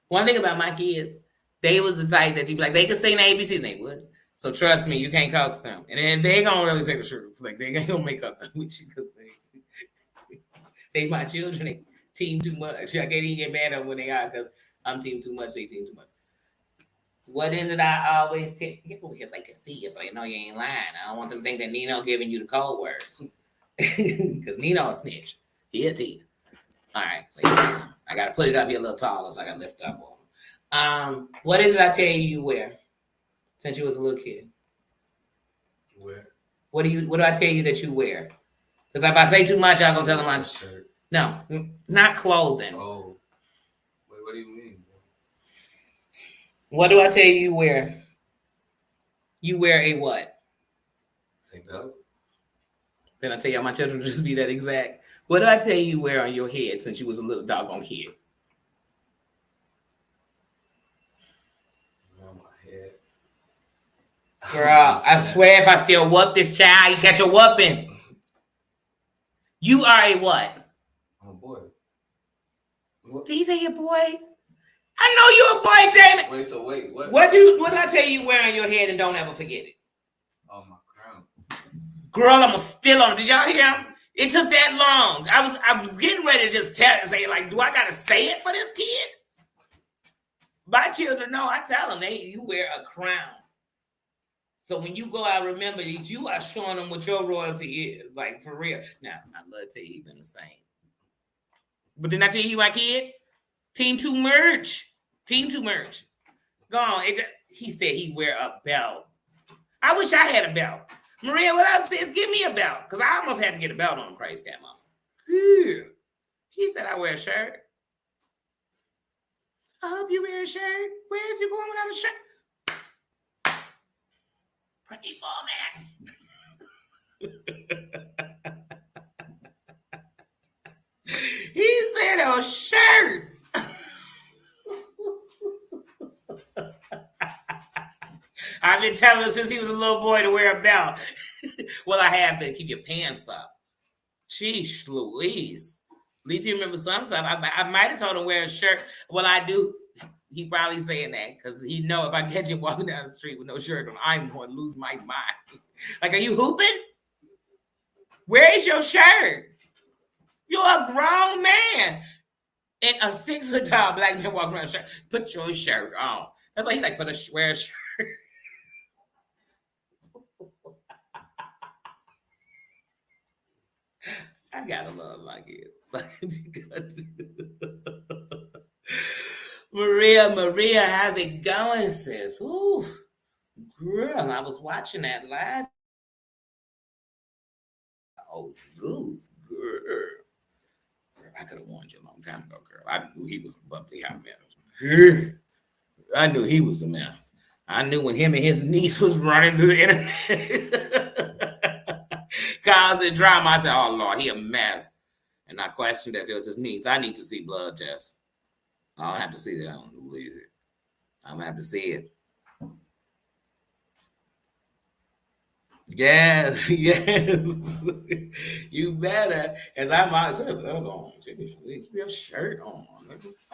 One thing about my kids, they was the type that you be like, they could sing the ABCs and they would. So trust me, you can't coax them. And then they gonna really say the truth. Like they ain't gonna make up with you because they my children, they team too much. I can't even get mad at when they are because I'm team too much, they team too much. What is it I always tell get over here so they can see you so they know you ain't lying. I don't want them to think that Nino giving you the cold words. Because Nino a snitch. He'll tell you. All right. So I gotta put it up here a little taller so I can lift up on them. What is it I tell you wear since you was a little kid? Wear. What do I tell you that you wear? Because if I say too much, I'm gonna tell them I'm shirt. No, not clothing. Oh. Wait, what do you mean? What do I tell you wear? You wear a what? A belt. Then I tell you my children just be that exact. What do I tell you wear on your head since you was a little doggone kid? On my head. Girl, I swear if I still whoop this child, you catch a whooping. You are a what? I'm a boy. What? Did he say your boy? I know you're a boy, damn it. Wait, so wait, what? What did I tell you wear on your head and don't ever forget it? Oh, my crown. Girl, I'm still on it. Did y'all hear him? It took that long. I was getting ready to just say, like, do I gotta say it for this kid? My children know. I tell them, you wear a crown. So when you go out, remember that you are showing them what your royalty is. Like, for real. Now, I'd love to tell you been the same. But didn't I tell you my kid? Team 2 merge. Team 2 merge. Go on. He said he wear a belt. I wish I had a belt. Maria, what up, sis? Give me a belt. Because I almost had to get a belt on Christ Cat Mama. He said I wear a shirt. I hope you wear a shirt. Where is you going without a shirt? Pray for man. He said a shirt. I've been telling him since he was a little boy to wear a belt. Well, I have been. Keep your pants up. Sheesh, Louise. At least you remember some stuff. I might have told him wear a shirt. Well, I do. He probably saying that because he know if I catch him walking down the street with no shirt on, I'm going to lose my mind. Like, are you hooping? Where is your shirt? You're a grown man. And a 6 foot tall black man walking around shirt. Put your shirt on. That's why he like wear a shirt. I gotta love my kids. Maria, how's it going, sis? Ooh, girl, I was watching that live. Oh, Zeus, girl. I could have warned you a long time ago, girl. I knew he was a bubbly hot mess. I knew he was a mess. I knew when him and his niece was running through the internet, causing drama. I said, "Oh Lord, he a mess." And I questioned if it was his niece. I need to see blood tests. I don't have to see that. I don't believe it. I'm gonna have to see it. Yes, yes. You better. As I might put on. Keep your shirt on.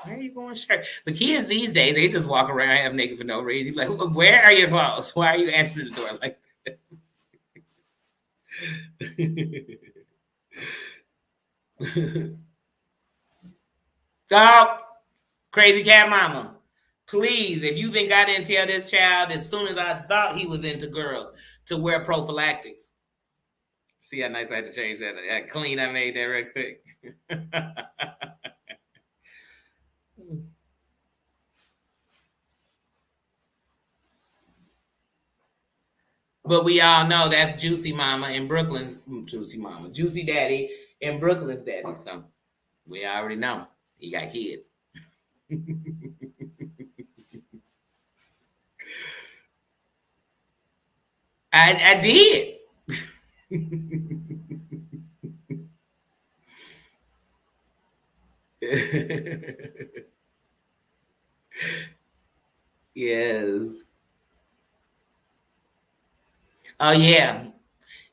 Where are you going shirt? The kids these days, they just walk around half naked for no reason. You're like, where are your clothes? Why are you answering the door like that? Stop, crazy cat mama. Please, if you think I didn't tell this child as soon as I thought he was into girls to wear prophylactics. See how nice I had to change that. That clean I made that real quick. But we all know that's Juicy Mama in Brooklyn's Juicy Mama, Juicy Daddy in Brooklyn's daddy. So we already know he got kids. I did. Yes. Oh yeah.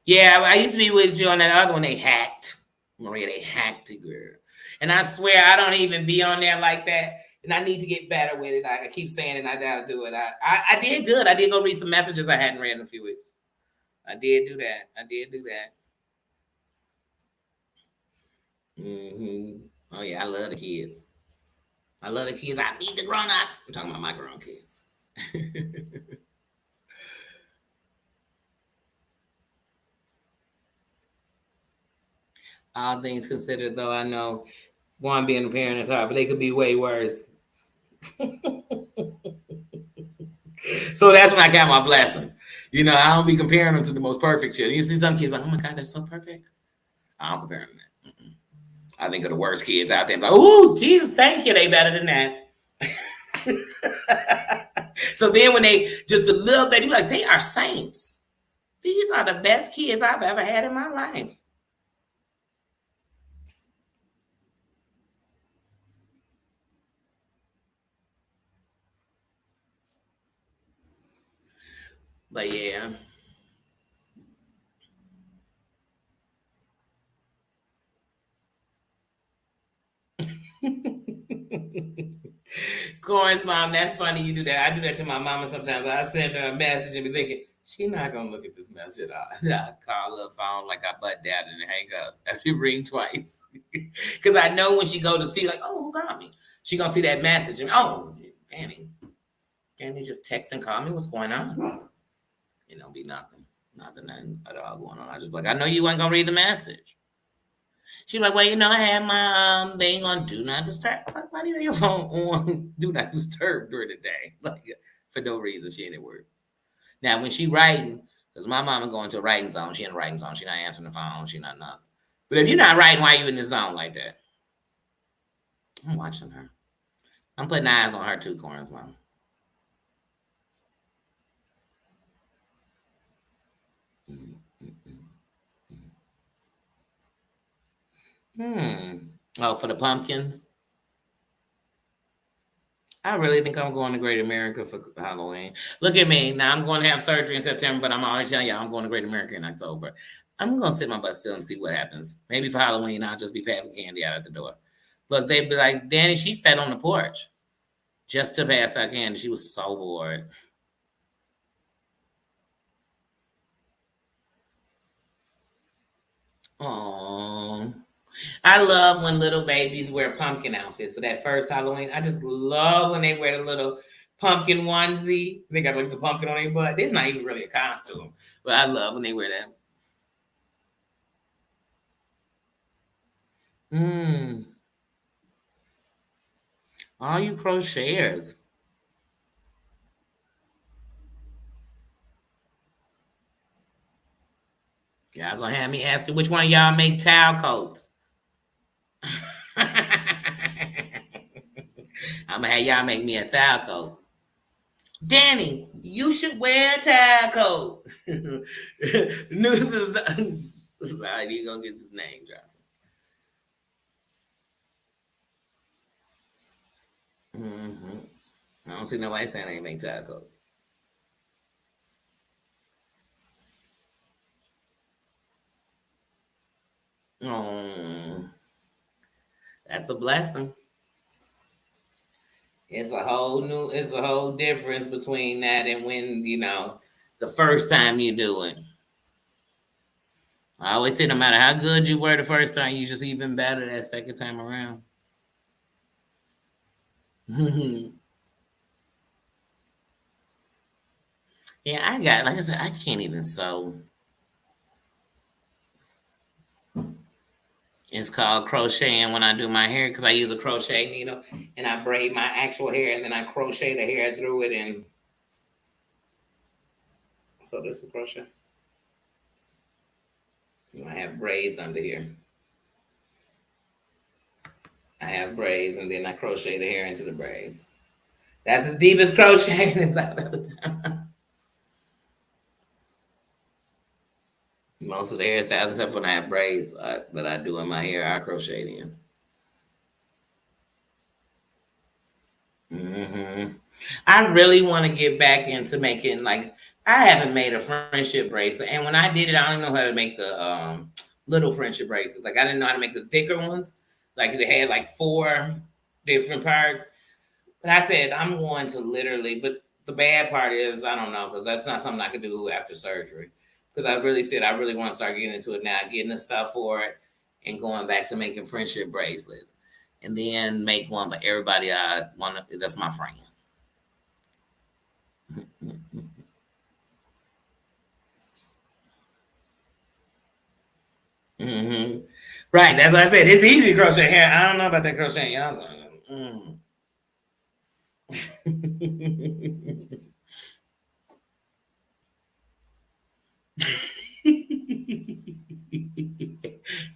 Yeah, I used to be with you on that other one. They hacked. Maria, they hacked it, girl. And I swear I don't even be on there like that. And I need to get better with it. I keep saying it. I gotta do it. I did good. I did go read some messages I hadn't read in a few weeks. I did do that. I did do that. Oh yeah, I love the kids. I love the kids. I beat the grown-ups. I'm talking about my grown kids. All things considered, though, I know one being a parent is hard, but they could be way worse. So that's when I count my blessings. You know, I don't be comparing them to the most perfect shit. You see some kids like, oh my God, that's so perfect. I don't compare them to that. I think of the worst kids out there. Like, oh, Jesus, thank you. They better than that. So then when they just a little bit, you like, they are saints. These are the best kids I've ever had in my life. But yeah. Corn's mom, that's funny you do that. I do that to my mama sometimes. I send her a message and be thinking, she's not gonna look at this message. I call her phone like I butt down and hang up after she ring twice. Cause I know when she go to see, like, oh, who got me? She gonna see that message and oh, Danny just text and call me. What's going on? It don't be nothing. Nothing at all going on. I just like, I know you ain't gonna read the message. She's like, well, I had my thing on do not disturb. Like, why do you have your phone on do not disturb during the day? Like, for no reason, she ain't at work. Now, when she writing, because my mama going to a writing zone, she in a writing zone. She not answering the phone. She not nothing. But if you're not writing, why you in the zone like that? I'm watching her. I'm putting eyes on her too, Corin's mom. Oh, for the pumpkins? I really think I'm going to Great America for Halloween. Look at me. Now I'm going to have surgery in September, but I'm already telling y'all I'm going to Great America in October. I'm going to sit my butt still and see what happens. Maybe for Halloween, I'll just be passing candy out at the door. Look, they'd be like, Danny, she sat on the porch just to pass out candy. She was so bored. Oh, I love when little babies wear pumpkin outfits for that first Halloween. I just love when they wear the little pumpkin onesie. They got like the pumpkin on their butt. It's not even really a costume, but I love when they wear that. All you crocheters. Y'all gonna have me asking which one of y'all make towel coats. I'm gonna have y'all make me a towel coat. Danny, you should wear a towel coat. News is not. Right, you gonna get the name drop. I don't see nobody saying they make towel coats. Oh, that's a blessing. It's a whole difference between that and when, the first time you do it. I always say no matter how good you were the first time, you just even better that second time around. Yeah, like I said, I can't even sew. It's called crocheting when I do my hair because I use a crochet needle and I braid my actual hair and then I crochet the hair through it. And so this is crochet. I have braids under here. I have braids and then I crochet the hair into the braids. That's the deepest crocheting it's I've ever done. Most of the hairstyles, except when I have braids that I do in my hair, I crochet in. I really want to get back into making I haven't made a friendship bracelet, and when I did it, I don't know how to make the little friendship bracelets. Like I didn't know how to make the thicker ones. Like they had like 4 different parts. But I said I'm going to literally. But the bad part is I don't know because that's not something I could do after surgery. Because I really said I really want to start getting into it now, getting the stuff for it, and going back to making friendship bracelets, and then make one for everybody I want. That's my friend. Mm-hmm. Right, that's what I said. It's easy to crochet hair. I don't know about that crochet y'all.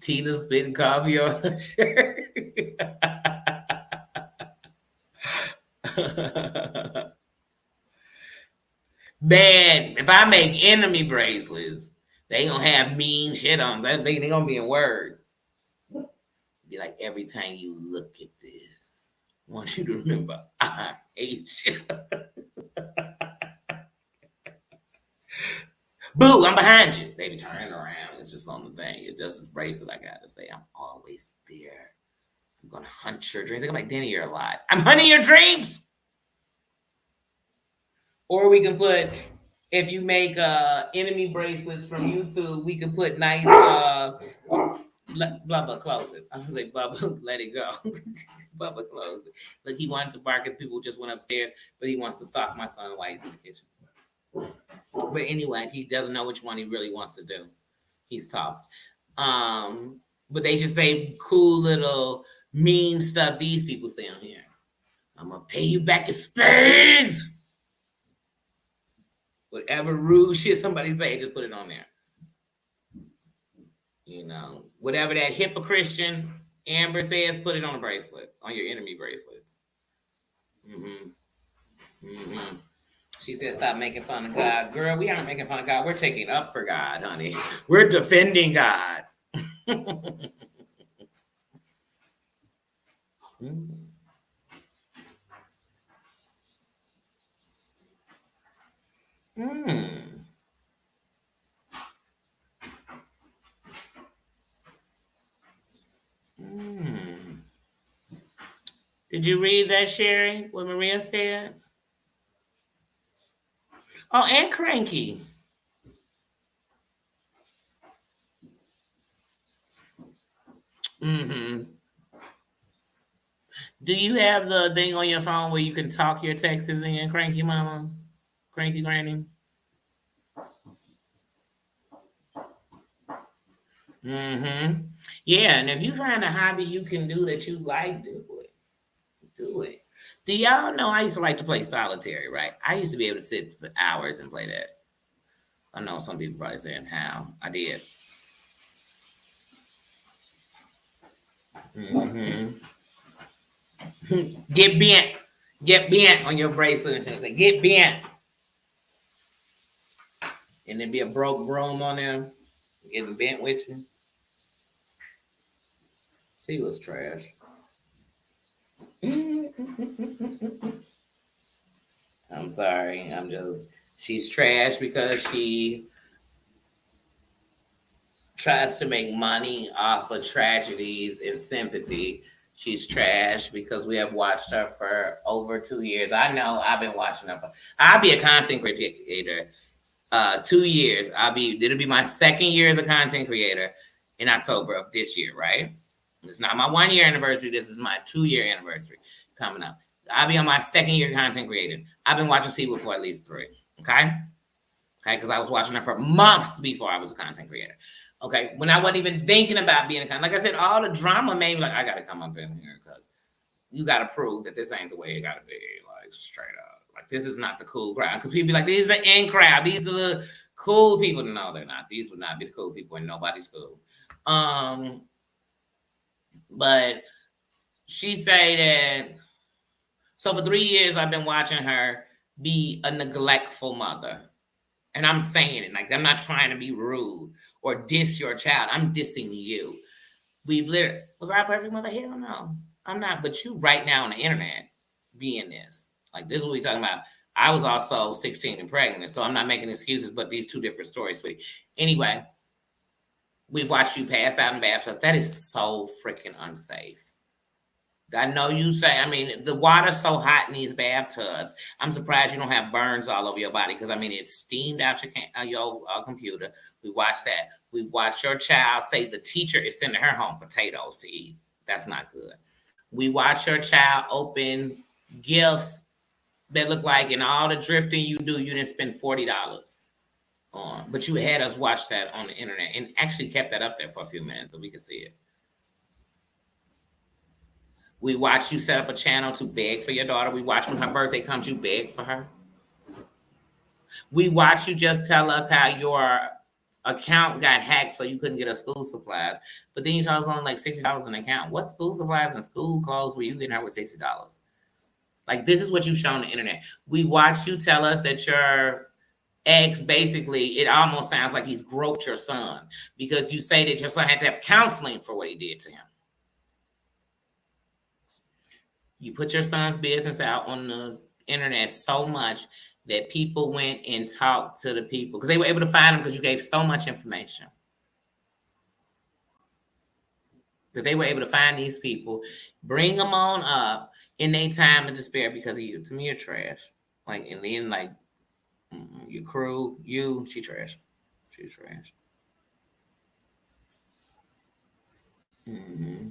Tina spitting coffee on her shirt. Man, if I make enemy bracelets, they gonna have mean shit on them. They gonna be in Word. Be like, every time you look at this, I want you to remember I hate you. Boo, I'm behind you. They be turning around. It's just on the thing. It's just a bracelet. I gotta say, I'm always there. I'm gonna hunt your dreams. I'm like, Danny, you're alive. I'm hunting your dreams. Or we can put, if you make enemy bracelets from YouTube, we can put nice Bubba, close it. I was gonna say Bubba, let it go. Bubba, close it. Like he wanted to bark and people just went upstairs, but he wants to stalk my son while he's in the kitchen. But anyway, he doesn't know which one he really wants to do. He's tossed. But they just say cool little mean stuff these people say on here. I'm gonna pay you back in spades. Whatever rude shit somebody say, just put it on there. Whatever that hypocritian Amber says, put it on a bracelet, on your enemy bracelets. She said, stop making fun of God. Girl, we aren't making fun of God. We're taking up for God, honey. We're defending God. Did you read that, Sherry? What Maria said? Oh, and Cranky. Do you have the thing on your phone where you can talk your texts in, Cranky Mama? Cranky Granny? Yeah, and if you find a hobby you can do that you like, do it. Do it. Do y'all know I used to like to play solitary, right? I used to be able to sit for hours and play that. I know some people probably saying how. I did. Mm-hmm. Get bent on your bracelet. And say, get bent. And then be a broke broom on there, getting bent with you. She was trash. I'm sorry. She's trash because she tries to make money off of tragedies and sympathy. She's trash because we have watched her for over 2 years. I know I've been watching her. I'll be a content creator. 2 years. It'll be my 2nd year as a content creator in October of this year, right? It's not my 1 year anniversary. This is my 2 year anniversary coming up. I'll be on my 2nd year content creating. I've been watching Siwa for at least 3. Okay? Okay, because I was watching her for months before I was a content creator. Okay, when I wasn't even thinking about being a content, like I said, all the drama made me like, I gotta come up in here because you gotta prove that this ain't the way it gotta be, like straight up. Like this is not the cool crowd. Because people be like, these are the in crowd, these are the cool people. No, they're not. These would not be the cool people in nobody's school. But she say that. So for 3 years, I've been watching her be a neglectful mother. And I'm saying it, like I'm not trying to be rude or diss your child. I'm dissing you. We've literally, was I a perfect mother? Hell no. I'm not, but you right now on the internet being this. Like this is what we talking about. I was also 16 and pregnant, so I'm not making excuses, but these 2 different stories, sweetie. Anyway, we've watched you pass out in bathtubs. That is so freaking unsafe. I know you say, I mean, the water's so hot in these bathtubs. I'm surprised you don't have burns all over your body because, I mean, it's steamed out your computer. We watched that. We watched your child say the teacher is sending her home potatoes to eat. That's not good. We watched your child open gifts that look like in all the drifting you do, you didn't spend $40 on. But you had us watch that on the internet and actually kept that up there for a few minutes so we could see it. We watch you set up a channel to beg for your daughter. We watch when her birthday comes, you beg for her. We watch you just tell us how your account got hacked so you couldn't get her school supplies. But then you told us only like $60 an account. What school supplies and school clothes were you getting her with $60? Like, this is what you show on the internet. We watch you tell us that your ex, basically, it almost sounds like he's groped your son because you say that your son had to have counseling for what he did to him. You put your son's business out on the internet so much that people went and talked to the people because they were able to find them because you gave so much information. That they were able to find these people, bring them on up in their time of despair because of you. To me, you're trash. Like, and then, like, your crew, she trash. She's trash. Mm-hmm.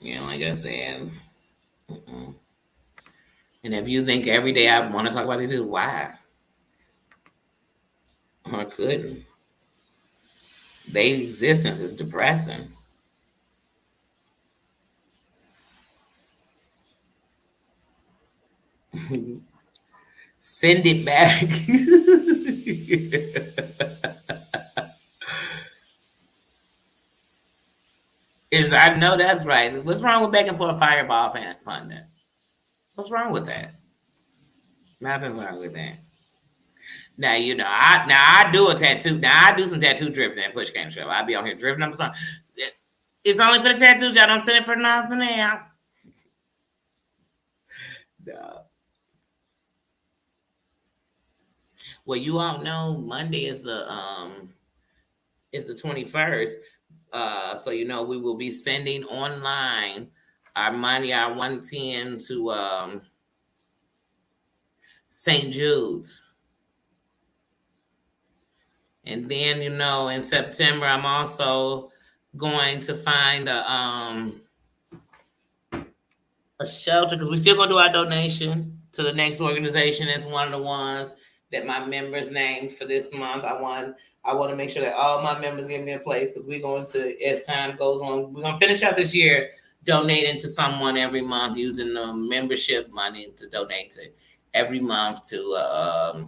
Yeah, like I said. And if you think every day I want to talk about it, why? I couldn't. Their existence is depressing. Send it back. I know that's right. What's wrong with begging for a fireball funding? What's wrong with that? Nothing's wrong with that. Now I do a tattoo. Now I do some tattoo drifting at Push Game Show. I be on here drifting up a song. It's only for the tattoos. Y'all don't send it for nothing else. No. Well, you all know Monday is the 21st. So we will be sending online our money, our 110 to St. Jude's. And then, in September, I'm also going to find a shelter because we still gonna do our donation to the next organization. That's one of the ones that my members named for this month. I want to make sure that all my members give me a place because we're going to, as time goes on, we're gonna finish out this year donating to someone every month using the membership money to donate to every month to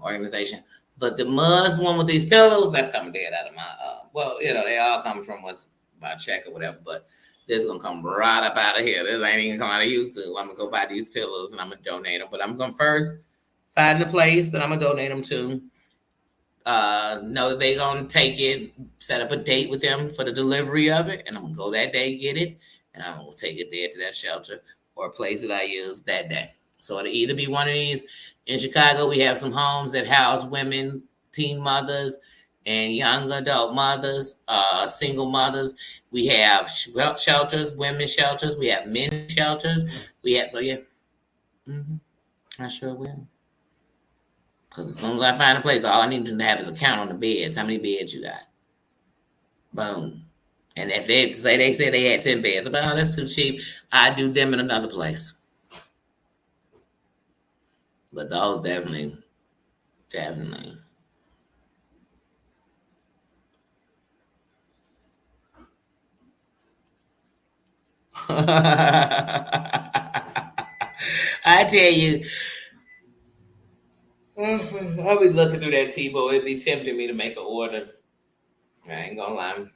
organization. But the Muzz one with these pillows, that's coming dead out of my, well, they all come from what's my check or whatever, but this gonna come right up out of here. This ain't even coming out of YouTube. I'm gonna go buy these pillows and I'm gonna donate them. But I'm gonna first find the place that I'm gonna donate them to. Know they gonna take it, set up a date with them for the delivery of it, and I'm gonna go that day, get it, and I'm gonna take it there to that shelter or a place that I use that day. So it'll either be one of these. In Chicago, we have some homes that house women, teen mothers, and young adult mothers, single mothers. We have shelters, women's shelters. We have men's shelters. We have, so yeah, I sure will. Because as soon as I find a place, all I need to have is a count on the beds. How many beds you got? Boom. And if they said they had 10 beds, but oh, that's too cheap. I do them in another place. But those definitely. I tell you, I'll be looking through that T-Bo. It'd be tempting me to make an order. I ain't gonna lie.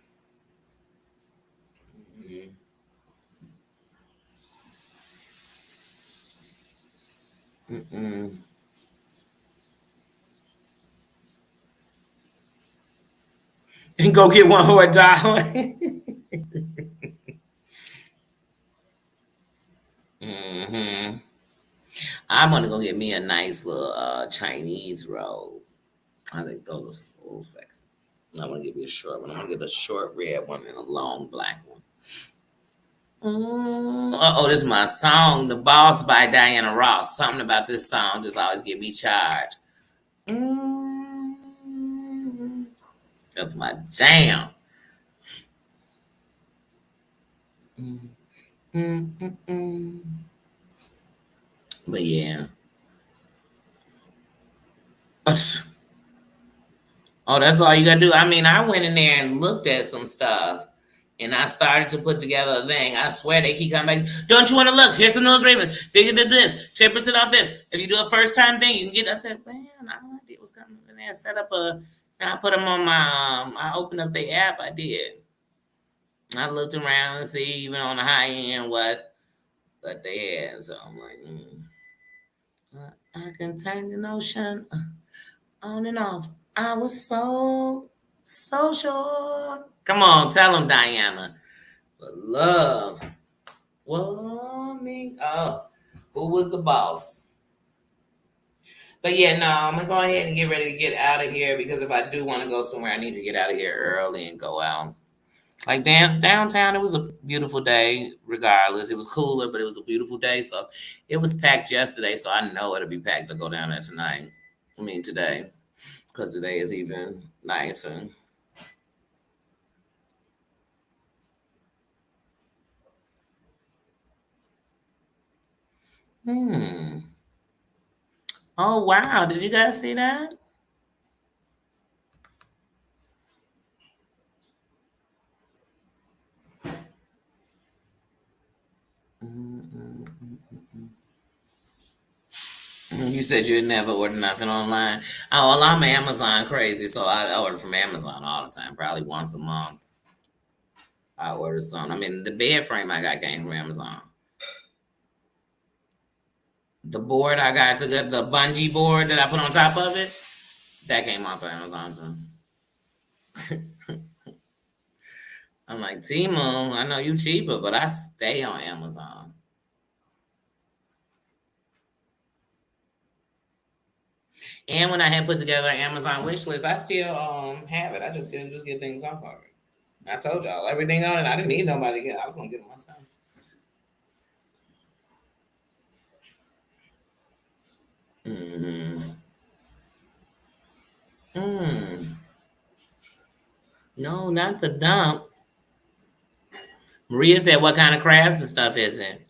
And go get one for $1. I'm gonna go get me a nice little Chinese roll. I think those are so sexy. I'm gonna give you a short one. I'm gonna get a short red one and a long black one. This is my song, "The Boss" by Diana Ross. Something about this song just always get me charged. That's my jam. But yeah. Oh, that's all you gotta do. I mean, I went in there and looked at some stuff, and I started to put together a thing. I swear they keep coming back. Don't you want to look? Here's some new agreements. They did this. 10% off this. If you do a first time thing, you can get. I said, man, all I did was come in there and set up a. And I put them on my. I opened up the app. I did. I looked around and see even on the high end what they had. So I'm like, I can turn the notion on and off. I was so sure. Come on, tell them, Diana. But love. Woman. Oh, who was the boss? But yeah, no, I'm gonna go ahead and get ready to get out of here because if I do want to go somewhere, I need to get out of here early and go out. Like downtown, it was a beautiful day. Regardless, it was cooler, but it was a beautiful day. So it was packed yesterday, so I know it'll be packed to go down there tonight. I mean today. Because today is even nicer. Oh, wow. Did you guys see that? You said you'd never order nothing online. Oh, well, I'm Amazon crazy, so I order from Amazon all the time, probably once a month. I order something. I mean, the bed frame I got came from Amazon. The board I got to get the bungee board that I put on top of it, that came off of Amazon too. I'm like, Timo, I know you cheaper, but I stay on Amazon. And when I had put together an Amazon wish list, I still have it. I just didn't just get things off of it. I told y'all everything on it. I didn't need nobody to get it. I was gonna get it myself. No, not the dump. Maria said, "What kind of crafts and stuff is it?"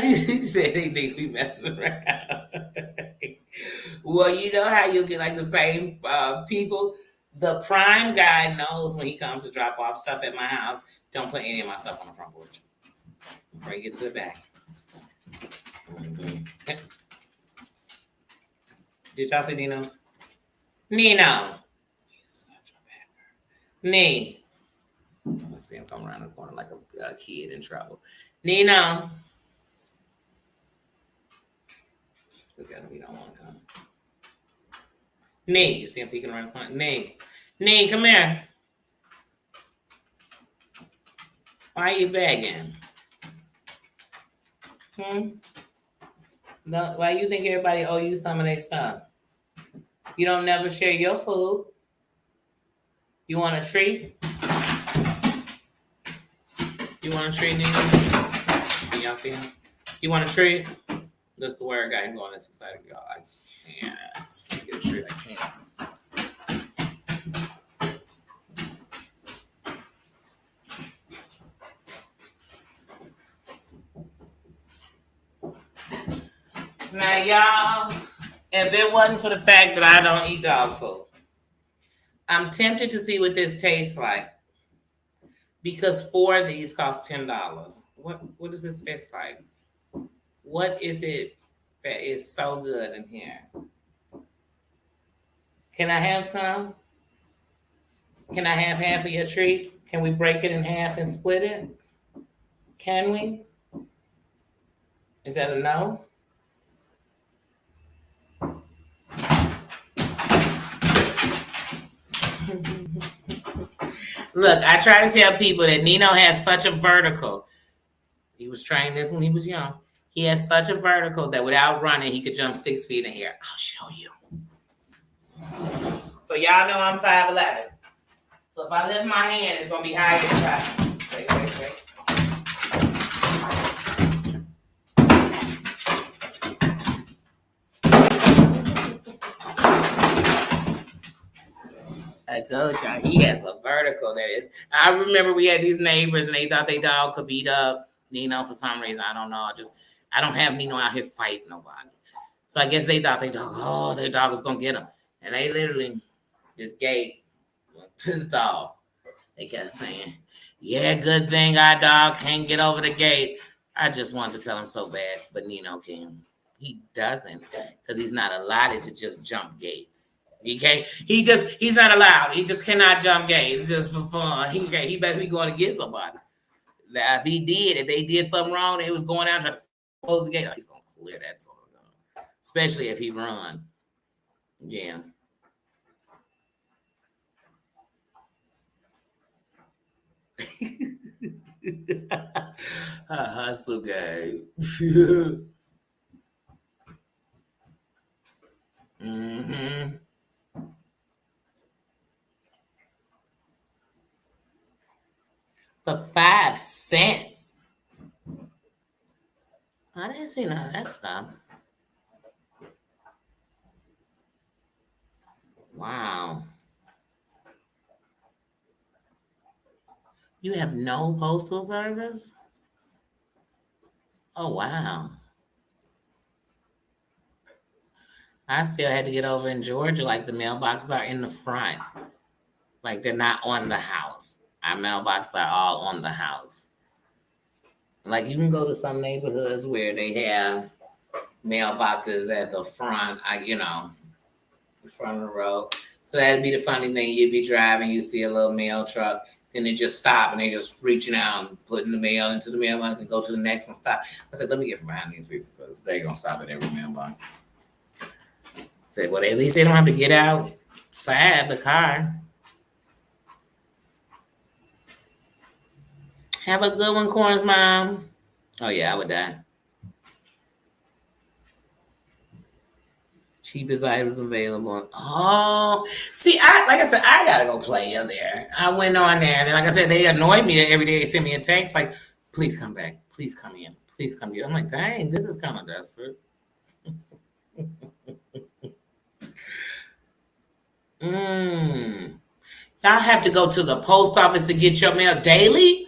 She said they think we messing around. Well, you know how you get like the same people. The prime guy knows when he comes to drop off stuff at my house. Don't put any of my stuff on the front porch. Bring it to the back. Mm-hmm. Did y'all see Nino? Nino. He's such a bad girl. Nee. Let's see him come around the corner like a kid in trouble. Nino. Look at him. He don't want to come. Nee. You see him peeking around the corner? Nee. Nee, come here. Why are you begging? Why you think everybody owe you some of their stuff? You don't never share your food. You want a treat? You want a treat, Nino? Can y'all see him? You want a treat? That's the word guy going this excited, y'all. I can't get a treat. I can't. Now, y'all, if it wasn't for the fact that I don't eat dog food, I'm tempted to see what this tastes like. Because 4 of these cost $10. What does this taste like? What is it that is so good in here? Can I have some? Can I have half of your treat? Can we break it in half and split it? Can we? Is that a no? Look, I try to tell people that Nino has such a vertical. He was trained this when he was young. He has such a vertical that without running, he could jump 6 feet in the air. I'll show you. So y'all know I'm 5'11". So if I lift my hand, it's going to be higher than 5. Wait. I told y'all, he has a vertical that is. I remember we had these neighbors and they thought their dog could beat up Nino for some reason. I don't know. I don't have Nino out here fighting nobody. So I guess they thought their dog was going to get him. And they literally just gave his dog. They kept saying, yeah, good thing our dog can't get over the gate. I just wanted to tell him so bad, but Nino can. He doesn't because he's not allotted to just jump gates. He can't. He's not allowed. He just cannot jump gates just for fun. He better be going to get somebody. Now, if they did something wrong, they was going out trying to close the gate. He's gonna clear that sort of gun, especially if he run. Yeah. Hustle game. Mm-hmm. For 5 cents. I didn't see none of that stuff. Wow. You have no postal service? Oh, wow. I still had to get over in Georgia, like the mailboxes are in the front. Like they're not on the house. Our mailboxes are all on the house. Like you can go to some neighborhoods where they have mailboxes at the front, in front of the road. So that'd be the funny thing. You'd be driving, you see a little mail truck, then they just stop and they just reaching out and putting the mail into the mailbox and go to the next one, stop. I said, let me get from behind these people because they're going to stop at every mailbox. I said, well, at least they don't have to get outside the car. Have a good one, Corn's mom. Oh, yeah, I would die. Cheapest items available. Oh, see, like I said, I gotta go play in there. I went on there, and like I said, they annoyed me every day. They sent me a text like, "Please come back. Please come in. Please come in." I'm like, dang, this is kind of desperate. Y'all have to go to the post office to get your mail daily.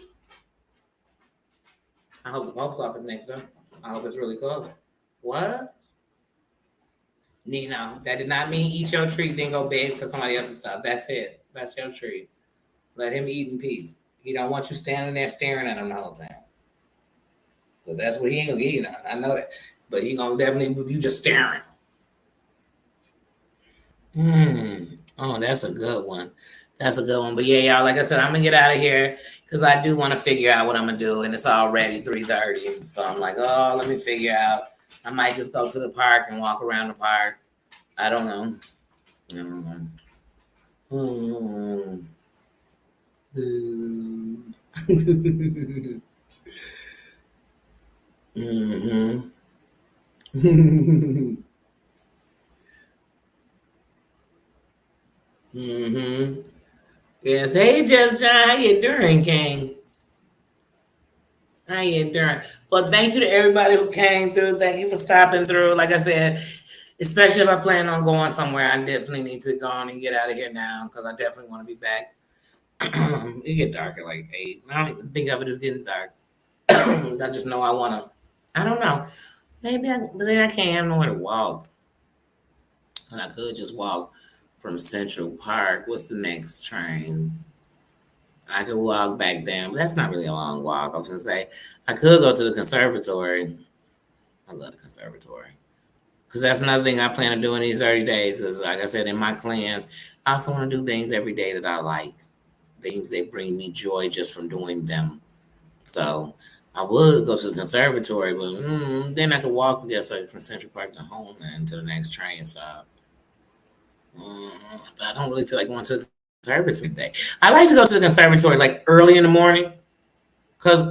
I hope the post office next door. I hope it's really close. What? Nino, that did not mean eat your treat, then go beg for somebody else's stuff. That's it. That's your treat. Let him eat in peace. He don't want you standing there staring at him the whole time. But that's what he ain't gonna eat. I know that. But he gonna definitely with you just staring. Oh, that's a good one. That's a good one. But yeah, y'all, like I said, I'm gonna get out of here because I do want to figure out what I'm gonna do, and it's already 3:30. So I'm like, oh, let me figure out. I might just go to the park and walk around the park. I don't know. I don't know. Hmm. Mm-hmm. Mm-hmm. Yes. Hey, Just John, how you doing, King? How you doing? Well, thank you to everybody who came through. Thank you for stopping through. Like I said, especially if I plan on going somewhere, I definitely need to go on and get out of here now because I definitely want to be back. It get dark at like 8. I don't even think of it as getting dark. I just know I want to. I don't know. But then I can't have nowhere to walk. And I could just walk from Central Park. What's the next train? I could walk back there, but that's not really a long walk. I was gonna say I could go to the conservatory. I love the conservatory because that's another thing I plan to do in these 30 days. Because, like I said, in my plans, I also want to do things every day that I like, things that bring me joy just from doing them. So I would go to the conservatory, but then I could walk, I guess, like from Central Park to home and to the next train stop. But I don't really feel like going to the conservatory today. I like to go to the conservatory like early in the morning because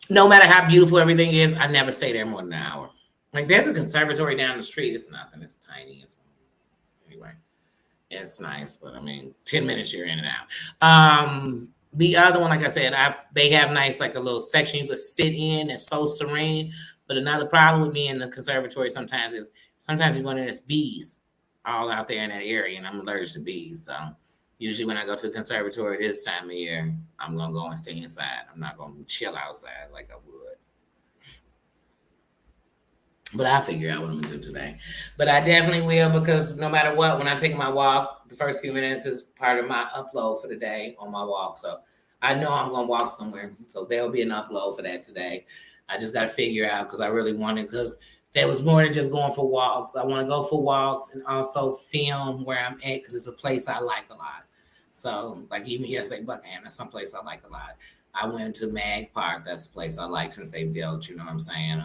no matter how beautiful everything is, I never stay there more than an hour. Like there's a conservatory down the street. It's nothing. It's tiny. Anyway, it's nice, but I mean, 10 minutes you're in and out. The other one, like I said, they have nice like a little section you could sit in. It's so serene. But another problem with me in the conservatory sometimes is sometimes you go in there, there's bees all out there in that area, and I'm allergic to bees. So usually when I go to the conservatory this time of year, I'm gonna go and stay inside. I'm not gonna chill outside like I would. But I'll figure out what I'm gonna do today. But I definitely will because no matter what, when I take my walk, the first few minutes is part of my upload for the day on my walk. So I know I'm gonna walk somewhere. So there'll be an upload for that today. I just gotta figure out because I really wanted because there was more than just going for walks. I want to go for walks and also film where I'm at because it's a place I like a lot. So like even yesterday, Buckingham, that's some place I like a lot. I went to Mag Park. That's a place I like since they built. You know what I'm saying?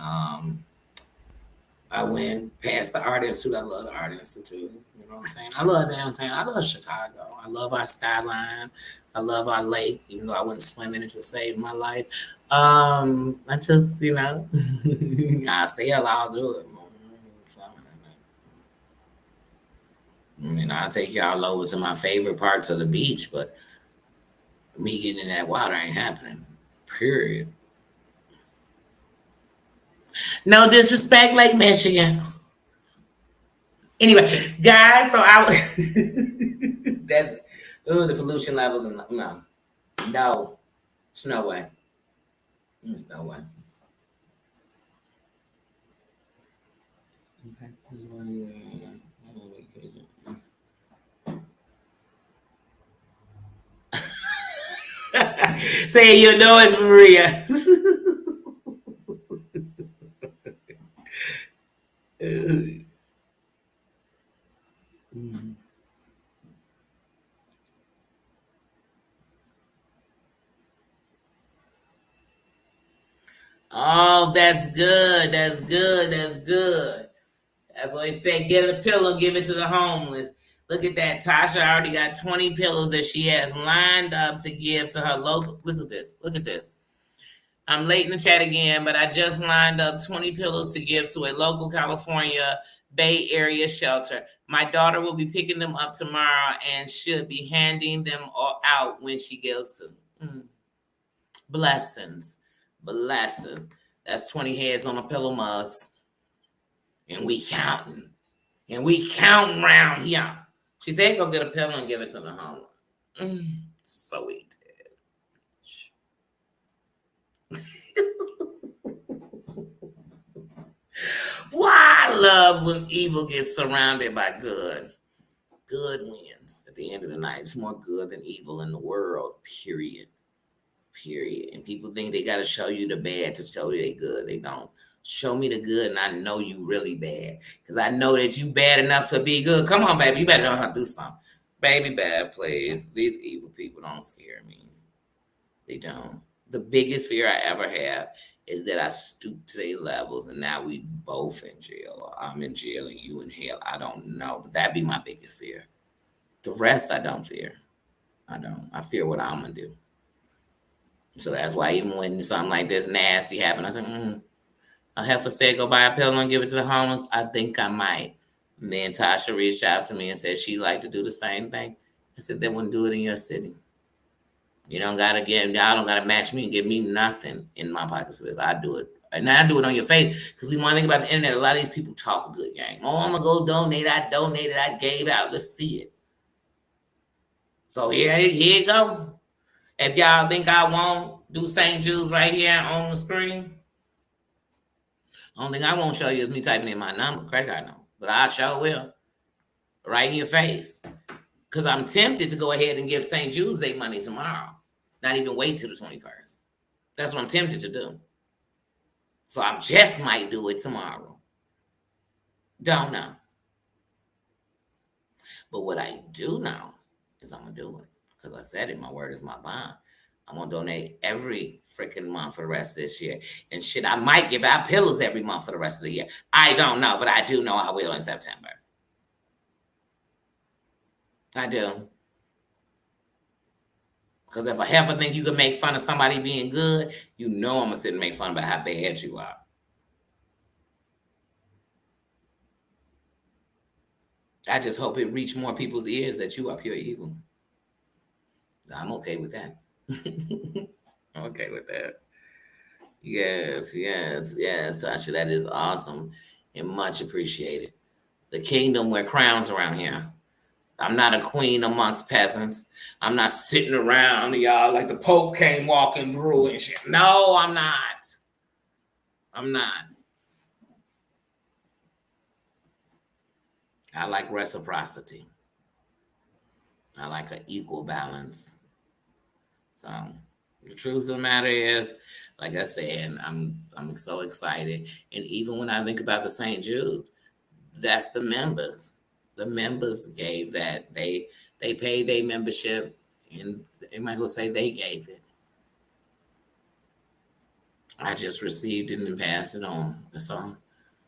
I went past the Art Institute. I love the Art Institute. You know what I'm saying? I love downtown. I love Chicago. I love our skyline. I love our lake, even though I wouldn't swim in it to save my life. I just, I sail all through it. I'll take y'all over to my favorite parts of the beach, but me getting in that water ain't happening. Period. No disrespect, Lake Michigan. Anyway, guys, so I was that the pollution levels and no, it's no way. It's no way. Say you know it's Maria. Oh, that's good. That's good. That's good. That's what they say. Get a pillow, give it to the homeless. Look at that. Tasha already got 20 pillows that she has lined up to give to her local. Listen to this. Look at this. I'm late in the chat again, but I just lined up 20 pillows to give to a local California Bay Area shelter. My daughter will be picking them up tomorrow and should be handing them all out when she gets to. Blessings. Blessings. That's 20 heads on a pillow muss. And we counting. And we counting round here. She said go get a pillow and give it to the homeless. So we did. Why I love when evil gets surrounded by good. Good wins. At the end of the night, it's more good than evil in the world. Period. Period. And people think they got to show you the bad to show you they good. They don't. Show me the good, and I know you really bad. Because I know that you bad enough to be good. Come on, baby. You better know how to do something. Baby, bad, please. These evil people don't scare me. They don't. The biggest fear I ever have is that I stoop to their levels, and now we both in jail. Or I'm in jail and you in hell. I don't know. But that'd be my biggest fear. The rest I don't fear. I don't. I fear what I'm going to do. So that's why even when something like this nasty happened, I said, a heifer said go buy a pill and give it to the homeless. I think I might. And then Tasha reached out to me and said she'd like to do the same thing. I said, they wouldn't do it in your city. You don't gotta y'all don't gotta match me and give me nothing in my pockets for this. I do it. And I do it on your face. Because the one thing about the internet, a lot of these people talk a good game. Oh, I'm gonna go donate. I donated, I gave out. Let's see it. So here you go. If y'all think I won't do St. Jude's right here on the screen, only thing I won't show you is me typing in my number, credit card number. But I sure will. Right in your face. Because I'm tempted to go ahead and give St. Jude's their money tomorrow. Not even wait till the 21st. That's what I'm tempted to do. So I just might do it tomorrow. Don't know. But what I do know is I'm going to do it. Because I said it, my word is my bond. I'm going to donate every freaking month for the rest of this year. And shit, I might give out pillows every month for the rest of the year. I don't know, but I do know I will in September. I do. Because if a heifer think you can make fun of somebody being good, you know I'm going to sit and make fun about how bad you are. I just hope it reach more people's ears that you are pure evil. I'm okay with that. I'm okay with that. Yes, Tasha, that is awesome and much appreciated. The kingdom wear crowns around here. I'm not a queen amongst peasants. I'm not sitting around, y'all, like the Pope came walking through and shit. No, I'm not. I'm not. I like reciprocity. I like an equal balance. So the truth of the matter is, like I said, I'm so excited. And even when I think about the St. Jude's, that's the members. The members gave that. They paid their membership, and they might as well say they gave it. I just received it and passed it on. That's all.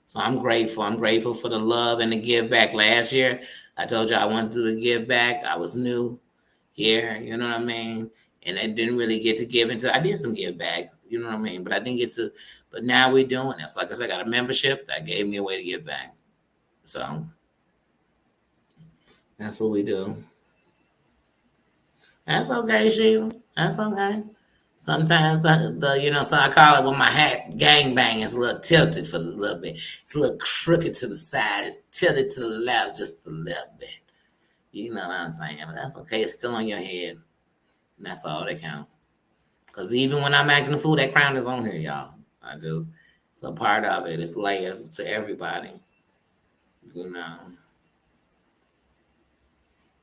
So I'm grateful. I'm grateful for the love and the give back. Last year, I told you I wanted to do the give back. I was new here, you know what I mean? And I didn't really get to give into. I did some give back, you know what I mean? But I didn't get to. But now we're doing it. So like I said, I got a membership that gave me a way to give back. So that's what we do. That's okay, Sheila. That's okay. Sometimes so I call it when my hat gang bang is a little tilted for a little bit. It's a little crooked to the side. It's tilted to the left just a little bit. You know what I'm saying? But that's okay. It's still on your head. And that's all that counts. Because even when I'm acting the fool, that crown is on here, y'all. It's a part of it. It's layers to everybody. You know.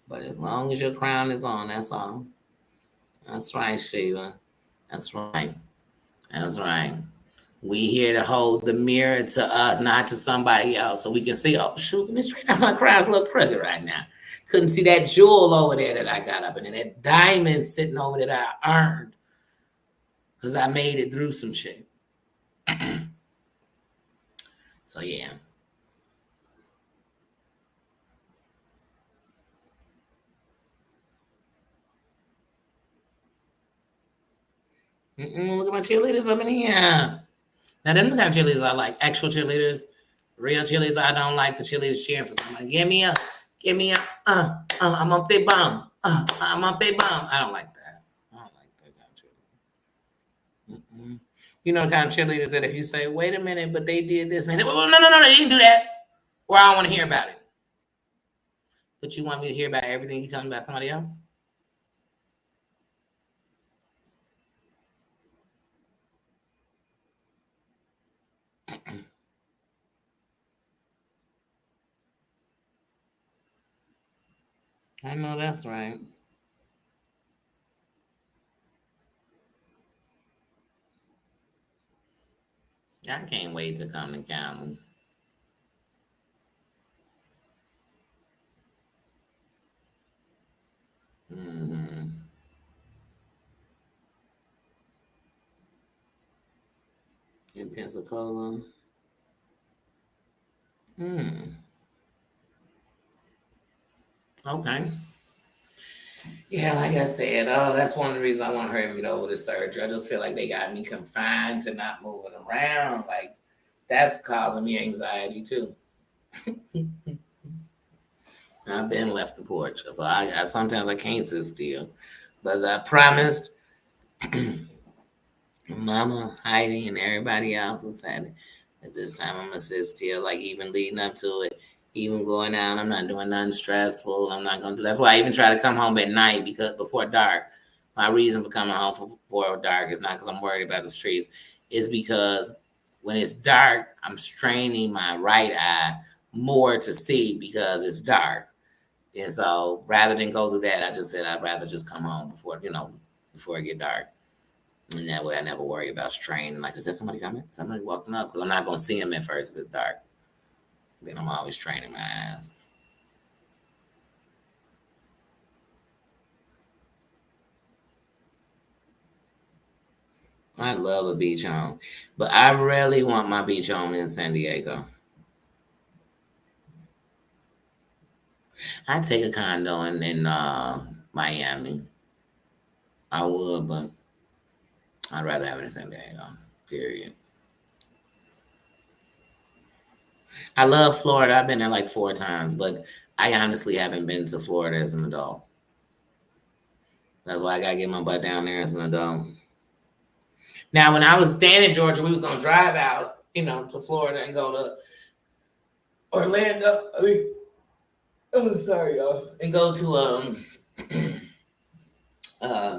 But as long as your crown is on, that's all. That's right, Sheila. That's right. That's right. We here to hold the mirror to us, not to somebody else, so we can see, oh, shoot, let me straighten out my crown's a little crooked right now. Couldn't see that jewel over there that I got up in there, that diamond sitting over there that I earned because I made it through some shit. So, yeah. Look at my cheerleaders up in here. Now, them the kind of cheerleaders I like. Actual cheerleaders, real cheerleaders. I don't like the cheerleaders cheering for somebody. Give me a, I'm a big bomb. I'm a big bomb. I don't like that. I don't like that kind of cheerleader. You know the kind of cheerleaders that if you say, wait a minute, but they did this, and they say, well, no, they didn't do that. Or I don't want to hear about it. But you want me to hear about everything you tell me about somebody else? I know that's right. I can't wait to come to county. Mm-hmm. In Pensacola. Hmm. Okay. Yeah, like I said, that's one of the reasons I want to hurry up and get over the surgery. I just feel like they got me confined to not moving around. Like that's causing me anxiety too. I've been left the porch, so I sometimes I can't sit still. But I promised Mama, Heidi, and everybody else was sad. At this time, I'm gonna sit still. Like even leading up to it, even going out, I'm not doing nothing stressful. I'm not gonna do. That's why I even try to come home at night because before dark. My reason for coming home before dark is not because I'm worried about the streets. It's because when it's dark, I'm straining my right eye more to see because it's dark. And so rather than go through that, I just said I'd rather just come home before it get dark. And that way I never worry about strain. Like, is there somebody coming? Somebody walking up? Because I'm not going to see them at first if it's dark. Then I'm always training my eyes. I love a beach home. But I really want my beach home in San Diego. I'd take a condo in Miami. I would, but I'd rather have it in San Diego. Period. I love Florida. I've been there like 4 times, but I honestly haven't been to Florida as an adult. That's why I gotta get my butt down there as an adult. Now, when I was staying in Georgia, we was gonna drive out, to Florida and go to Orlando. I mean, oh, sorry, y'all, and go to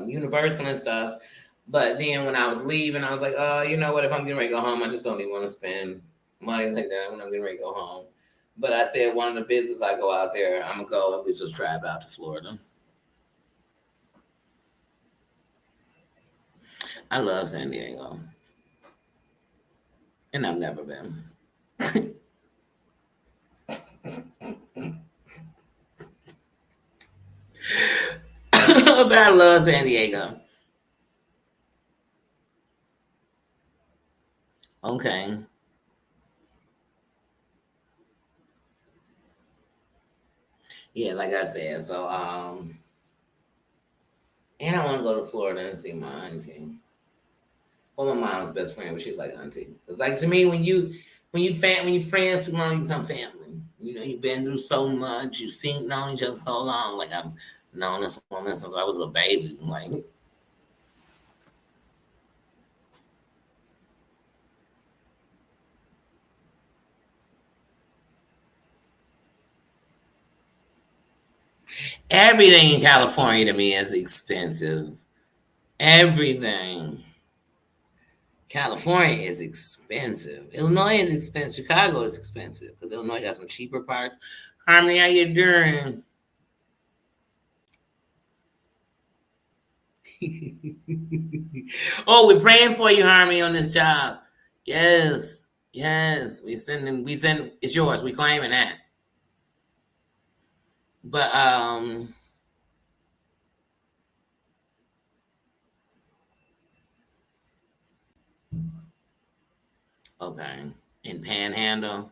Universal and stuff. But then when I was leaving, I was like, oh, you know what? If I'm getting ready to go home, I just don't even want to spend money like that when I'm getting ready to go home. But I said one of the visits I go out there, I'm gonna go and we just drive out to Florida. I love San Diego, and I've never been. But I love San Diego. Okay. Yeah, like I said, so and I want to go to Florida and see my auntie. Well, my mom's best friend, but she's like auntie. Cause like to me, when you friends too long, you become family. You've been through so much, known each other so long. Like I've known this woman since I was a baby. Like everything in California to me is expensive. Everything. California is expensive. Illinois is expensive. Chicago is expensive because Illinois got some cheaper parts. Harmony, how you doing? Oh, we're praying for you, Harmony, on this job. Yes, yes. We send. It's yours. We claiming that. But okay. In Panhandle.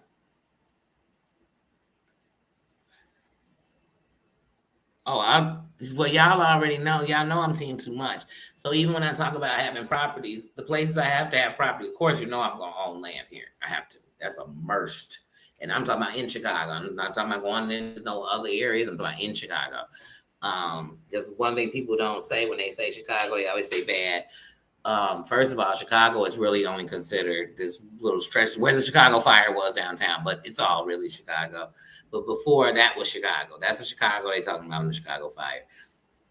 Oh, well, y'all already know. Y'all know I'm seeing too much. So even when I talk about having properties, the places I have to have property, of course, I'm gonna own land here. I have to. That's immersed. And I'm talking about in Chicago. I'm not talking about going into no other areas. I'm talking about in Chicago. Because one thing people don't say when they say Chicago, they always say bad. First of all, Chicago is really only considered this little stretch where the Chicago fire was downtown, but it's all really Chicago. But before that was Chicago. That's the Chicago they talking about in the Chicago fire.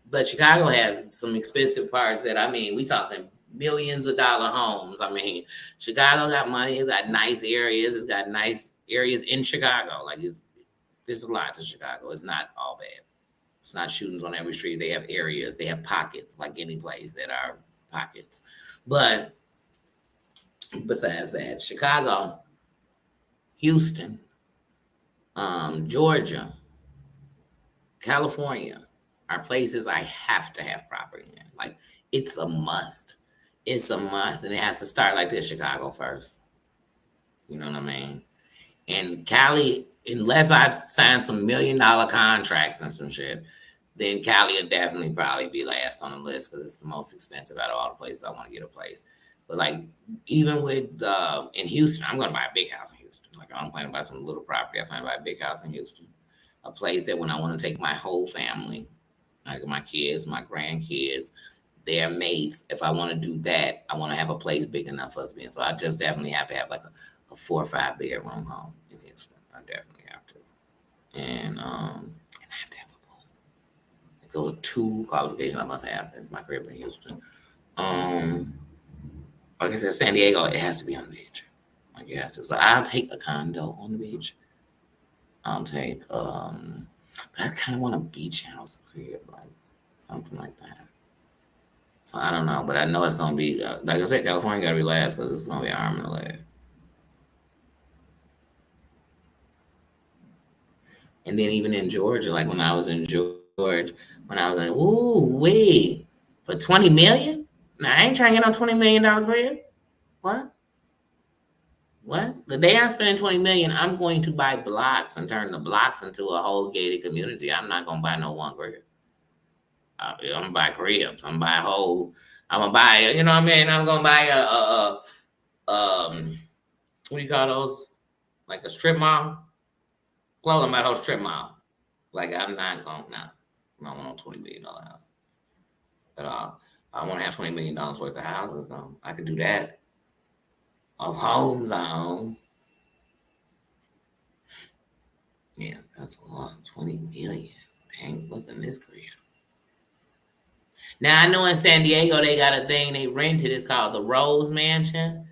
But Chicago has some expensive parts that we talking millions of dollar homes. Chicago got money. It's got nice areas. It's got nice areas in Chicago. There's a lot to Chicago. It's not all bad. It's not shootings on every street. They have areas. They have pockets, like any place that are pockets. But Besides that, Chicago, Houston, Georgia, California are places I have to have property in. Like it's a must. It's a must, and it has to start like this: Chicago first. You know what I mean? And Cali, unless I sign some $1 million contracts and some shit, then Cali will definitely probably be last on the list because it's the most expensive out of all the places I want to get a place. But like even with in Houston, I'm gonna buy a big house in Houston. Like I don't plan to buy some little property. I plan to buy a big house in Houston, a place that when I want to take my whole family, like my kids, my grandkids, their mates. If I want to do that, I want to have a place big enough for us to be in. So I just definitely have to have like a 4 or 5 bedroom home in Houston. I definitely have to, and I have to have a pool. Those are two qualifications I must have in my crib in Houston. Um, like I said, San Diego, it has to be on the beach. Like it has to. So I'll take a condo on the beach. I'll take but I kind of want a beach house crib, like something like that. So I don't know, but I know it's gonna be like I said, California gotta be last because it's gonna be an arm and a leg. And then even in Georgia, like when I was in Georgia, when I was like, ooh, wait, for 20 million? Now I ain't trying to get no $20 million crib. What? What? The day I'm spending 20 million, I'm going to buy blocks and turn the blocks into a whole gated community. I'm not gonna buy no one crib. I'm gonna buy cribs. I'm gonna buy a whole. I'm gonna buy. You know what I mean? I'm gonna buy what do you call those? Like a strip mall. Close. I'm buy a whole strip mall. Like I'm not gonna. Nah, I don't want a $20 million house at all. I want to have $20 million worth of houses though. I could do that. Of homes I own. Yeah, that's a lot. 20 million. Dang, what's in this crib? Now I know in San Diego they got a thing they rented. It's called the Rose Mansion.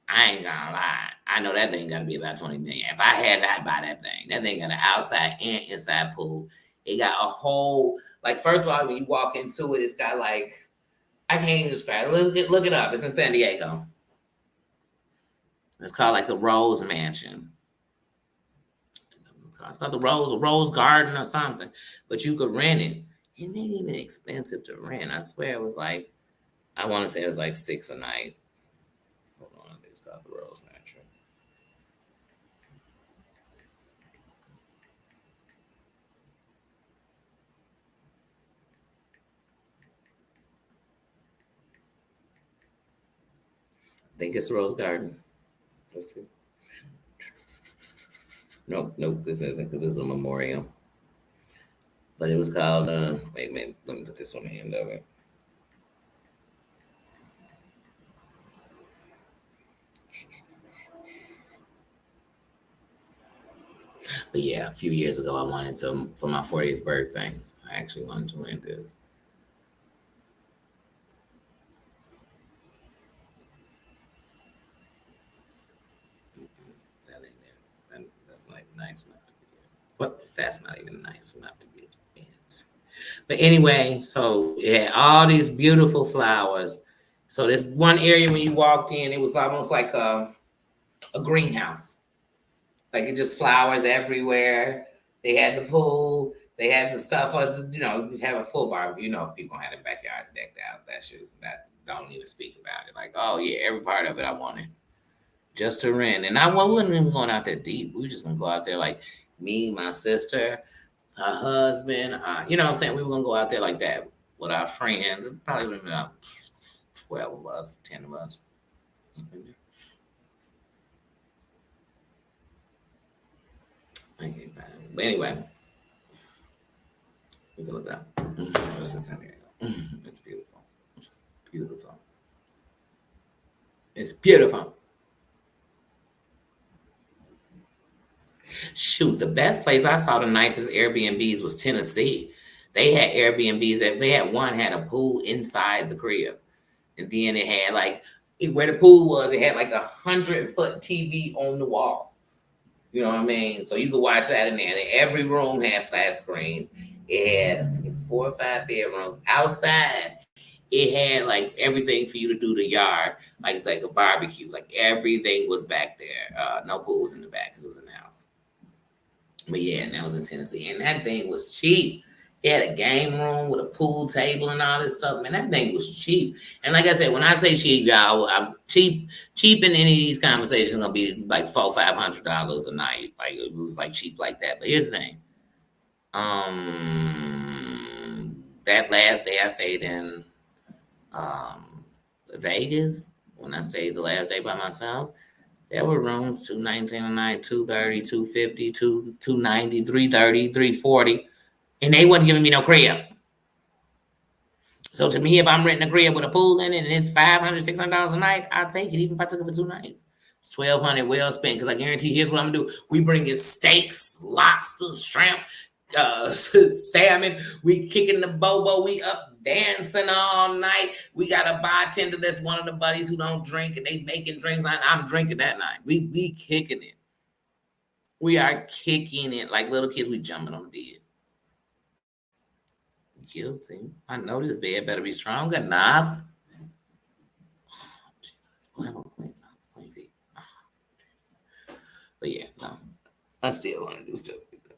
I ain't gonna lie. I know that thing gotta be about 20 million. If I had that, I'd buy that thing. That thing got an outside and inside pool. It got a whole like first of all, when you walk into it, it's got like I can't even describe it. Look it up. It's in San Diego. It's called like the Rose Mansion. It's called the Rose Garden or something. But you could rent it. It ain't even expensive to rent. I swear it was like I want to say it was like 6 a night. Hold on, it's called the Rose Mansion. I think it's Rose Garden. Let's see. Nope, this isn't because this is a memorial. But it was called wait a minute, let me put this on the end of it. But yeah, a few years ago I wanted to for my 40th birthday. I actually wanted to rent this. That ain't it. That's not nice enough to be it. But that's not even nice enough to be it. But anyway, so it had all these beautiful flowers. So this one area when you walked in, it was almost like a greenhouse. Like it just flowers everywhere. They had the pool. They had the stuff. You know, you have a full barbecue. You know, people had their backyards decked out. That shit. That don't even speak about it. Like, oh yeah, every part of it I wanted just to rent. And I wasn't even going out there deep. We were just gonna go out there like me, my sister, her husband. You know what I'm saying? We were gonna go out there like that with our friends. It probably would have been about 12 of us, 10 of us. I can't find it. But anyway, we can look it up. This is San Diego. It's beautiful. It's beautiful. It's beautiful. Shoot, the best place I saw the nicest Airbnbs was Tennessee. They had Airbnbs that they had one had a pool inside the crib. And then it had like where the pool was, it had like 100-foot TV on the wall. You know what I mean? So you could watch that in there. And every room had flat screens. It had 4 or 5 bedrooms outside. It had like everything for you to do the yard, like a barbecue. Like everything was back there. No pool was in the back because it was in the house. But yeah, and that was in Tennessee, and that thing was cheap. It had a game room with a pool table and all this stuff. Man, that thing was cheap. And like I said, when I say cheap, y'all, I'm cheap. Cheap in any of these conversations gonna be like $400-500 a night. Like it was like cheap like that. But here's the thing. That last day I stayed in Vegas. When I stayed the last day by myself, there were rooms 219 a night, 230, 250, 290, 330, 340, and they wasn't giving me no crib. So to me, if I'm renting a crib with a pool in it and it's $500, $600 a night, I'll take it, even if I took it for 2 nights. It's $1,200 well spent. Because I guarantee, here's what I'm gonna do: we bring in steaks, lobsters, shrimp, salmon. We kicking the bobo. We up dancing all night. We got a bartender that's one of the buddies who don't drink, and they making drinks. I'm drinking that night. We kicking it. We are kicking it like little kids. We jumping on the bed. Guilty. I know this bed better be strong enough. Oh, Jesus. I have on clean feet. But yeah, no. I still want to do stuff like that.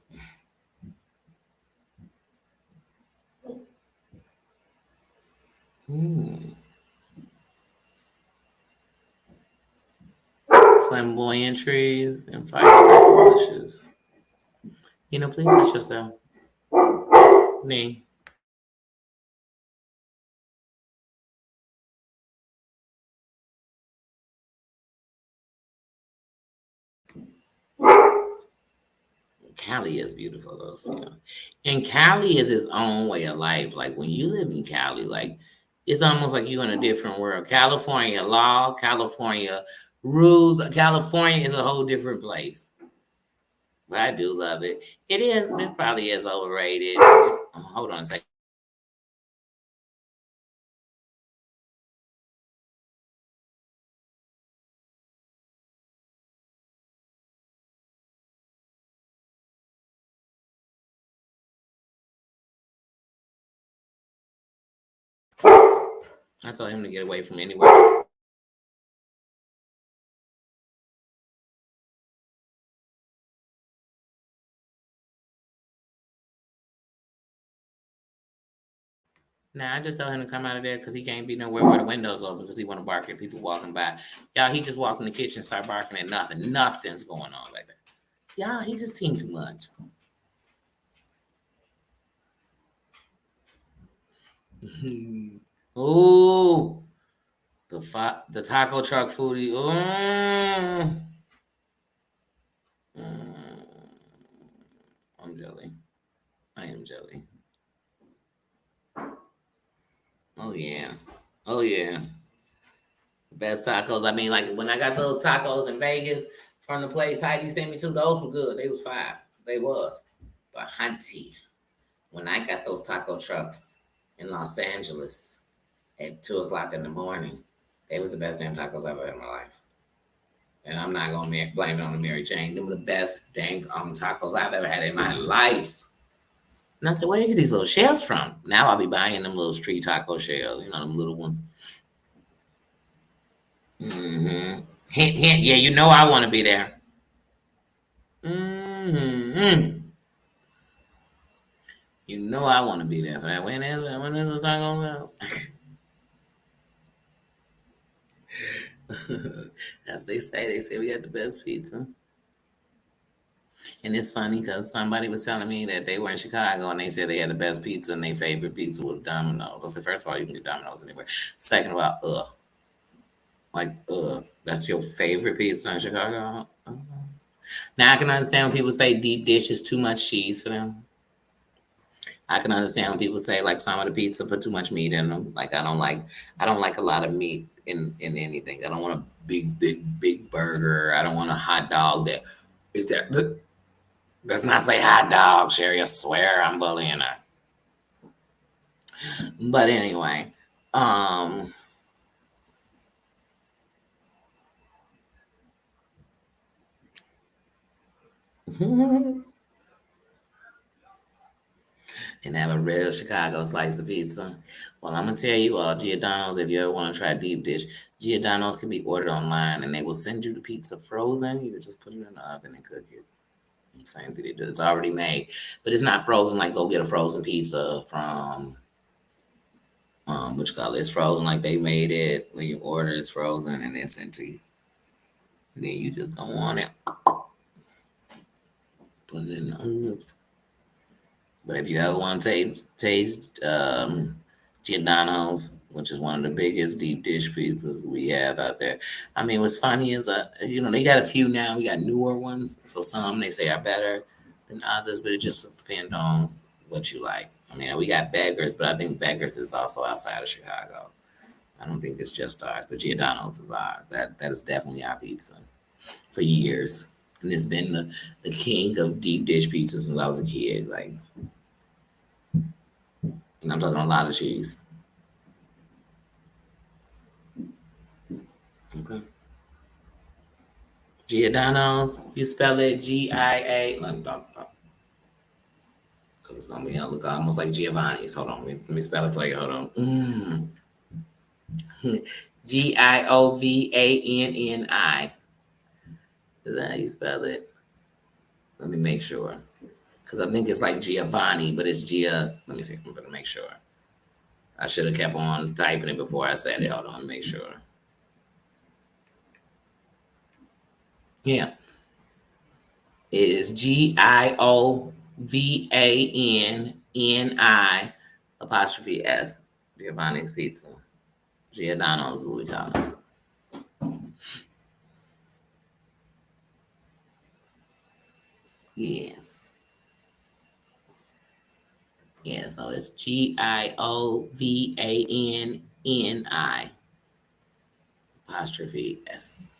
Flamboyant trees and fire bushes. Please touch yourself. Me. Cali is beautiful though, so. And Cali is its own way of life. Like when you live in Cali, like it's almost like you're in a different world. California law, California rules, California is a whole different place. But I do love it. It probably is overrated. Hold on a second. I told him to get away from anywhere. Nah, I just told him to come out of there because he can't be nowhere where the windows open because he want to bark at people walking by. Y'all, he just walked in the kitchen and start barking at nothing. Nothing's going on like that. Y'all, he just teamed too much. Ooh, the taco truck foodie. Ooh. I'm jelly. I am jelly. Oh yeah. Oh yeah. Best tacos. I mean, like when I got those tacos in Vegas from the place Heidi sent me to, those were good. They was fine. They was. But hunty, when I got those taco trucks in Los Angeles at 2 o'clock in the morning, they was the best damn tacos I've ever had in my life. And I'm not gonna blame it on the Mary Jane. Them were the best dang tacos I've ever had in my life. And I said, where do you get these little shells from? Now I'll be buying them little street taco shells, them little ones. Mm-hmm. Hint, hint. Yeah, I want to be there. Mm-hmm. I want to be there for that. When is the taco house? As they say we got the best pizza. And it's funny because somebody was telling me that they were in Chicago and they said they had the best pizza and their favorite pizza was Domino's. I said, first of all, you can get Domino's anywhere. Second of all, that's your favorite pizza in Chicago? Now I can understand when people say deep dish is too much cheese for them. I can understand when people say like some of the pizza put too much meat in them. Like I don't like a lot of meat in anything. I don't want a big burger. I don't want a hot dog that is that. Let's not say hot dog, Sherry. I swear I'm bullying her. But anyway, and have a real Chicago slice of pizza. Well, I'm gonna tell you all, Giordano's, if you ever want to try deep dish, Giordano's can be ordered online and they will send you the pizza frozen. You can just put it in the oven and cook it. Same thing they do. It's already made, but it's not frozen. Like go get a frozen pizza from what you call it? It's frozen like they made it. When you order, it's frozen and then sent to you. And then you just go on it, put it in the hooves. But if you ever want to taste Giordano's, which is one of the biggest deep dish pizzas we have out there. I mean, what's funny is, they got a few now. We got newer ones, so some they say are better than others, but it just depends on what you like. I mean, we got Beggars, but I think Beggars is also outside of Chicago. I don't think it's just ours, but Giordano's is ours. That is definitely our pizza for years, and it's been the king of deep dish pizza since I was a kid. Like, and I'm talking a lot of cheese. Okay. Giordano's, you spell it Gia. Let me talk about because it's gonna be look almost like Giovanni's. Hold on, let me spell it for you. Hold on. Giovanni. Is that how you spell it? Let me make sure. Because I think it's like Giovanni, but it's Gia. Let me see. I'm gonna make sure. I should have kept on typing it before I said it. Hold on, make sure. Yeah. It is Giovanni apostrophe S. Giovanni's Pizza. Giordano's is what we call it. Yes. Yeah, so it's Giovanni apostrophe S.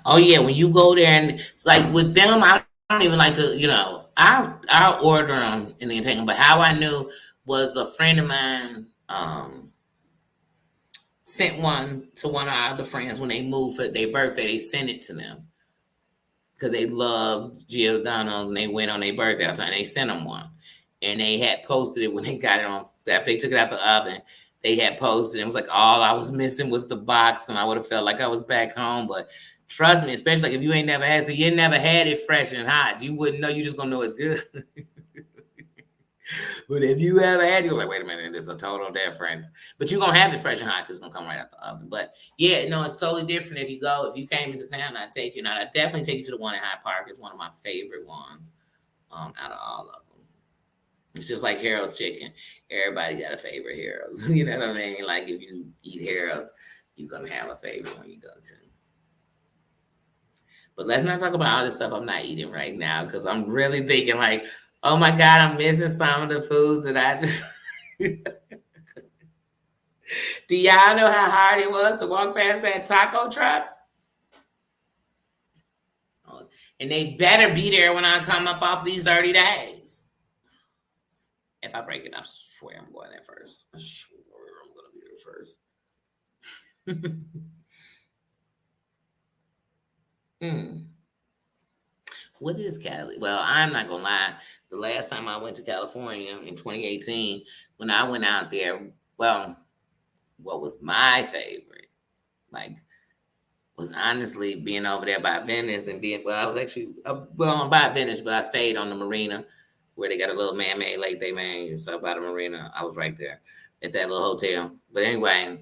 Oh yeah, when you go there and it's like with them, I don't even like to, I'll order them and then take them. But how I knew was a friend of mine sent one to one of our other friends when they moved for their birthday. They sent it to them because they loved Giordano and they went on their birthday all the time. They sent them one, and they had posted it when they got it on. After they took it out the oven, they had posted. It was like all I was missing was the box, and I would have felt like I was back home. But trust me, especially like if you ain't never had, so you never had it fresh and hot, you wouldn't know. You just gonna know it's good. But if you ever had, you're like, wait a minute, this is a total difference. But you're gonna have it fresh and hot because it's gonna come right out the oven. But yeah, no, it's totally different if you go. If you came into town, I'd take you. And I'd definitely take you to the one in Hyde Park. It's one of my favorite ones out of all of them. It's just like Harold's Chicken. Everybody got a favorite Harold's. You know what I mean? Like if you eat Harold's, you're gonna have a favorite when you go to. But let's not talk about all this stuff I'm not eating right now because I'm really thinking like, oh my God, I'm missing some of the foods that I just. Do y'all know how hard it was to walk past that taco truck? Oh, and they better be there when I come up off these 30 days. If I break it, I swear I'm going there first. I swear I'm going to be there first. What is Cali? Well, I'm not going to lie. The last time I went to California in 2018, when I went out there, well, what was my favorite? Like, was honestly being over there by Venice and I was actually, I'm by Venice, but I stayed on the marina where they got a little man-made lake they made and stuff by the marina. I was right there at that little hotel. But anyway,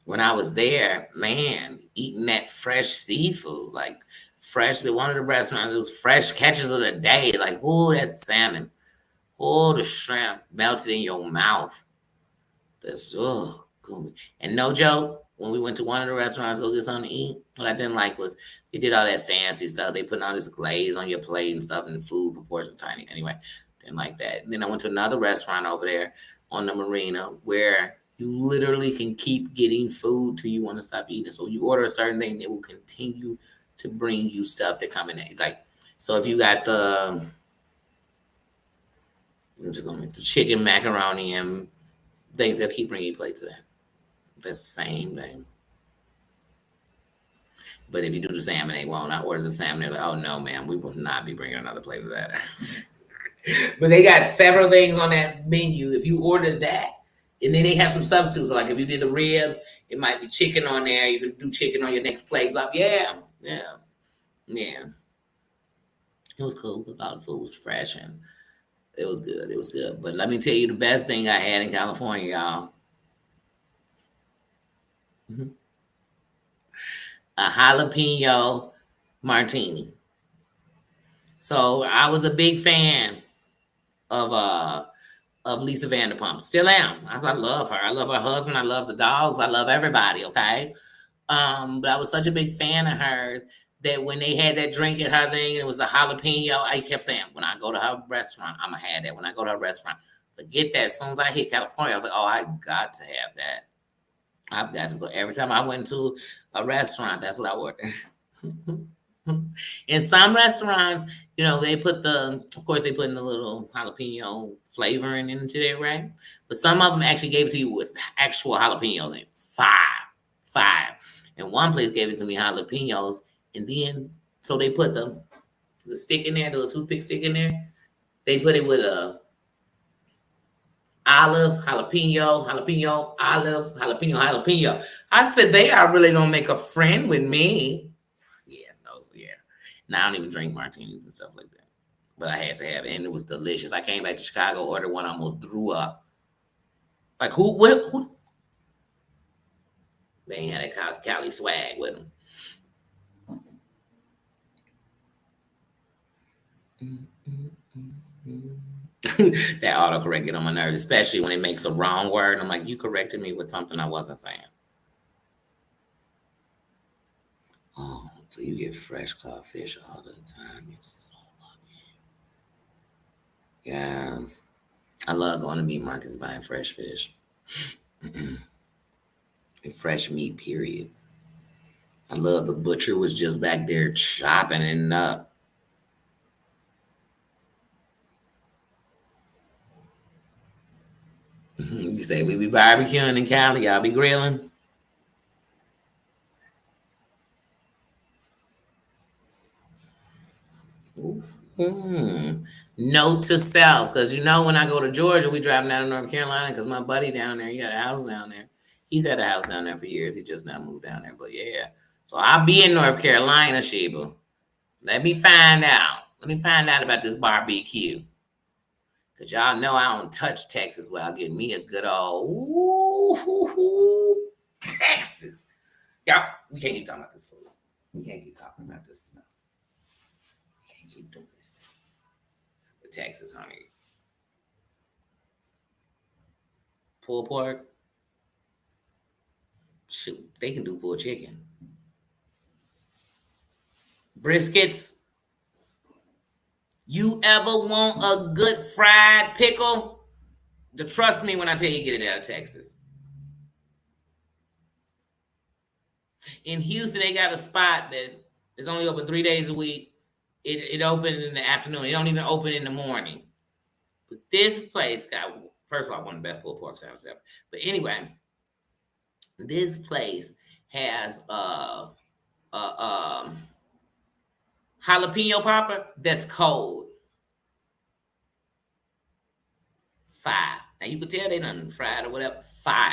when I was there, man, eating that fresh seafood, like fresh, one of the restaurants, it was fresh catches of the day. Like, oh, that salmon. Oh, the shrimp melted in your mouth. That's and no joke. When we went to one of the restaurants to go get something to eat, what I didn't like was they did all that fancy stuff. They put all this glaze on your plate and stuff, and the food proportion tiny. Anyway, didn't like that. And then I went to another restaurant over there on the marina where you literally can keep getting food till you want to stop eating. So you order a certain thing, it will continue to bring you stuff that come in there. Like, so if you got the chicken macaroni and things that keep bringing you plates of that. The same thing. But if you do the salmon, they won't. I order the salmon. They're like, oh no, ma'am, we will not be bringing another plate of that. But they got several things on that menu. If you order that, and then they have some substitutes. Like if you did the ribs, it might be chicken on there. You can do chicken on your next plate. Blah. Yeah. It was cool because all the food was fresh and it was good. It was good. But let me tell you the best thing I had in California, y'all. A jalapeno martini. So I was a big fan of Lisa Vanderpump. Still am. I love her. I love her husband. I love the dogs. I love everybody. Okay. But I was such a big fan of hers that when they had that drink at her thing, and it was the jalapeno. I kept saying, when I go to her restaurant, I'm gonna have that. When I go to her restaurant, forget that. As soon as I hit California, I was like, oh, I got to have that. I've got to. So every time I went to a restaurant, that's what I ordered. In some restaurants, they put of course, they put in the little jalapeno flavoring into there, right? But some of them actually gave it to you with actual jalapenos in five. And one place gave it to me jalapenos, and then so they put the stick in there, the little toothpick stick in there. They put it with a olive, jalapeno, olive, jalapeno. I said, they are really gonna make a friend with me. Yeah. Now I don't even drink martinis and stuff like that. But I had to have it, and it was delicious. I came back to Chicago, ordered one, almost threw up. Like who? They ain't had that Cali swag with them. That autocorrect get on my nerves, especially when it makes a wrong word. I'm like, you corrected me with something I wasn't saying. Oh, so you get fresh caught fish all the time. You're so lucky. Yes. I love going to meat markets buying fresh fish. And fresh meat, period. I love the butcher was just back there chopping it up. You say we be barbecuing in Cali, y'all be grilling? Note to self, because when I go to Georgia, we driving down to North Carolina because my buddy down there, he got a house down there. He's had a house down there for years. He just now moved down there. But yeah. So I'll be in North Carolina, Sheba. Let me find out. Let me find out about this barbecue. Because y'all know I don't touch Texas without getting me a good old Texas. Y'all, we can't keep talking about this food. We can't keep talking about this stuff. We can't keep doing this. The Texas hungry. Pulled pork. Shoot, they can do pulled chicken. Briskets. You ever want a good fried pickle? Trust me when I tell you, get it out of Texas. In Houston, they got a spot that is only open 3 days a week. It opened in the afternoon. It don't even open in the morning. But this place got, first of all, one of the best pulled pork sandwiches ever. But anyway, this place has jalapeno popper that's cold. 5. Now you can tell they done fried or whatever. 5.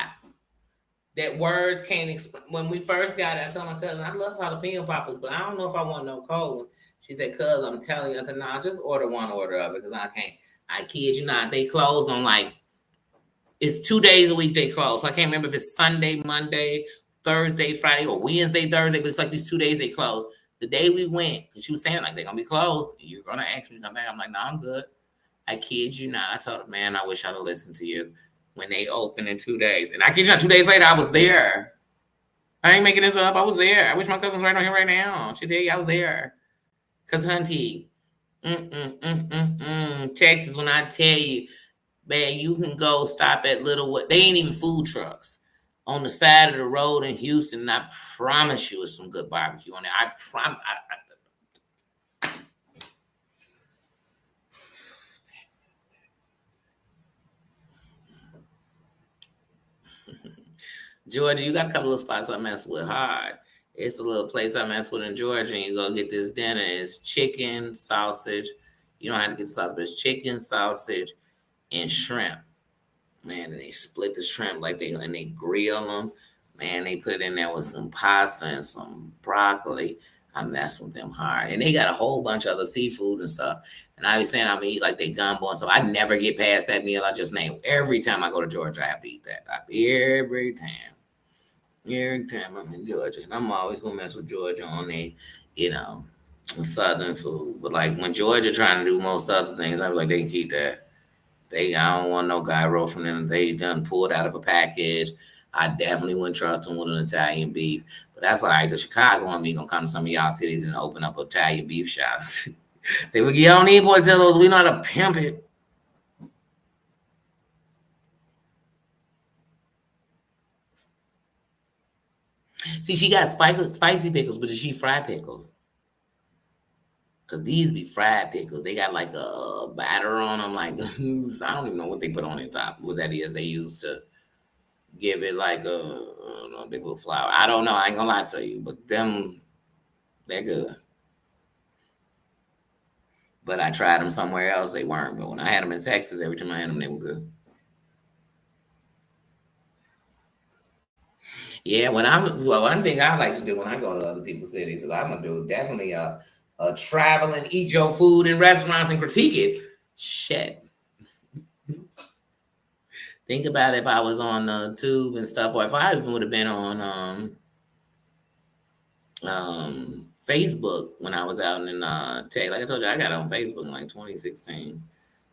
That words can't explain. When we first got it, I told my cousin, I love jalapeno poppers, but I don't know if I want no cold one. She said, cuz, I'm telling you. I said, nah, just order one order of it because I can't. I kid you not. They closed on it's 2 days a week they close. So I can't remember if it's Sunday, Monday, Thursday, Friday, or Wednesday, Thursday, but it's like these 2 days they close. The day we went, because she was saying they're going to be closed, and you're going to ask me to come back. I'm like, no, I'm good. I kid you not. I told her, man, I wish I'd have listened to you when they opened in 2 days. And I kid you not, 2 days later, I was there. I ain't making this up. I was there. I wish my cousin's right on here right now. She'll tell you I was there. Because, hunty, Texas, when I tell you, man, you can go stop at they ain't even food trucks. On the side of the road in Houston, and I promise you it's some good barbecue on there. I promise. Georgia, you got a couple of spots I mess with hard. It's a little place I mess with in Georgia, and you go get this dinner. It's chicken, sausage. You don't have to get the sausage, but it's chicken, sausage, and shrimp. Man, and they split the shrimp like they grill them. Man, they put it in there with some pasta and some broccoli. I mess with them hard, and they got a whole bunch of other seafood and stuff. And I was saying I'm gonna eat like they gumbo and stuff. I never get past that meal I just named. Every time I go to Georgia, I have to eat that. Every time. Every time I'm in Georgia, and I'm always gonna mess with Georgia on the, you know, southern food. But like when Georgia trying to do most other things, I was like, they can keep that. I don't want no gyro from them. They done pulled out of a package. I definitely wouldn't trust them with an Italian beef. But that's all right. The Chicago and me gonna come to some of y'all cities and open up Italian beef shops. They would, you don't need Portillo's. We know how to pimp it. See, she got spicy pickles, but does she fry pickles? Cause these be fried pickles. They got like a batter on them. Like I don't even know what they put on the top. What that is they use to give it like a, I don't know, they put flour. I don't know. I ain't gonna lie to you, but them, they're good. But I tried them somewhere else. They weren't. But when I had them in Texas, every time I had them, they were good. Yeah, one thing I like to do when I go to other people's cities is I'm gonna do definitely a travel and eat your food in restaurants and critique it. Shit. Think about if I was on the tube and stuff, or if I even would have been on Facebook when I was out in tech. Like I told you, I got on Facebook in like 2016,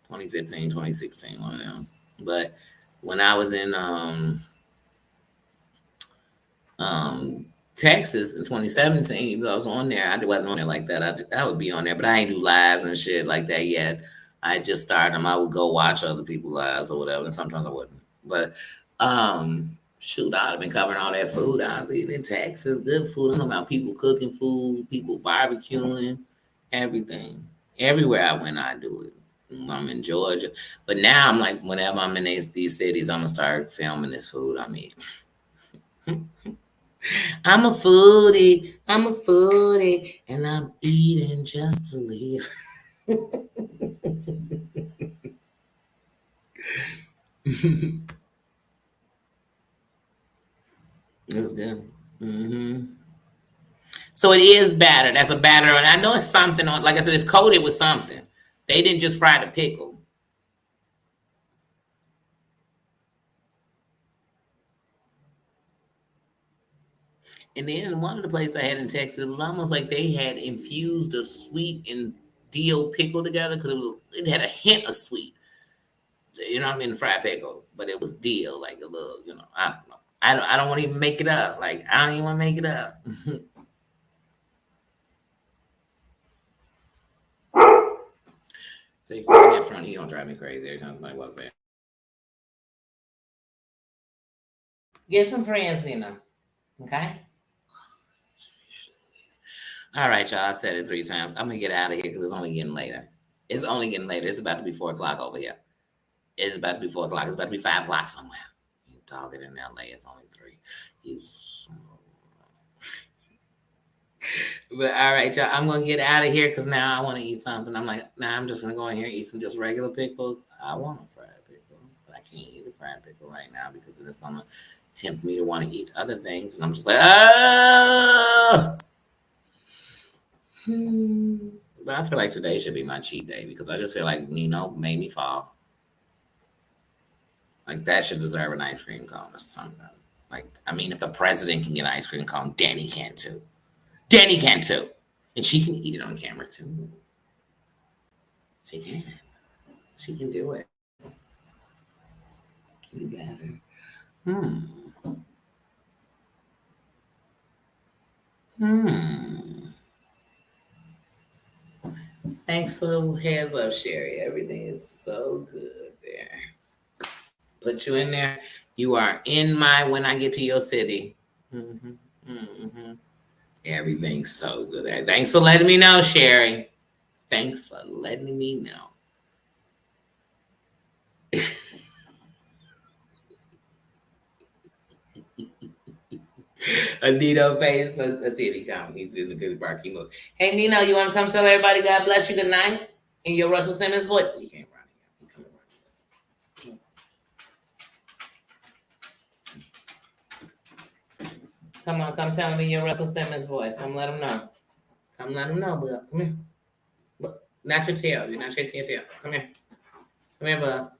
2015, 2016, one of them. But when I was in Texas in 2017, even though I was on there, I wasn't on there like that. I would be on there, but I ain't do lives and shit like that yet. I just started them. I would go watch other people's lives or whatever, and sometimes I wouldn't. But shoot, I'd have been covering all that food I was eating in Texas. Good food. I know about people cooking food, people barbecuing, everything. Everywhere I went, I do it. I'm in Georgia, but now I'm like, whenever I'm in these cities, I'm gonna start filming this food I'm eating. I'm a foodie. I'm a foodie, and I'm eating just to live. It was good. So it is batter. That's a batter, and I know it's something on. Like I said, it's coated with something. They didn't just fry the pickle. And then one of the places I had in Texas, it was almost like they had infused a sweet and dill pickle together because it had a hint of sweet. You know what I mean? Fried pickle, but it was dill, like a little. I don't know. I don't want to even make it up. Like I don't even want to make it up. So you go in that front, he don't drive me crazy every time somebody walk back. Get some friends, Nina. Okay. All right, y'all. I said it 3 times. I'm gonna get out of here because it's only getting later. It's only getting later. It's about to be 4 o'clock over here. It's about to be 4 o'clock. It's about to be 5 o'clock somewhere. You talking in LA? It's only 3. But all right, y'all. I'm gonna get out of here because now I want to eat something. I'm like, nah, I'm just gonna go in here and eat some just regular pickles. I want a fried pickle, but I can't eat a fried pickle right now because it's gonna tempt me to want to eat other things, and I'm just like, ah. But I feel like today should be my cheat day because I just feel like Nino made me fall. Like that should deserve an ice cream cone or something. Like, I mean, if the president can get an ice cream cone, Danny can too. Danny can too. And she can eat it on camera too. She can. She can do it. You better. Hmm. Thanks for the heads up, Sherry. Everything is so good there. Put you in there. You are in my when I get to your city. Everything's so good there. Thanks for letting me know, Sherry. Thanks for letting me know. A Nino face. Let's see if he comes. He's doing the good barky move. Hey, Nino, you want to come tell everybody God bless you good night in your Russell Simmons voice? He can't run again. He coming running. Come on, come tell him in your Russell Simmons voice. Come let him know. Come let him know, bud. Come here. But not your tail. You're not chasing your tail. Come here. Come here, bud.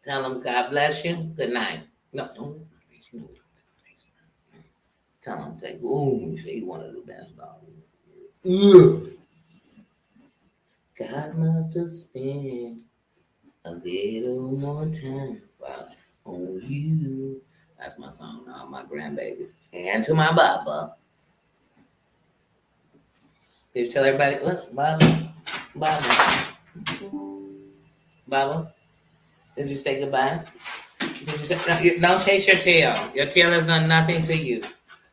Tell him God bless you. Good night. No, don't look at my face. You know we don't look at my face. Tell him, say, ooh, say you one of the best dogs. God must have spent a little more time on you. That's my song to all my grandbabies. And to my Baba. Did you tell everybody? Look, Baba. Baba. Baba. Did you say goodbye? Did you say, no, don't chase your tail. Your tail has done nothing to you.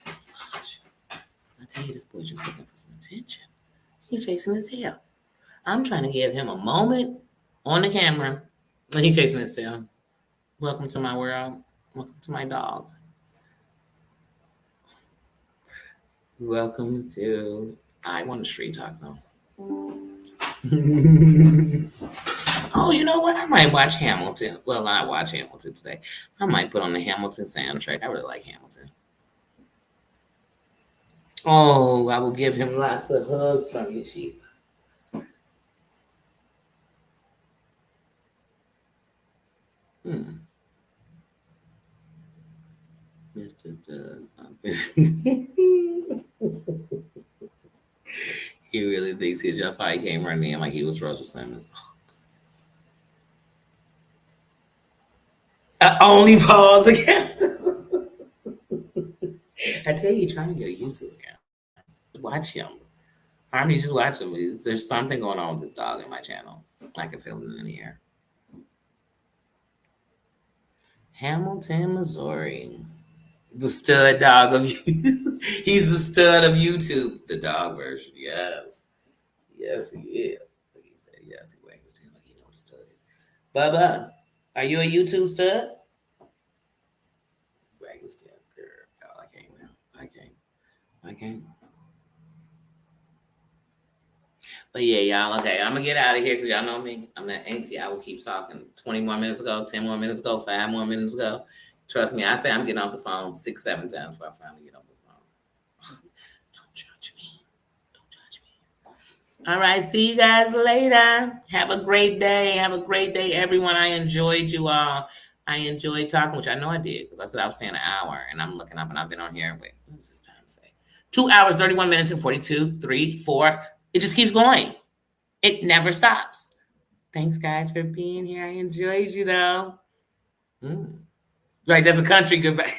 I tell you, this boy's just looking for some attention. He's chasing his tail. I'm trying to give him a moment on the camera. And he's chasing his tail. Welcome to my world. Welcome to my dog. Welcome to. I want a street talk though. Oh, you know what? I might watch Hamilton. Well, I watch Hamilton today. I might put on the Hamilton soundtrack. I really like Hamilton. Oh, I will give him lots of hugs from you, sheep. Mr. He really thinks he's just how he came running in like he was Russell Simmons. Only pause again. I tell you, trying to get a YouTube account. Watch him. I mean, just watch him. There's something going on with this dog in my channel. I can feel it in the air. Hamilton, Missouri. The stud dog of you. He's the stud of YouTube. The dog version. Yes. Yes, he is. He said yes. He wagged his tail like he know what a stud is. Bubba, are you a YouTube stud? Wagging his tail. Girl, I can't now. I can't. But yeah, y'all, okay, I'm gonna get out of here because y'all know me. I'm that auntie. I will keep talking. 20 more minutes ago, 10 more minutes ago, 5 more minutes ago. Trust me, I say I'm getting off the phone 6, 7 times before I finally get off the phone. Don't judge me. Don't judge me. All right, see you guys later. Have a great day. Have a great day, everyone. I enjoyed you all. I enjoyed talking, which I know I did because I said I was staying an hour, and I'm looking up and I've been on here. Wait, what is this time to say? 2 hours, 31 minutes, and 42, 3, 4. It just keeps going. It never stops. Thanks, guys, for being here. I enjoyed you, though. Right, there's a country goodbye.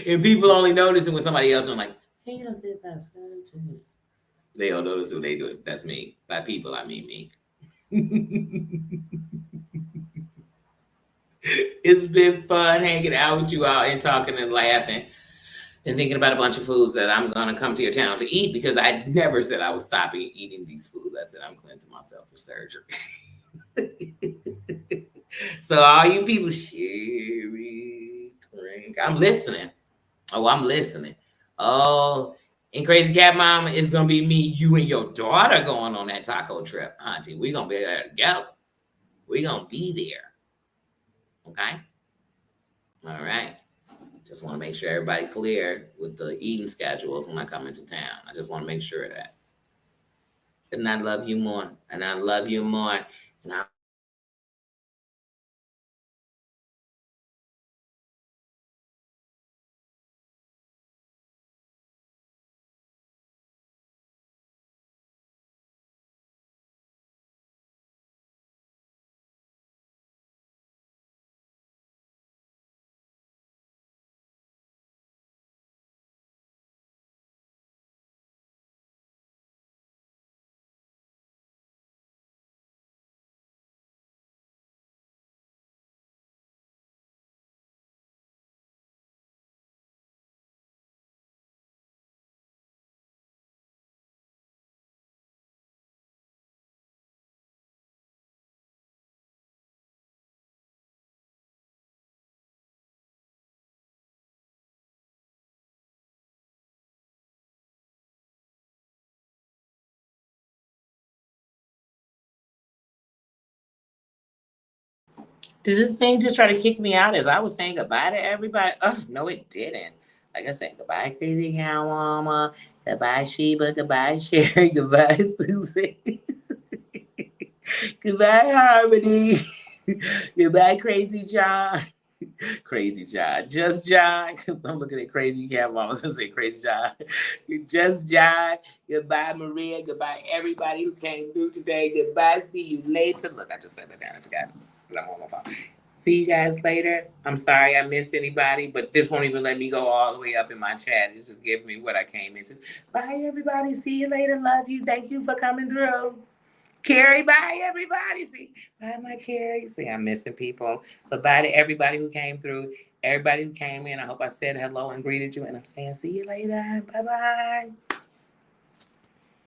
And people only notice it when somebody else is like, hey, you don't say that. They don't notice when they do it. That's me. By people, I mean me. It's been fun hanging out with you all and talking and laughing and thinking about a bunch of foods that I'm going to come to your town to eat because I never said I was stopping eating these foods. I said I'm cleansing myself for surgery. So all you people, Sherry, Crank, I'm listening. Oh, I'm listening. Oh, and Crazy Cat Mama is going to be me, you, and your daughter going on that taco trip, auntie. We're going to be there together. We're going to be there. Okay? All right. Just want to make sure everybody clear with the eating schedules when I come into town. I just want to make sure of that. And I love you more. And I love you more. And I Did this thing just try to kick me out as I was saying goodbye to everybody? Oh, no, it didn't. Like I said, goodbye, Crazy Cow Mama. Goodbye, Sheba. Goodbye, Sherry. Goodbye, Susie. Goodbye, Harmony. Goodbye, Crazy John. Crazy John. Just John. Because I'm looking at Crazy Cat Mama. I was going to say Crazy John. Just John. Goodbye, Maria. Goodbye, everybody who came through today. Goodbye. See you later. Look, I just said that down. I forgot. But I'm on my phone. See you guys later. I'm sorry I missed anybody, but this won't even let me go all the way up in my chat. It's just giving me what I came into. Bye, everybody. See you later. Love you. Thank you for coming through. Carrie, bye, everybody. See, bye, my Carrie. See, I'm missing people. But bye to everybody who came through, everybody who came in. I hope I said hello and greeted you. And I'm saying, see you later. Bye-bye.